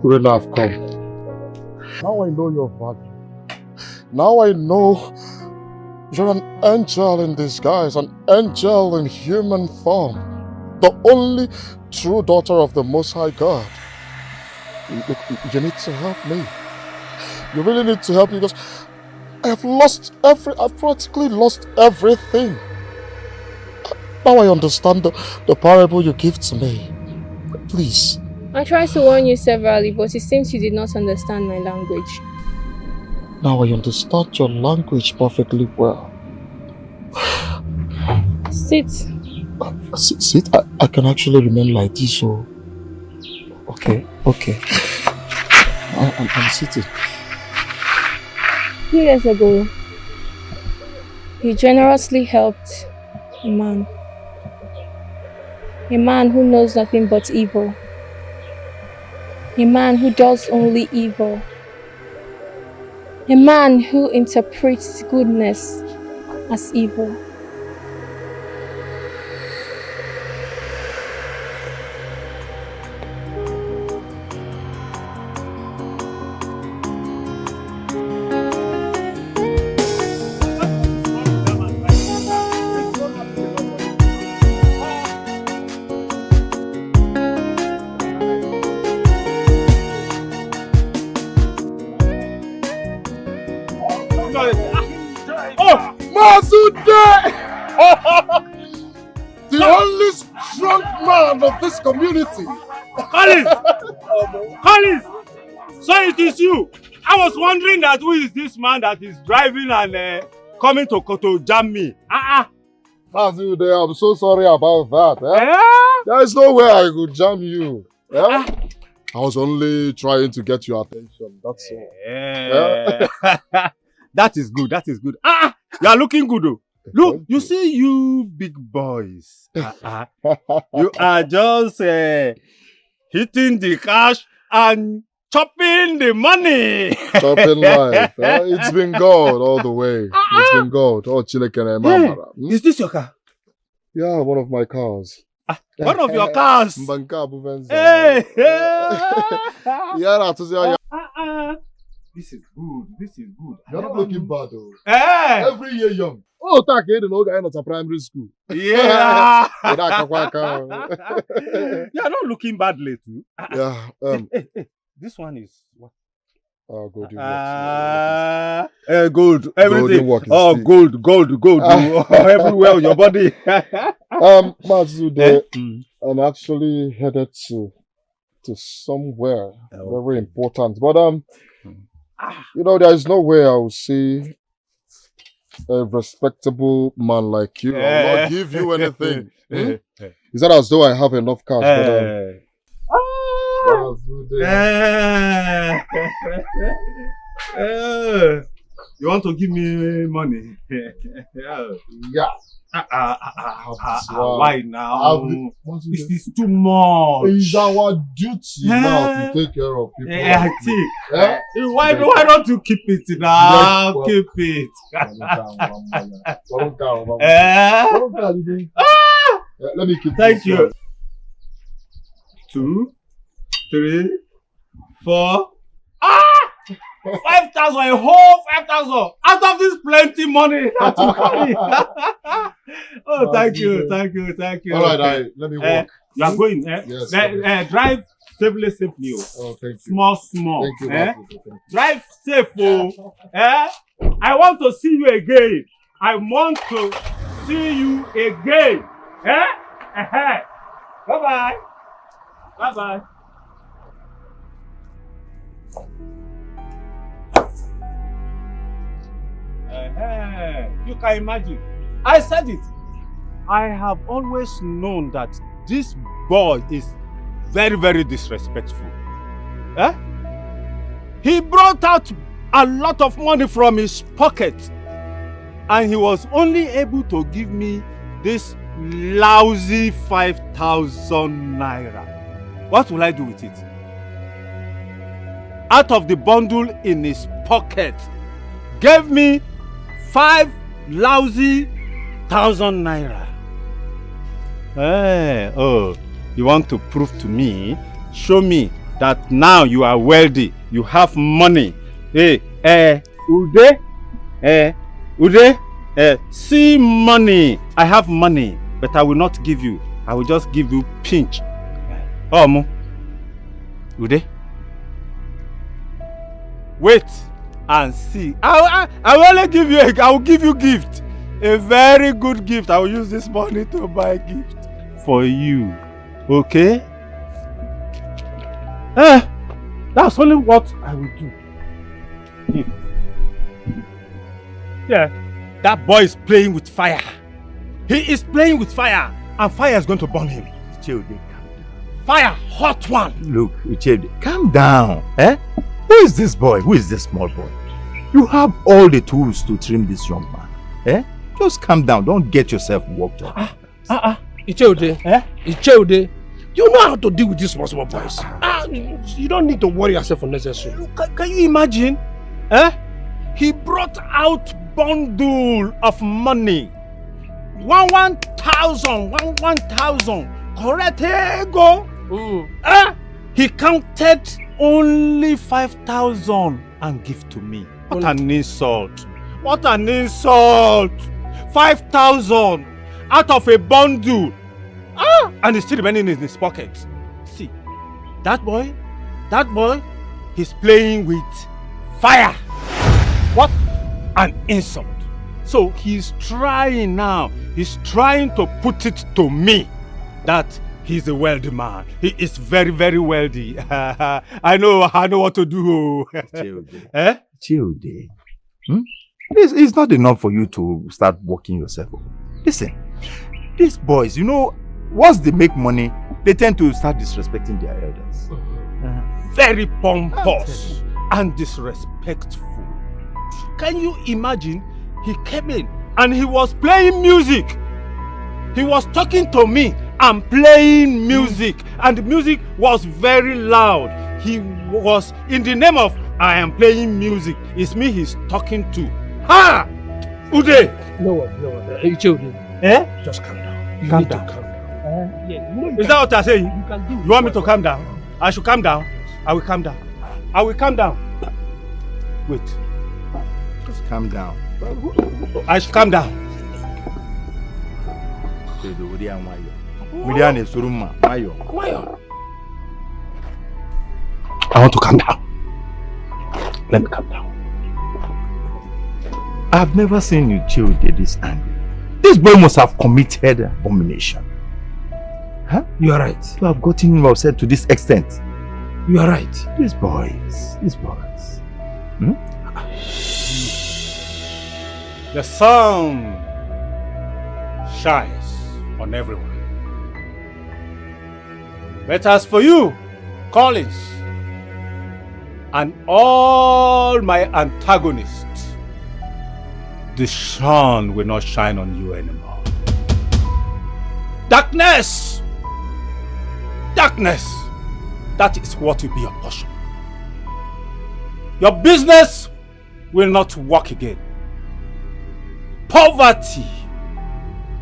Urena, I've come. Now I know your value. Now I know you're an angel in disguise, an angel in human form. The only true daughter of the Most High God. You need to help me. You really need to help me because I've practically lost everything. Now I understand the parable you give to me. Please. I tried to warn you severally, but it seems you did not understand my language. Now I understand your language perfectly well. Sit. Sit? I can actually remain like this, so... Okay. I'm sitting. 2 years ago, you generously helped a man. A man who knows nothing but evil. A man who does only evil. A man who interprets goodness as evil. The only strong man of this community. Collins! So it is you. I was wondering that who is this man that is driving and coming to jam me. Mazude, I'm so sorry about that. There is no way I could jam you. I was only trying to get your attention. That's all. That is good. You are looking good though. Look, you see you big boys. You are just hitting the cash and chopping the money. Chopping life. It's been God all the way. It's been God. Oh, Chilekene Mamara. Is this your car? Yeah, one of my cars. One of your cars? Hey! This is good. You're not looking bad though. Hey! Every year young. Oh, take it, no guy not a primary school. Yeah. You are not looking badly too. Yeah. This one is what? Gold. Gold. Everything. Gold. Everywhere on your body. Mazude, I'm actually headed to somewhere very important. But there is no way I will see a respectable man like you. I'll not give you anything. Is that as though I have enough cash? You want to give me money? Yeah. Why now? This is too much. It's our duty now to take care of people. I think. Why don't you keep it now? Keep it. Let me keep it. Thank you. 2, 3, 4. 5,000, a whole 5,000 out of this plenty money that you carry. Oh, thank you. All right, let me walk. You are going, Yes. drive safely. Oh, thank you. Small. Thank you. Thank you. Drive safe, I want to see you again. Bye-bye. You can imagine. I said it. I have always known that this boy is very, very disrespectful. He brought out a lot of money from his pocket and he was only able to give me this lousy 5,000 naira. What will I do with it? Out of the bundle in his pocket, gave me 5 lousy 5,000 naira. Hey, oh, you want to prove to me, show me that now you are wealthy, you have money. Hey, Ude, Ude, see money. I have money, but I will not give you. I will just give you pinch. Oh, Ude, wait and see. I will only give you. I will give you gift, a very good gift. I will use this money to buy a gift for you. Okay? That's only what I will do. Gift. Yeah, that boy is playing with fire. He is playing with fire, and fire is going to burn him. Childe, Fire, hot one. look, Childe, calm down. Who is this boy? Who is this small boy? You have all the tools to trim this young man. Just calm down. Don't get yourself worked up. Icheude, Icheude, you know how to deal with these small boys. You don't need to worry yourself unnecessarily. Can you imagine? He brought out bundle of money. 1,000. Correct, go. He counted only 5,000 and give to me. What an insult. What an insult. 5,000 out of a bundle. And it's still remaining in his pocket. See, that boy, he's playing with fire. What an insult. So he's trying now. He's trying to put it to me that he's a wealthy man. He is very, very wealthy. I know what to do. Childe. Childe. It's not enough for you to start working yourself. Listen, these boys, once they make money, they tend to start disrespecting their elders. Very pompous and disrespectful. Can you imagine? He came in and he was playing music. He was talking to me and playing music, and the music was very loud. He was in the name of I am playing music. It's me he's talking to. Ha! Ude! No, Icheude. Just calm down. You need to calm down. Is that what I'm saying? You can do. You want me to calm down? I should calm down. I will calm down. I will calm down. Wait. Just calm down. I should calm down. I want to calm down. Let me calm down. I've never seen you chill this angry. This boy must have committed abomination. You are right. To have gotten him upset to this extent. You are right. These boys. The sun shines on everyone. But as for you, Collins, and all my antagonists, the sun will not shine on you anymore. Darkness! Darkness! That is what will be your portion. Your business will not work again. Poverty,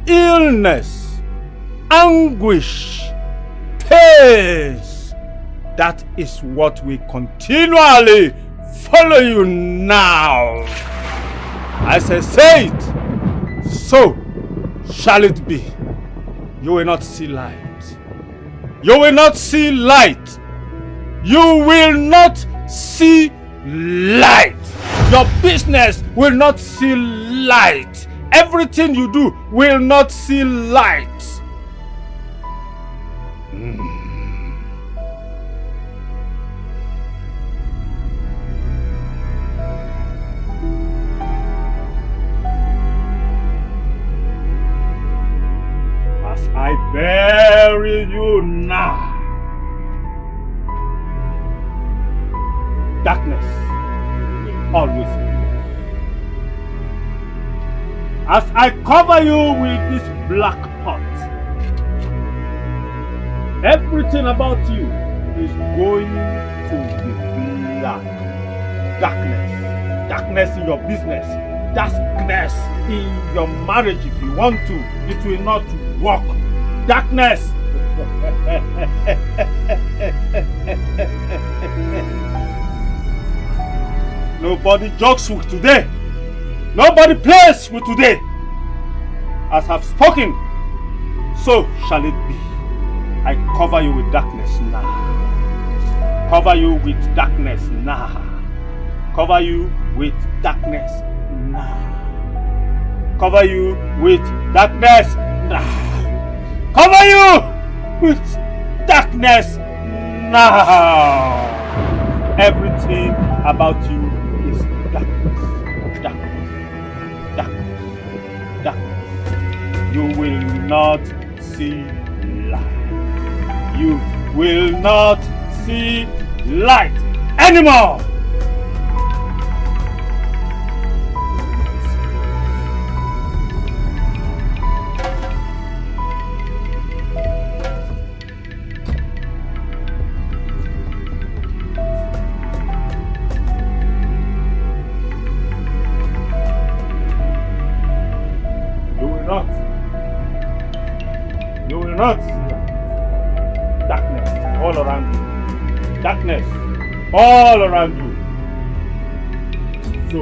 illness, anguish, pains, that is what will continually follow you now. As I say it, so shall it be. You will not see light. You will not see light. You will not see light. Your business will not see light. Everything you do will not see light. As I bury you now, darkness will always be. As I cover you with this black pot, everything about you is going to be black. Darkness. Darkness in your business. darkness in your marriage if you want to. It will not work. Darkness. Nobody jokes with today. Nobody plays with today. As I've spoken, so shall it be. I cover you with darkness now. Cover you with darkness now. Cover you with darkness now. Cover you with darkness now. Cover you with darkness now. Everything about you is darkness. Darkness. Darkness. Darkness. You will not see light. You will not see light anymore. Not darkness all around you. Darkness all around you. So,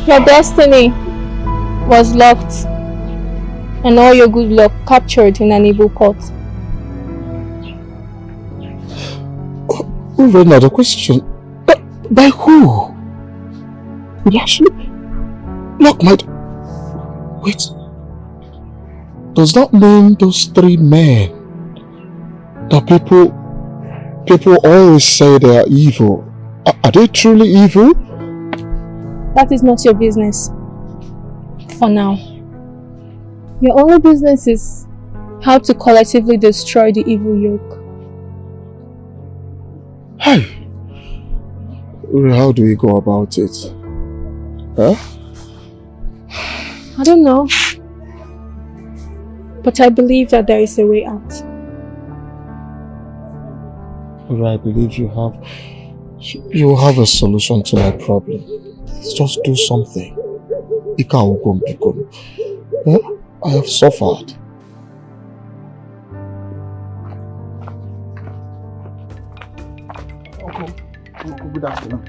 your destiny was locked and all your good luck captured in an evil court. Another question. By who? Yes. Look, wait. Does that mean those three men that people always say they are evil? Are they truly evil? That is not your business. For now. Your only business is how to collectively destroy the evil yoke. Hey! How do we go about it? Huh? I don't know. But I believe that there is a way out. But I believe you have a solution to my problem. Just do something. Huh? I have suffered. Uncle, good afternoon.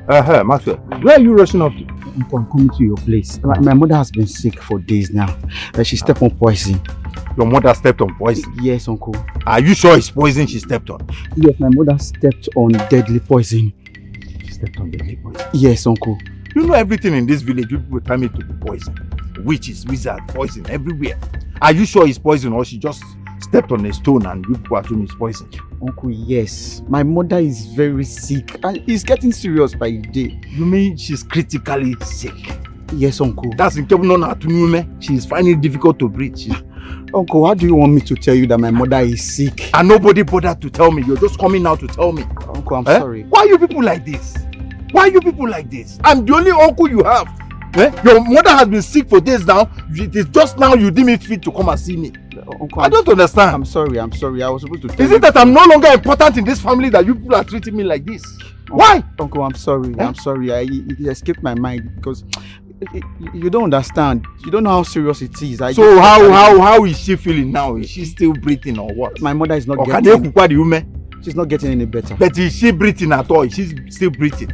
Master, where are you rushing off to? Uncle, I'm coming to your place. My mother has been sick for days now. She stepped on poison. Your mother stepped on poison? Yes, Uncle. Are you sure it's poison she stepped on? Yes, my mother stepped on deadly poison. She stepped on deadly poison? Yes, Uncle. You know everything in this village, you people tell me to be poison. Witches, wizards, poison everywhere. Are you sure it's poison or she just stepped on a stone and you people assume it's poison? Uncle, yes. My mother is very sick and it's getting serious by the day. You mean she's critically sick? Yes, Uncle. That's incredible. She is finding it difficult to breathe. Uncle, how do you want me to tell you that my mother is sick? And nobody bothered to tell me. You're just coming now to tell me. Uncle, I'm sorry. Why are you people like this? Why are you people like this? I'm the only uncle you have. Your mother has been sick for days now. It is just now you deem it fit to come and see me. Uncle, I don't understand. I'm sorry. I was supposed to tell you. Is it that I'm no longer important in this family that you people are treating me like this? Why? Uncle, I'm sorry. I'm sorry. It escaped my mind because you don't understand. You don't know how serious it is. So how is she feeling now? Is she still breathing or what? My mother is not She's not getting any better. But is she breathing at all? She's still breathing.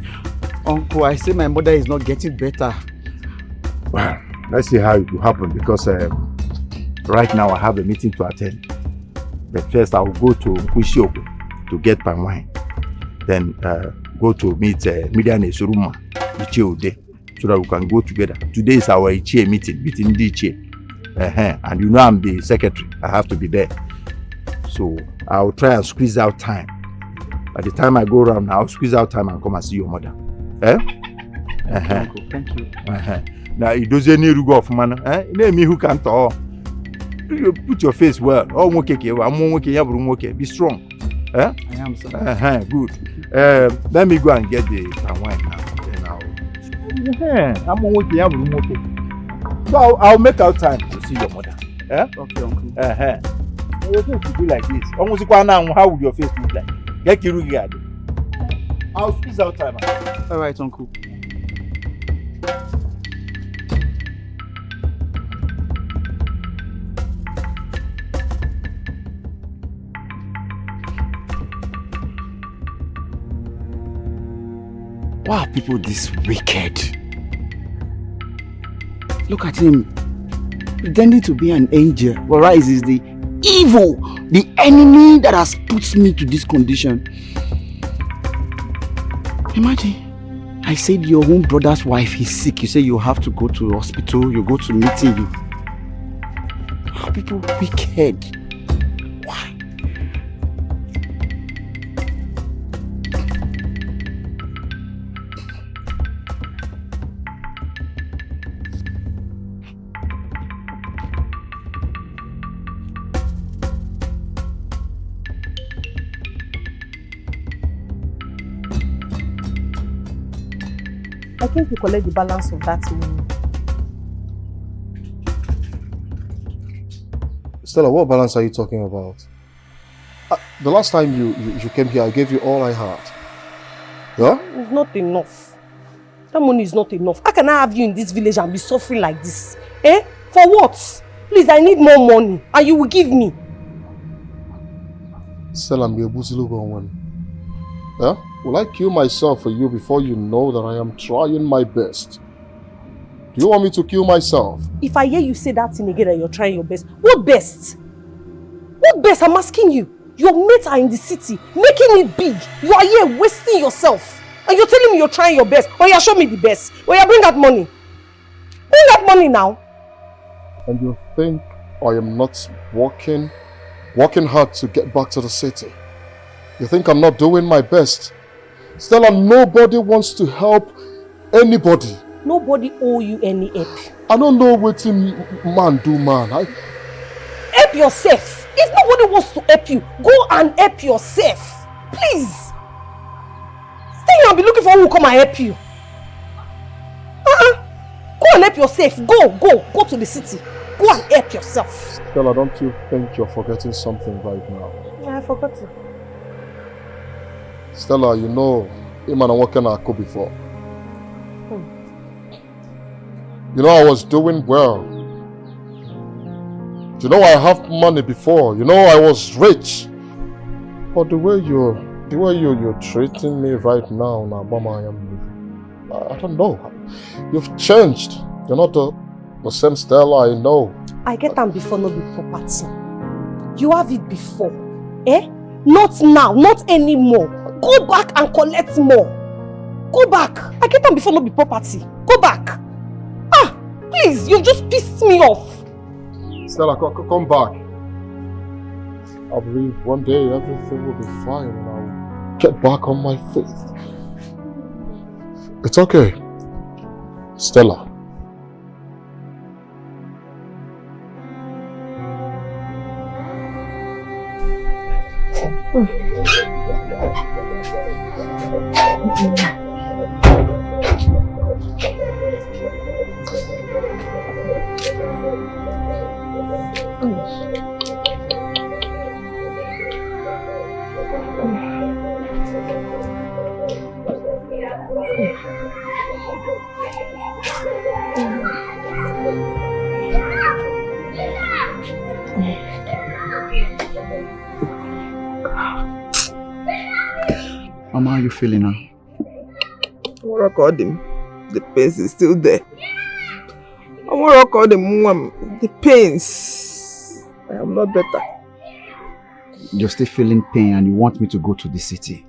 Uncle, I say my mother is not getting better. Well, let's see how it will happen because right now I have a meeting to attend. But first I will go to Wishioko to get my wine. Then go to meet Midian Esuruma, Ichie Ode, so that we can go together. Today is our Ichie meeting the Ichie. And you know I'm the secretary. I have to be there. So I'll try and squeeze out time. By the time I go around, I'll squeeze out time and come and see your mother. Uncle, thank you. Now it doesn't need to go off, man. Name me who can talk. You put your face well. Oh, okay. Be strong. I am, sir. Good. Let me go and get the wine now. Then I'm okay. So I'll make out time to see your mother. Eh? Okay, uncle. Your face will be like this. Almost now, how will your face look like? Get Kirugi. I'll squeeze out time. All right, uncle. Why are people this wicked? Look at him, pretending to be an angel, whereas is the evil, the enemy that has put me to this condition. Imagine, I said your own brother's wife is sick. You say you have to go to the hospital, you go to meeting. Why are people wicked? Why? I think you collect the balance of that money. Stella, what balance are you talking about? The last time you came here, I gave you all I had. Yeah? It's not enough. That money is not enough. How can I have you in this village and be suffering like this? Eh? For what? Please, I need more money and you will give me. Stella, I'm one. Yeah? Will I kill myself for you before you know that I am trying my best? Do you want me to kill myself? If I hear you say that thing again that you're trying your best, what best? What best? I'm asking you. Your mates are in the city, making it big. You are here wasting yourself. And you're telling me you're trying your best. Oh yeah, show me the best. Oh yeah, bring that money. Bring that money now. And you think I am not working hard to get back to the city? You think I'm not doing my best? Stella, nobody wants to help anybody. Nobody owe you any help. I don't know what man do, man. Help yourself. If nobody wants to help you, go and help yourself. Please. Stay here and be looking for who will come and help you. Go and help yourself. Go to the city. Go and help yourself. Stella, don't you think you're forgetting something right now? Yeah, I forgot it. Stella, you know, him and I working at Ako before. You know, I was doing well. You know, I have money before. You know, I was rich. But the way you're treating me right now, Nabama, I don't know. You've changed. You're not the same Stella I know. I get them before, not the property. You have it before. Eh? Not now, not anymore. Go back and collect more. Go back. I get them before, not be property. Go back. Please, you've just pissed me off. Stella, come back. I believe one day everything will be fine and I'll get back on my feet. It's okay. Stella. Mama, how are you feeling now? I want to call them. The pains is still there. I want to call them, Mom. The pains. I am not better. You're still feeling pain and you want me to go to the city.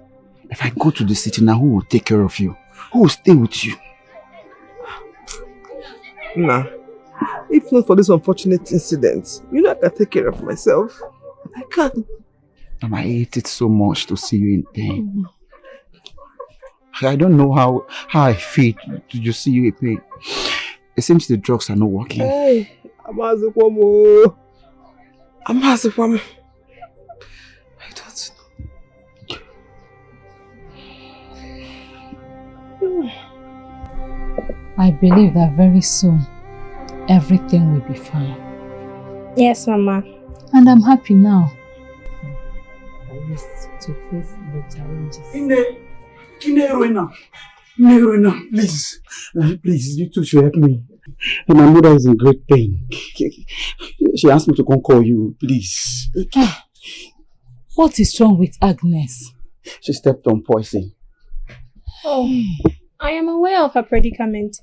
If I go to the city now, who will take care of you? Who will stay with you? Nah. If not for this unfortunate incident, you know I can take care of myself. I can. I hate it so much to see you in pain. I don't know how I feel to just see you in pain. It seems the drugs are not working. Hey, Amazikwamu. Amazikwamu. I don't know. I believe that very soon everything will be fine. Yes, Mama. And I'm happy now. At least to face the challenges. Please. Please, you two should help me. My mother is in great pain. She asked me to come call you, please. What is wrong with Agnes? She stepped on poison. Oh, I am aware of her predicament.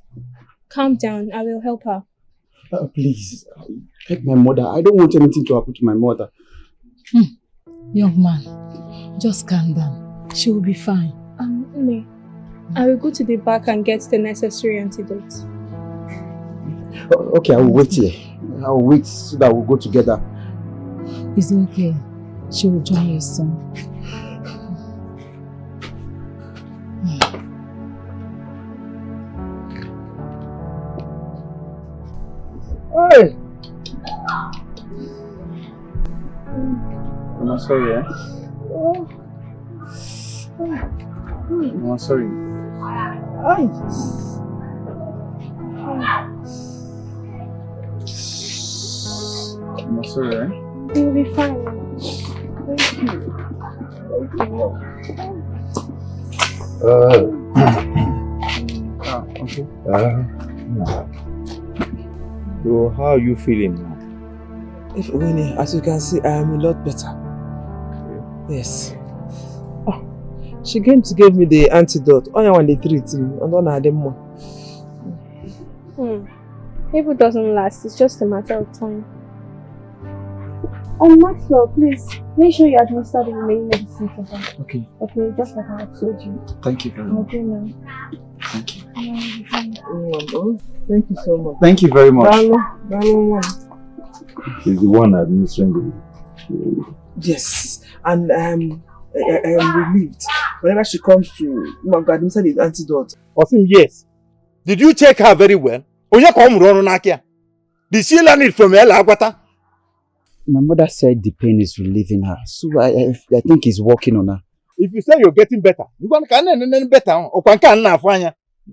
Calm down, I will help her. Please, help my mother. I don't want anything to happen to my mother. Young man, just calm down. She will be fine. Ule, I will go to the back and get the necessary antidote. Okay, I will wait here. I will wait so that we'll go together. It's okay. She will join you soon. Hey! I'm sorry, eh? I'm sorry. I'm sorry, eh? You'll be fine. Thank you. Okay. So how are you feeling now? Winnie, as you can see, I am a lot better. Yes. Oh, she came to give me the antidote. Only when they treat him, and don't have them more. If it doesn't last, it's just a matter of time. Maxwell, please, make sure you administer the remaining medicine for her. Okay. Okay, just like I told you. Thank you very much. Okay, now. Thank you. Thank you so much. Thank you very much. She's the one administering the... Yes, and I am relieved. Whenever she comes to administer the antidote. Orphan, yes. Did you check her very well? Did she learn it from Ella Agbata? My mother said the pain is relieving her, so I think he's working on her. If you say you're getting better,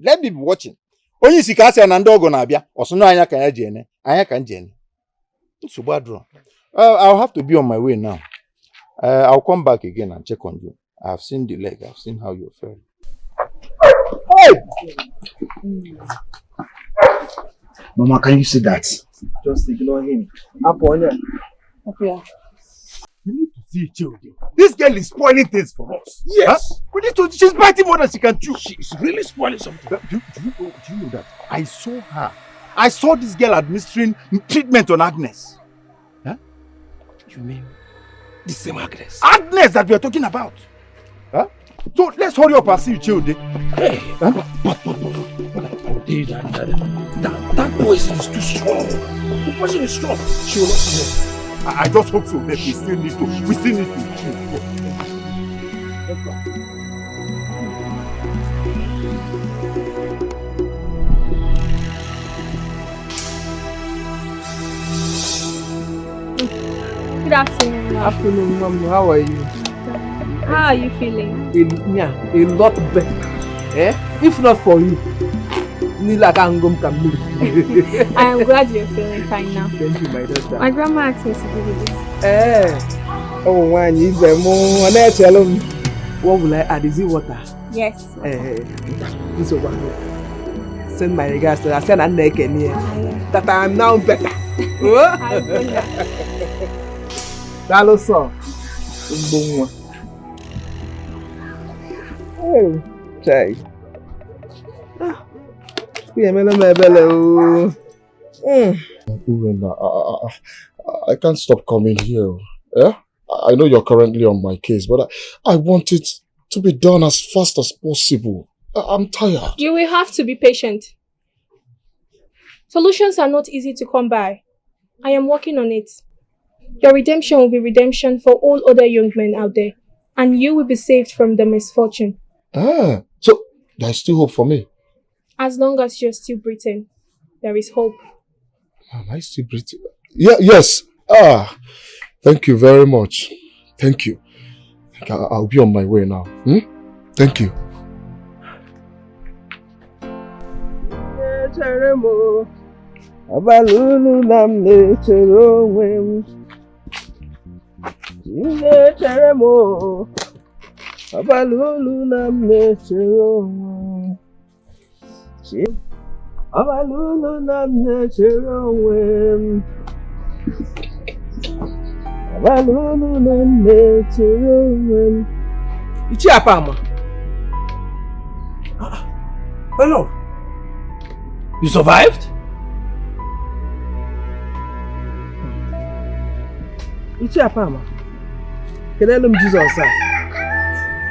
let me be watching. Only si kasi anandogo na abia, osono anya kanya jene, anya kan jene. I'll have to be on my way now. I'll come back again and check on you. I've seen the leg, I've seen how you're faring. Hey! Mama, can you see that? Just ignore him. Aponya. We need to see children. This girl is spoiling things for us. Yes. Huh? We need to. She's biting more than she can chew. She's really spoiling something. Do you know that? I saw her. I saw this girl administering treatment on Agnes. Huh? You mean the same Agnes? Agnes that we are talking about. Huh? So let's hurry up and see children. Hey, huh? But that poison is too strong. The poison is strong. She will not see her. I just hope so, but we still need to chill. Let's go. Good afternoon, Mom. Afternoon, Mom. How are you? How are you feeling? A lot better. If not for you, Nila can go come. I am glad you're feeling fine now. Thank you, my daughter. My grandma asked me to give you this. Oh, man, you say more. And I tell him, what will I add? Is it water? Yes. This one. Send my regards to her. Send her neck in here. That I am now better. I've done that. That also. Oh, okay. I can't stop coming here. Yeah? I know you're currently on my case, but I want it to be done as fast as possible. I'm tired. You will have to be patient. Solutions are not easy to come by. I am working on it. Your redemption will be redemption for all other young men out there, and you will be saved from the misfortune. So there's still hope for me. As long as you're still breathing, there is hope. Am I still breathing? Yes. Thank you very much. Thank you. I'll be on my way now. Thank you. Abalulu nam na-echere onwe m. Na-echere m o. Abalulu nam na-echere onwe m. Abalulu nam na-echere onwe m. Abalulu nam na-echere onwe m. Ichi Apama. Hello. You survived? Ichi Apama. Tell him Jesus, sir.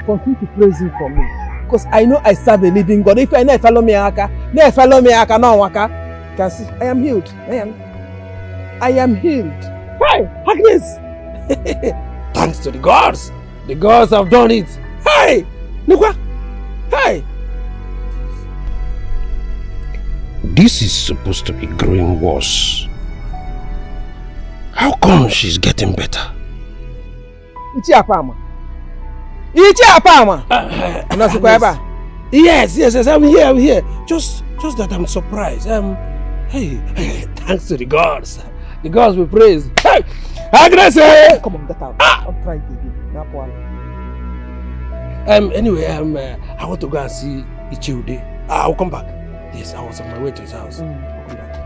Continue to praise him for me. Because I know I serve a living God. If I never follow me, no waka. You can see, I am healed. I am healed. Hey, Agnes! Thanks to the gods. The gods have done it. Hey! Nukwa! Hey! This is supposed to be growing worse. How come she's getting better? Ichi Apama. Ichi Apama! Yes, I'm here. Just that I'm surprised. Hey, thanks to the gods. The gods we praise. Hey! Agnes! Come on, get out. I'll try it again. Anyway, I want to go and see Ichiude. I'll come back. Yes, I was on my way to his house. I'll come back.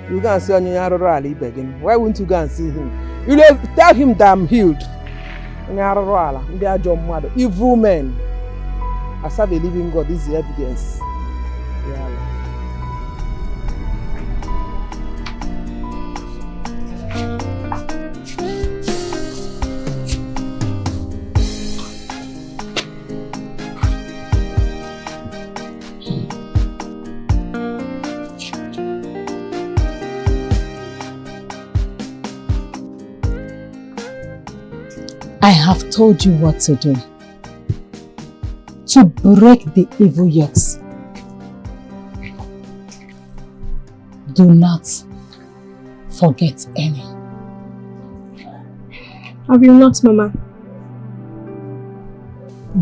You go and see Onyarorali begging. Why wouldn't you go and see him? You tell him that I'm healed. Onyarorala, they are John Mother. Evil men. I serve a living God. This is the evidence. Yeah. I have told you what to do. To break the evil yokes. Do not forget any. I will not, Mama.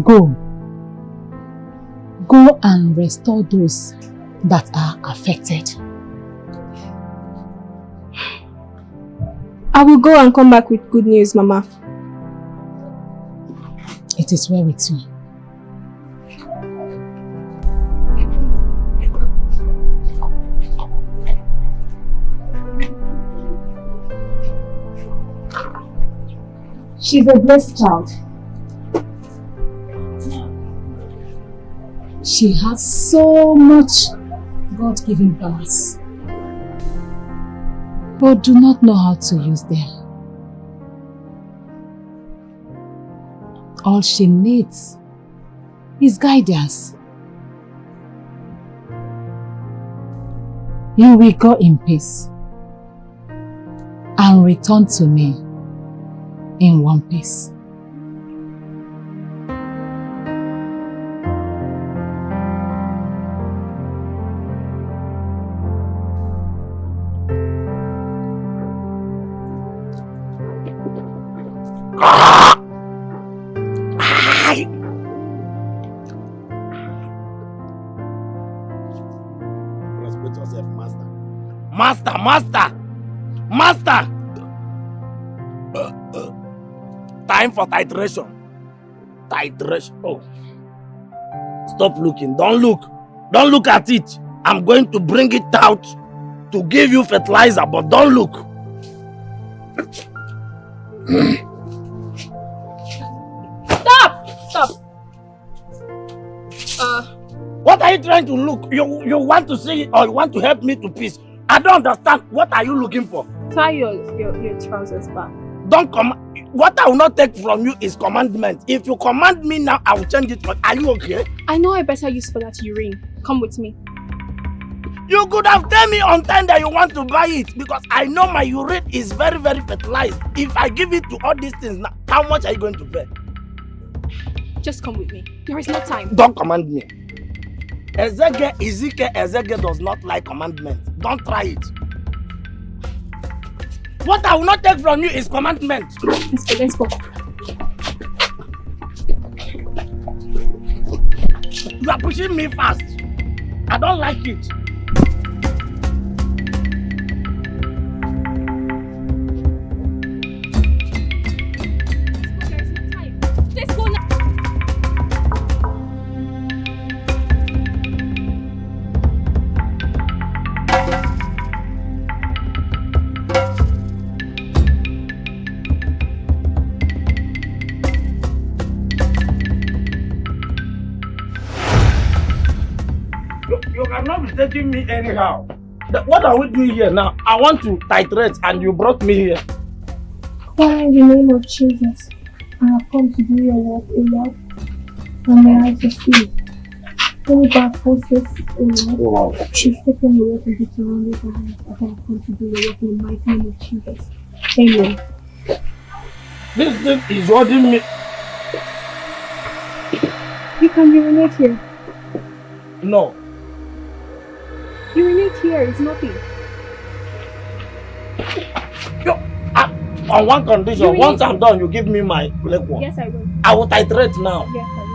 Go. Go and restore those that are affected. I will go and come back with good news, Mama. It is well with you. She's a blessed child. She has so much God-given powers, but do not know how to use them. All she needs is guidance. You will go in peace and return to me in one piece. Master! Time for titration. Oh. Stop looking. Don't look. Don't look at it. I'm going to bring it out to give you fertilizer, but don't look. Stop! What are you trying to look? You want to see it or you want to help me to peace? I don't understand. What are you looking for? Tie your trousers back. Don't come. What I will not take from you is commandment. If you command me now, I will change it. Are you okay? I know a better use for that urine. Come with me. You could have told me on time that you want to buy it because I know my urine is very, very fertilized. If I give it to all these things now, how much are you going to pay? Just come with me. There is no time. Don't command me. Ezekiel does not like commandments. Don't try it. What I will not take from you is commandment. Let's go. are pushing me fast. I don't like it. Let's go now. You cannot be taking me anyhow. What are we doing here now? I want to titrate and you brought me here. Father, in the name of Jesus, I have come to do your work, O Lord, and may I succeed. Any bad forces, O Lord, she's taken away from the surroundings of us, as I have come to do your work in the mighty name of Jesus. Amen. This thing is holding me. You can urinate here. No. Urinate here is nothing. On one condition, once I'm done, you give me my leg one. Yes, I will. I will titrate now. Yes, I will.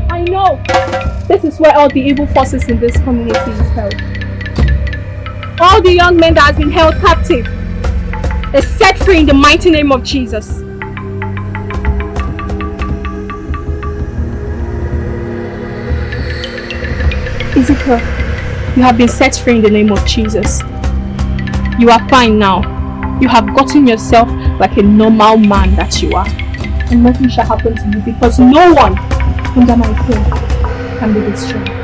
I know. This is where all the evil forces in this community is held. All the young men that has been held captive is set free in the mighty name of Jesus. Ezekiel, you have been set free in the name of Jesus. You are fine now. You have gotten yourself like a normal man that you are. And nothing shall happen to you because no one under my care can be destroyed.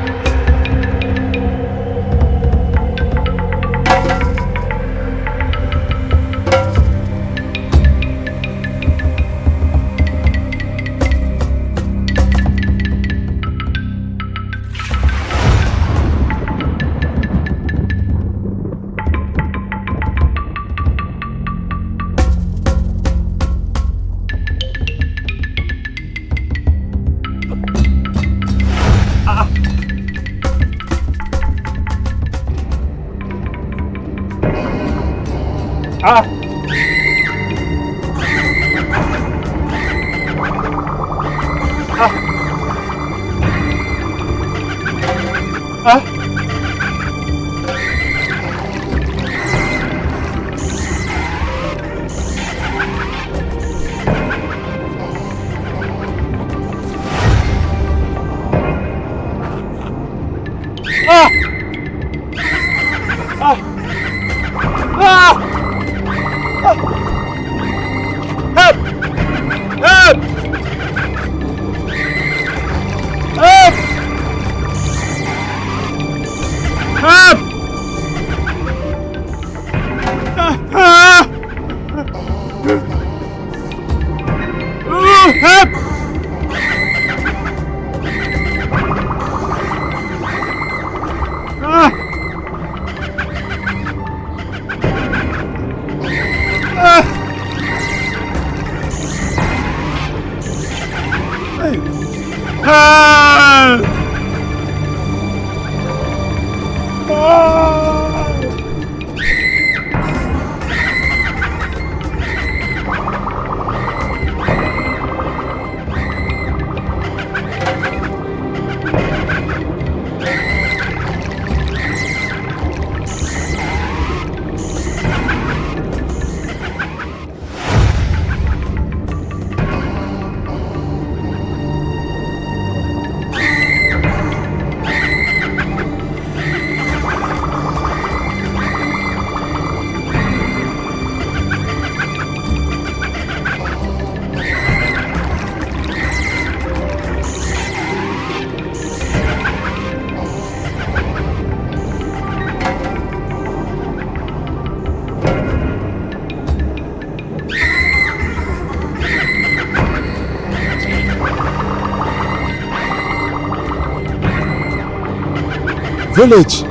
Village?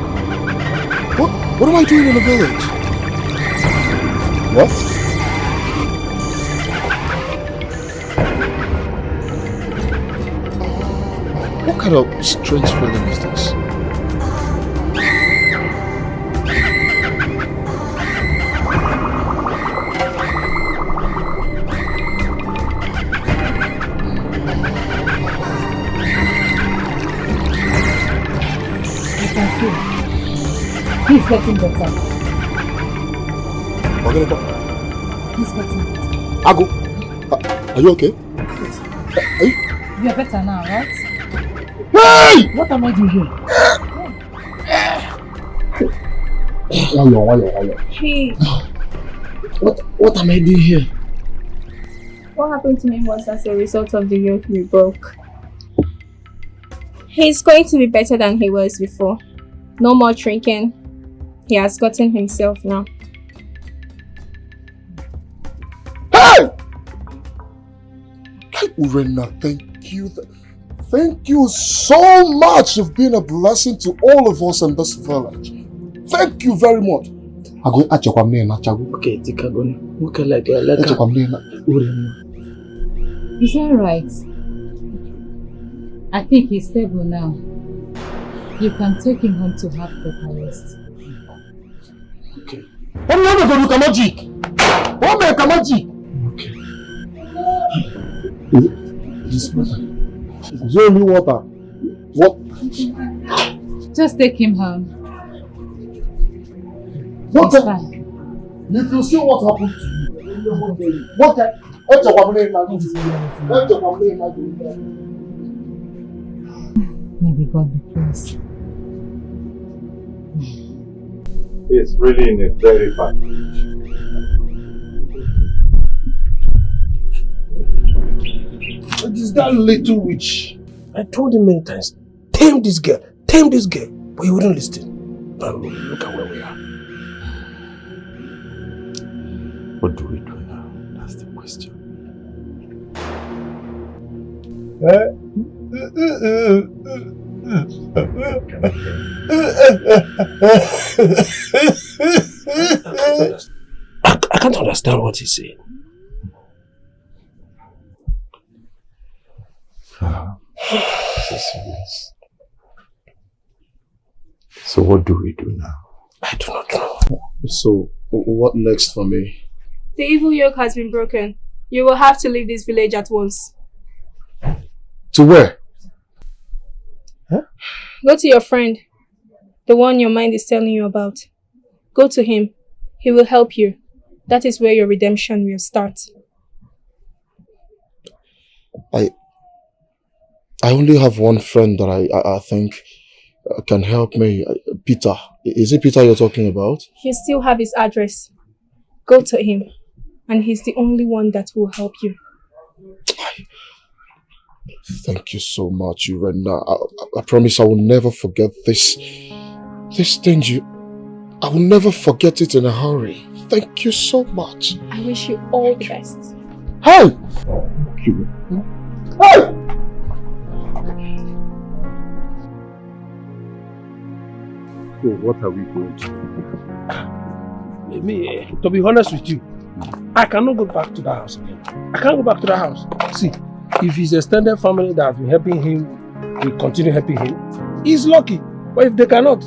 What am I doing in a village? What? kind of strange feeling is this? He's getting better. He's getting better. Ago, are you okay? You are better now, right? Hey! What am I doing here? Hey, What am I doing here? what happened to him was as a result of the yoke we broke. He's going to be better than he was before. No more drinking. He has gotten himself now. Hey! Urena, thank you. Thank you so much. You've been a blessing to all of us in this village. Thank you very much. Okay, Tikagoni. Look like Is that right? I think he's stable now. You can take him home to have proper rest. Okay. I'm not going to magic. Oh, make a magic. Okay. This water. Is there only water? What? Just take him home. What? It's fine. If you see what happened to you, what? Maybe God be pleased. He's really in a very bad condition. It is that little witch. I told him many times, tame this girl, but he wouldn't listen. Now look at where we are. What do we do now? That's the question. I can't understand what he's saying. This is serious. So what do we do now? I do not know. So, what next for me? The evil yoke has been broken. You will have to leave this village at once. To where? Go to your friend, the one your mind is telling you about. Go to him. He will help you. That is where your redemption will start. I only have one friend that I think can help me. Peter. Is it Peter you're talking about? You still have his address. Go to him. And he's the only one that will help you. Thank you so much, Urena. I promise I will never forget this. This thing I will never forget it in a hurry. Thank you so much. I wish you all the best. Hey! Thank you. Hey! So what are we going to do? Me, to be honest with you, I cannot go back to that house again. I can't go back to that house. See, if his extended family that have been helping him will continue helping him, he's lucky. But if they cannot,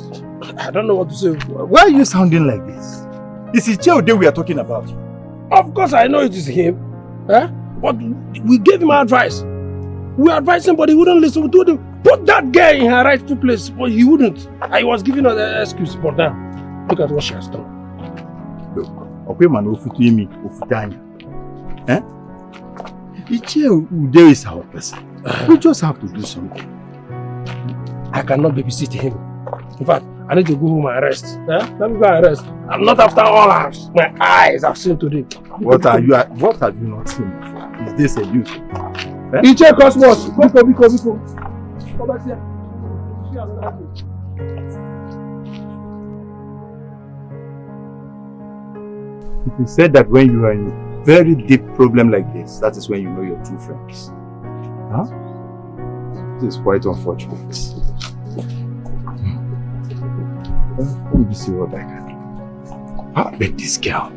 I don't know what to say. Why are you sounding like this? This is Chelde we are talking about. Of course I know it is him. But we gave him advice. We advised him, but he wouldn't listen. We told him, put that girl in her rightful place. But he wouldn't. I was giving her the excuse, but now, look at what she has done. Look, okay man, Ofutimi, Ofutanya. There is our person. We just have to do something. I cannot babysit him. In fact, I need to go home and rest. Let me go and rest. I'm not after all my eyes have seen today. What have you not seen before? Is this a youth? You check us what? Biko. Come back here. It is said that when you are in a very deep problem like this, that is when you know your true friends. Huh? This is quite unfortunate. Let me see what I can do. But this girl.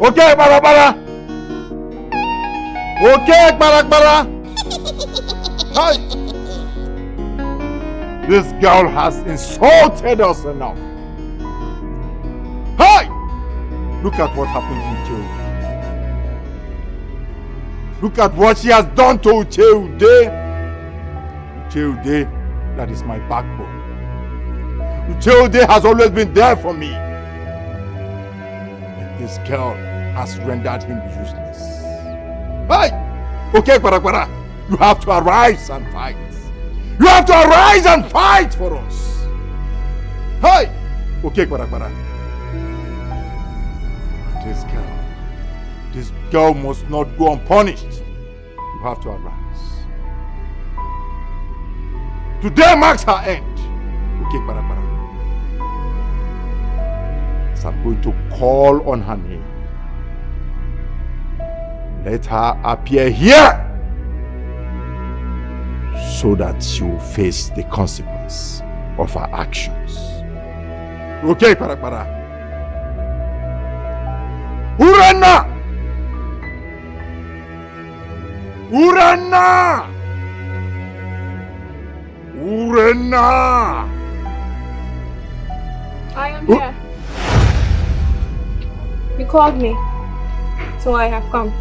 Okay, bara. Okay, bara. Hi. This girl has insulted us enough. Hi! Look at what happened to Ucheude. Look at what she has done to Ucheude. Ucheude, that is my backbone. Ucheude has always been there for me. And this girl has rendered him useless. Hi! Okay, Kwara, you have to arise and fight. You have to arise and fight for us. Hi! Okay, Kwara. This girl must not go unpunished. You have to arise. Today marks her end. Okay, Kwara. So I'm going to call on her name. Let her appear here, so that she will face the consequence of her actions. Okay, Kwara. Urana! I am here. You called me, so I have come.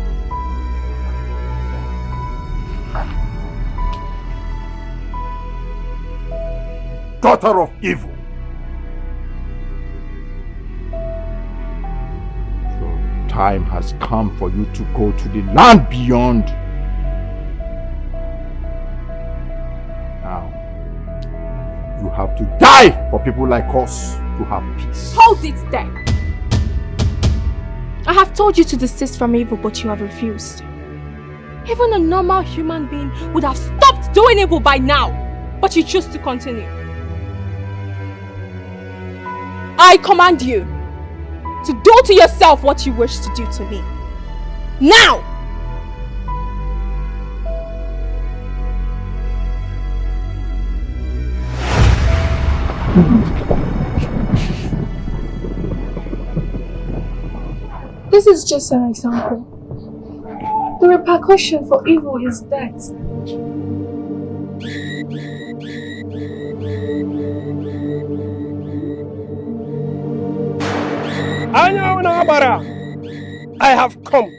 Daughter of evil. Your time has come for you to go to the land beyond. Now, you have to die for people like us to have peace. Hold it there! I have told you to desist from evil, but you have refused. Even a normal human being would have stopped doing evil by now, but you choose to continue. I command you to do to yourself what you wish to do to me. Now! This is just an example. The repercussion for evil is death. I have come.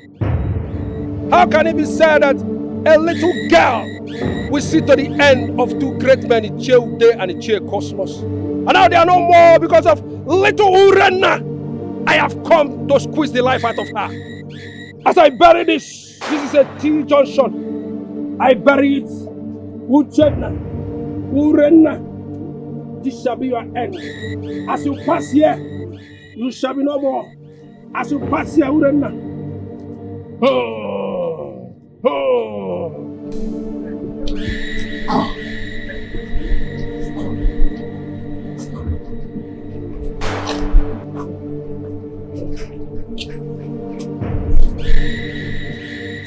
How can it be said that a little girl will see to the end of two great men, Ucheude and Ucheude Cosmos? And now they are no more because of little Urena. I have come to squeeze the life out of her. As I bury this is a T-junction. I bury it. Ucheude, Urena. This shall be your end. As you pass here, you shall be no more. As you pass here, Urena.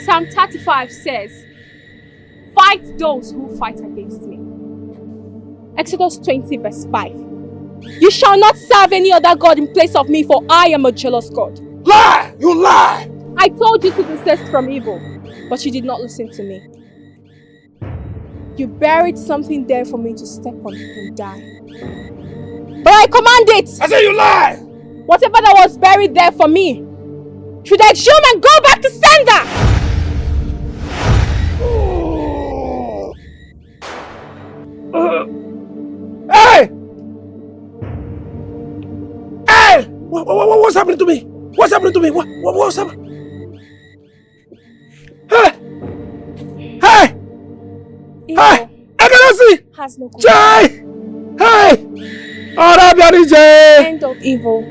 Psalm 35 says, fight those who fight against me. Exodus 20 verse 5. You shall not serve any other God in place of me, for I am a jealous God. Lie! You lie! I told you to desist from evil, but you did not listen to me. You buried something there for me to step on and die. But I command it! I say you lie! Whatever that was buried there for me should exhume and go back to sender! Hey! Hey! What's happening to me? What's happening to me? What's happening? Hey! Hey! Evil hey! I cannot see! Has no control. Jai! Hey! The end of evil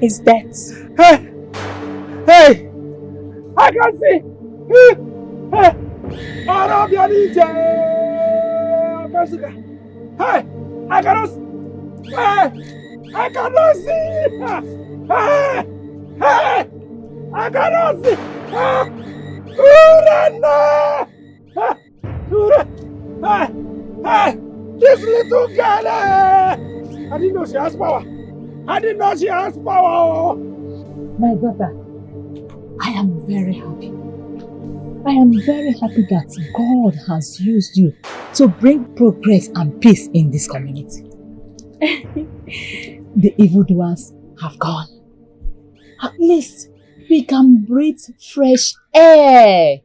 is death. Hey! Hey! I can see! Hey! Hey! I cannot see! Hey! I cannot see! Hey! Hey! I cannot see! Hey! Hey! This little girl! I didn't know she has power! I didn't know she has power! My daughter, I am very happy. I am very happy that God has used you to bring progress and peace in this community. The evildoers have gone. At least we can breathe fresh air.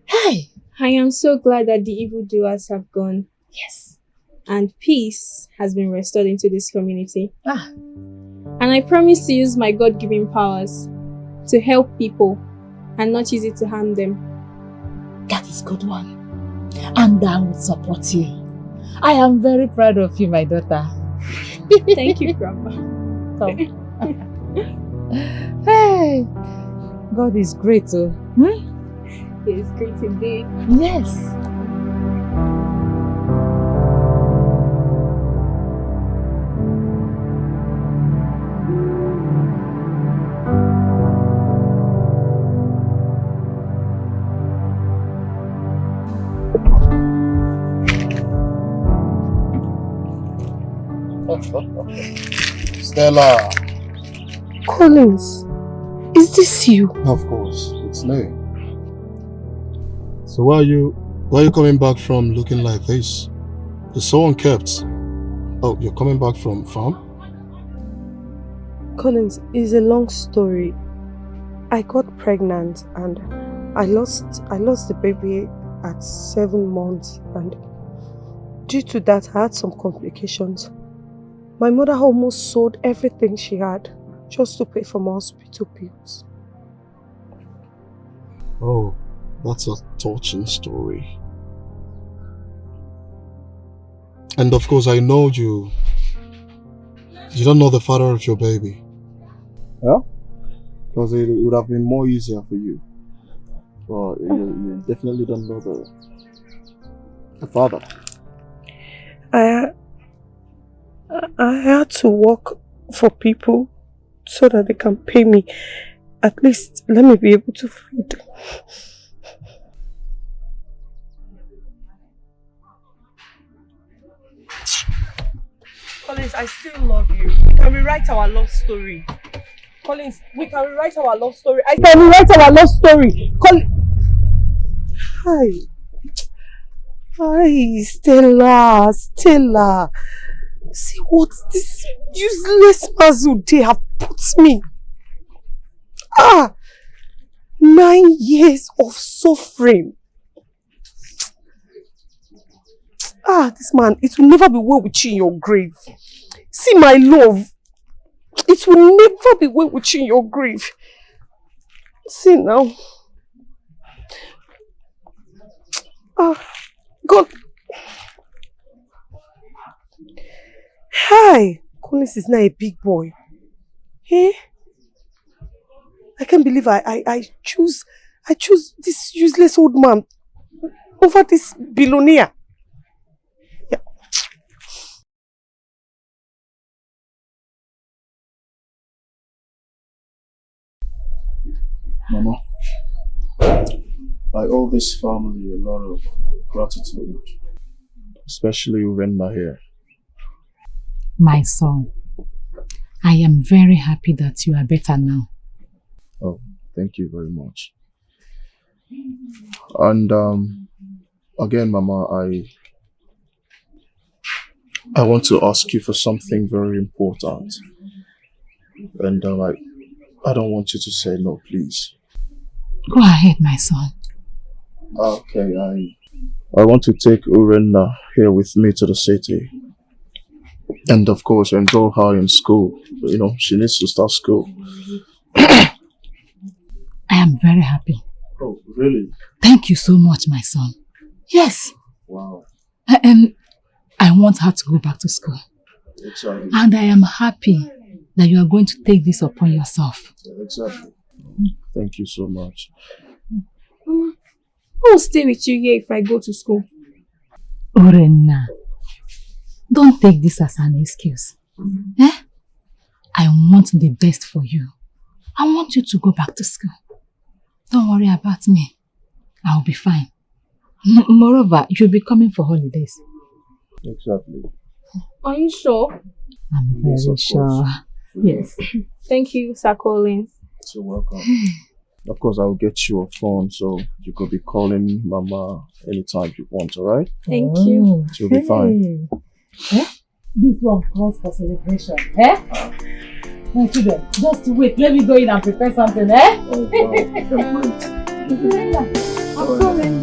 Hey! I am so glad that the evildoers have gone. Yes. And peace has been restored into this community. And I promise to use my God-given powers to help people and not use it to harm them. That is good one. And I will support you. I am very proud of you, my daughter. Thank you, Grandma. Hey! God is great, oh. He is great indeed. Yes. Stella. Collins, is this you? Of course, it's me. So where are you coming back from looking like this? You're so unkempt. Oh, you're coming back from farm? Collins, it's a long story. I got pregnant and I lost the baby at 7 months, and due to that I had some complications. My mother almost sold everything she had just to pay for my hospital bills. Oh, that's a touching story. And of course I know you don't know the father of your baby. Yeah? Because it would have been more easier for you. Well, you definitely don't know the father. I had to work for people so that they can pay me. At least let me be able to feed. Collins, I still love you. We can rewrite our love story. Collins, we can rewrite our love story. I can rewrite our love story. Hi, Stella. See what this useless muzzle they have put me. 9 years of suffering. This man, it will never be well with you in your grave. See my love. It will never be well with you in your grave. See now. God. Hi. Collins is now a big boy. Eh? I can't believe I choose this useless old man over this billionaire. Yeah. Mama, I owe this family a lot of gratitude, especially Urenna here. My son, I am very happy that you are better now. Oh, thank you very much. And again, Mama, I want to ask you for something very important. And I don't want you to say no, please. Go ahead, my son. Okay, I want to take Urenna here with me to the city. And of course, enroll her in school. You know, she needs to start school. I am very happy. Oh, really? Thank you so much, my son. Yes. Wow. I want her to go back to school. Exactly. And I am happy that you are going to take this upon yourself. Exactly. Thank you so much. Who will stay with you here if I go to school? Urenna, don't take this as an excuse. I want the best for you. I want you to go back to school. Don't worry about me. I'll be fine. Moreover, you'll be coming for holidays. Exactly. Are you sure? I'm very sure. Yes. Thank you, Sir Collins. You're welcome. Of course, I will get you a phone so you could be calling Mama anytime you want, alright? Thank you. She'll be fine. Eh? This one calls for celebration. Eh? My children, just wait. Let me go in and prepare something, eh? Oh, wow. I'm coming.